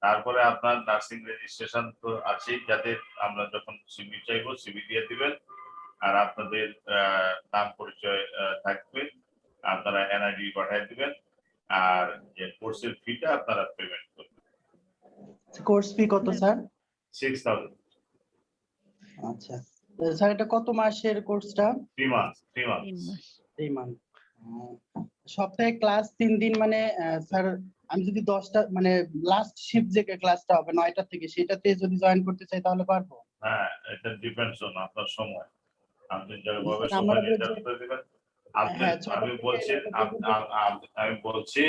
তারপরে আপনার নার্সিং রেজিস্ট্রেশন তো আছেই, যাদের আমরা যখন সিভি চাইবো সিভি দিয়ে দিবেন, আর আপনাদের নাম পরিচয় থাকবে, আপনারা এনআইডি পাঠিয়ে দিবেন, আর যে কোর্সের ফিটা আপনারা পেমেন্ট করবেন। কোর্স ফি কত স্যার? 6000। আচ্ছা স্যার, এটা কত মাসের কোর্সটা? 3 মাস। 3 মান্থ। সপ্তাহে ক্লাস 3 দিন, মানে স্যার আমি যদি 10টা মানে লাস্ট শিফট যে ক্লাসটা হবে 9টা থেকে, সেটাতে যদি জয়েন করতে চাই তাহলে পারবো? হ্যাঁ, এটা ডিপেন্ডস অন আপনার সময়। আপনি যেভাবে সময় আমাদের নির্ধারণ করে দিবেন। আপনি হ্যাঁ, ছোট আমি থেকে বলছি আমি বলছি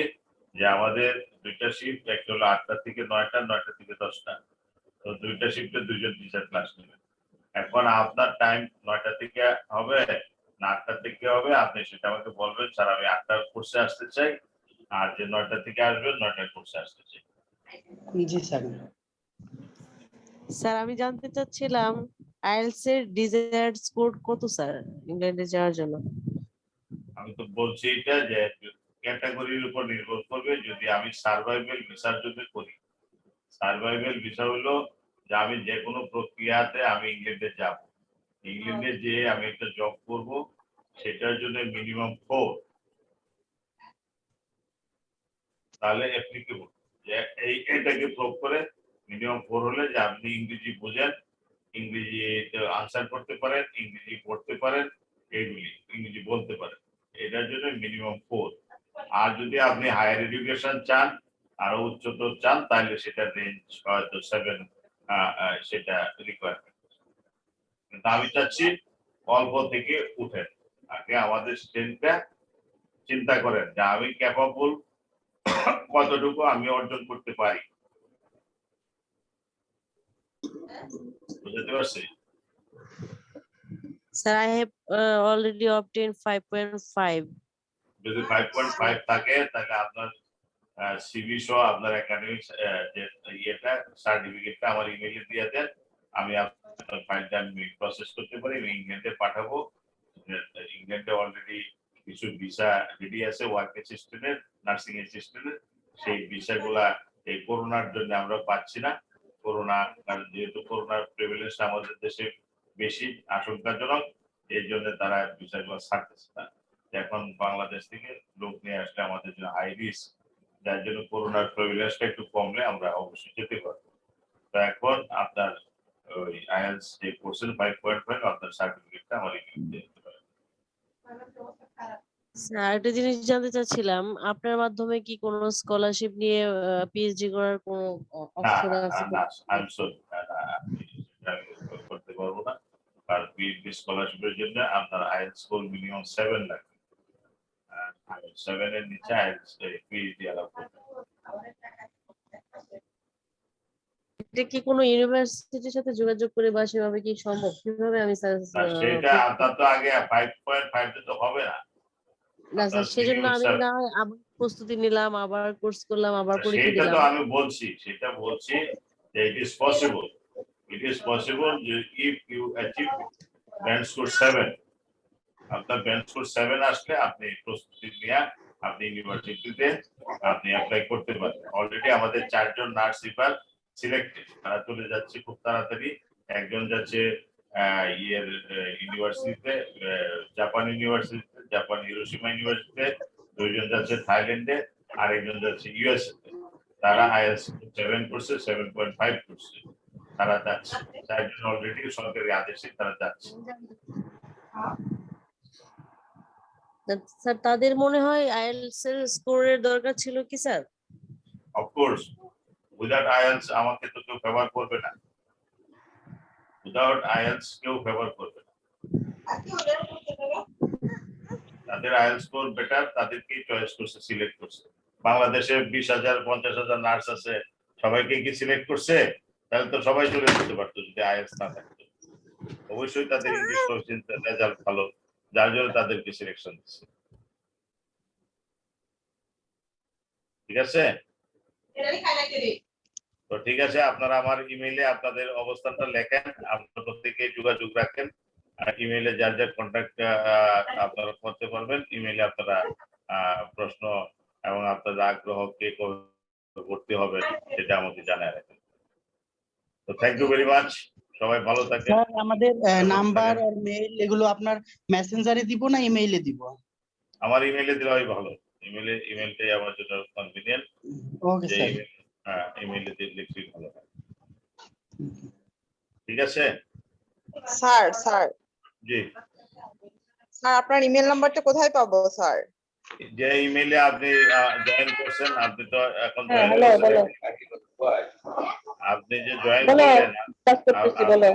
যে আমাদের দুইটা শিফট, একটা হলো 8টা থেকে 9টা, 9টা থেকে 10টা। তো দুইটা শিফটে দুইজন টিচার ক্লাস নেবেন। এখন আপনার টাইম 9টা থেকে হবে না 8টা থেকে হবে, আপনি সেটা আমাকে বলবেন, স্যার আমি 8টার কোর্সে আসতে চাই, আর যে 9টা থেকে আসবেন 9টার কোর্সে আসতে চাই। জি স্যার। স্যার আমি জানতে চাচ্ছিলাম আইএলটিএস এর ডিজায়ার্ড স্কোর কত স্যার ইংল্যান্ডে যাওয়ার জন্য? আমি তো বলছি এটা যে ক্যাটাগরির উপর নির্ভর করবে। যদি আমি সার্ভাইভাল ভিসার জন্য করি, সার্ভাইভাল ভিসা হলো যে আমি যে কোনো প্রক্রিয়াতে আমি ইংল্যান্ডে যাব, ইংল্যান্ডে যে আমি একটা জব করব, সেটার জন্য মিনিমাম 4 তাহলে অ্যাপ্লিকেবল। যে এটাকে প্রুভ করে মিনিমাম 4 হলে যে আপনি ইংরেজি বোঝেন, ইংরেজিতে আনসার করতে পারেন, ইংরেজি পড়তে পারেন, এইগুলি ইংরেজি বলতে পারেন, এটার জন্য মিনিমাম 4। আর যদি আপনি হায়ার এডুকেশন চান, আরো উচ্চতর চান, তাহলে সেটা রেঞ্জ হয়তো 7 সেটা রিকোয়ারমেন্ট। কিন্তু আমি চাচ্ছি অল্প থেকে উঠেন, আগে আমাদের স্ট্রেংথটা চিন্তা করেন যে আমি ক্যাপাবল কতটুকু আমি অর্জন করতে পারি। বুঝতে পারছি? Sir, I have already obtained 5.5. যদি 5.5 থাকে তাহলে আপনার সিভি সহ আপনার একাডেমিক যে ইয়েটা সার্টিফিকেটটা আমার ইমেইলে দিয়ে দেন, আমি আপনার ফাইলটা আমি প্রসেস করতে পারি, আমি ইংল্যান্ডে পাঠাবো। ইংল্যান্ডে অলরেডি কিছু ভিসা রেডি আছে, ওয়ার্ক অ্যাসিস্ট্যান্টের, নার্সিং অ্যাসিস্ট্যান্টের। সেই ভিসাগুলা এই করোনার জন্য আমরা পাচ্ছি না। করোনা, কারণ যেহেতু করোনার প্রেভেলেন্স আমাদের দেশে বেশি আশঙ্কাজনক, এই জন্য তারা ভিসাগুলো ছাড়তেছে না। এখন বাংলাদেশ থেকে লোক নিয়ে আসলে আমাদের জন্য হাই রিস্ক, যার জন্য করোনার প্রেভেলেন্সটা একটু কমলে আমরা অবশ্যই যেতে পারবো। তো এখন আপনার ওই আইএলস যে কোর্সের 5.5 আপনার সার্টিফিকেটটা আমার ইমেইলে দিতে পারেন। স্যার, একটা জিনিস জানতে চাচ্ছিলাম, আপনার মাধ্যমে কি কোনো স্কলারশিপ নিয়ে পিএইচডি করার কোনো অপশন আছে? আমি সরি, আমি করতে পারবো না, কারণ পিএইচডি স্কলারশিপের জন্য আপনার আইএলস স্কোর মিনিমাম 7 লাগবে। 7 এর নিচে আইএলস পিএইচডি অ্যালাউ করবে। এটা কি কোনো ইউনিভার্সিটির সাথে যোগাযোগ করে বা সেভাবে কি সম্ভব? কিভাবে আমি স্যার? সেটা আপনার তো আগে 5.5 তো হবে না। না স্যার, সেজন্য আমি না হয় আবার প্রস্তুতি নিলাম, আবার কোর্স করলাম, আবার পরীক্ষা সেটা তো দিলাম। আমি বলছি, সেটা বলছি যে it is possible, if you achieve band score 7, আপনার ব্যান্ড স্কোর 7 আসলে আপনি প্রস্তুতি নিয়ে আপনি ইউনিভার্সিটিতে আপনি অ্যাপ্লাই করতে পারেন। অলরেডি আমাদের 4 জন নার্স এবার সিলেক্টেড, তারা চলে যাচ্ছে খুব তাড়াতাড়ি। একজন যাচ্ছে ইউনিভার্সিটিতে, জাপান ইউনিভার্সিটিতে, জাপান হিরোশিমা ইউনিভার্সিটিতে, 2 জন যাচ্ছে থাইল্যান্ডে, আর একজন যাচ্ছে ইউএস। তারা আইএলস 7 করছে, 7.5 করছে, তারা যাচ্ছে। 4 জন অলরেডি সরকারি আদেশে তারা যাচ্ছে। স্যার, তাদের মনে হয় আইএলটিএস এর স্কোরের দরকার ছিল কি স্যার? অফকোর্স, উইদাউট আইএলস আমাকে তো কেউ ফেভার করবে না, উইদাউট আইএলস কেউ ফেভার করবে না। তাদের আইএলস স্কোর বেটার, তাদেরকেই চয়েস করছে, সিলেক্ট করছে। বাংলাদেশে 20,000 50,000 নার্স আছে, সবাইকে কি সিলেক্ট করছে? তাহলে তো সবাই চলে যেতে পারতো যদি আইএলস না থাকতো। অবশ্যই তাদের ইংলিশ প্রফিসিয়েন্সি রেজাল্ট ভালো, যার জন্য তাদেরকে সিলেকশন দিচ্ছে। ঠিক আছে, তো ঠিক আছে, আপনারা আমার ইমেইলে আপনাদের অবস্থানটা লেখেন, আপনারা প্রত্যেকে যোগাযোগ রাখেন, আর ইমেইলে যার যার কন্ট্যাক্ট আপনারা করতে পারবেন। ইমেইলে আপনারা প্রশ্ন এবং আপনাদের আগ্রহ কে করতে হবে সেটা আমাকে জানায় রাখেন। তো থ্যাংক ইউ ভেরি মাচ, সবাই ভালো থাকেন। স্যার, আমাদের নাম্বার আর মেইল এগুলো আপনার মেসেঞ্জারে দিব না ইমেইলে দিব? আমার ইমেইলে দিলেই ভালো, ইমেইলটাই আমার জন্য কনভিনিয়েন্ট। Okay sir. হ্যাঁ, ইমেইলে লিখলে ভালো হয়। ঠিক আছে স্যার। জি, স্যার, আপনার ইমেল নাম্বারটা কোথায় পাবো স্যার? যে ইমেইলে আপনি জয়েন করছেন, আপনি তো এখন আপনি যে জয়েন করলেন,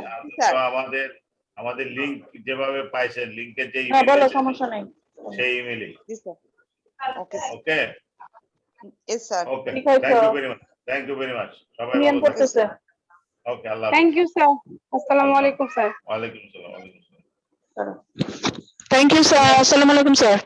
আমাদের লিংক যেভাবে পাইছেন, লিংকের যে ইমেইল সমস্যা নাই, সেই ইমেইলে। Okay okay yes sir. Okay, thank you very much সবাই ভালো থাকবেন। ওকে, আল্লাহ হাফেজ। থ্যাংক ইউ স্যার, আসসালামু আলাইকুম স্যার। ওয়ালাইকুম আসসালাম। থ্যাংক ইউ স্যার, আসসালামু আলাইকুম স্যার।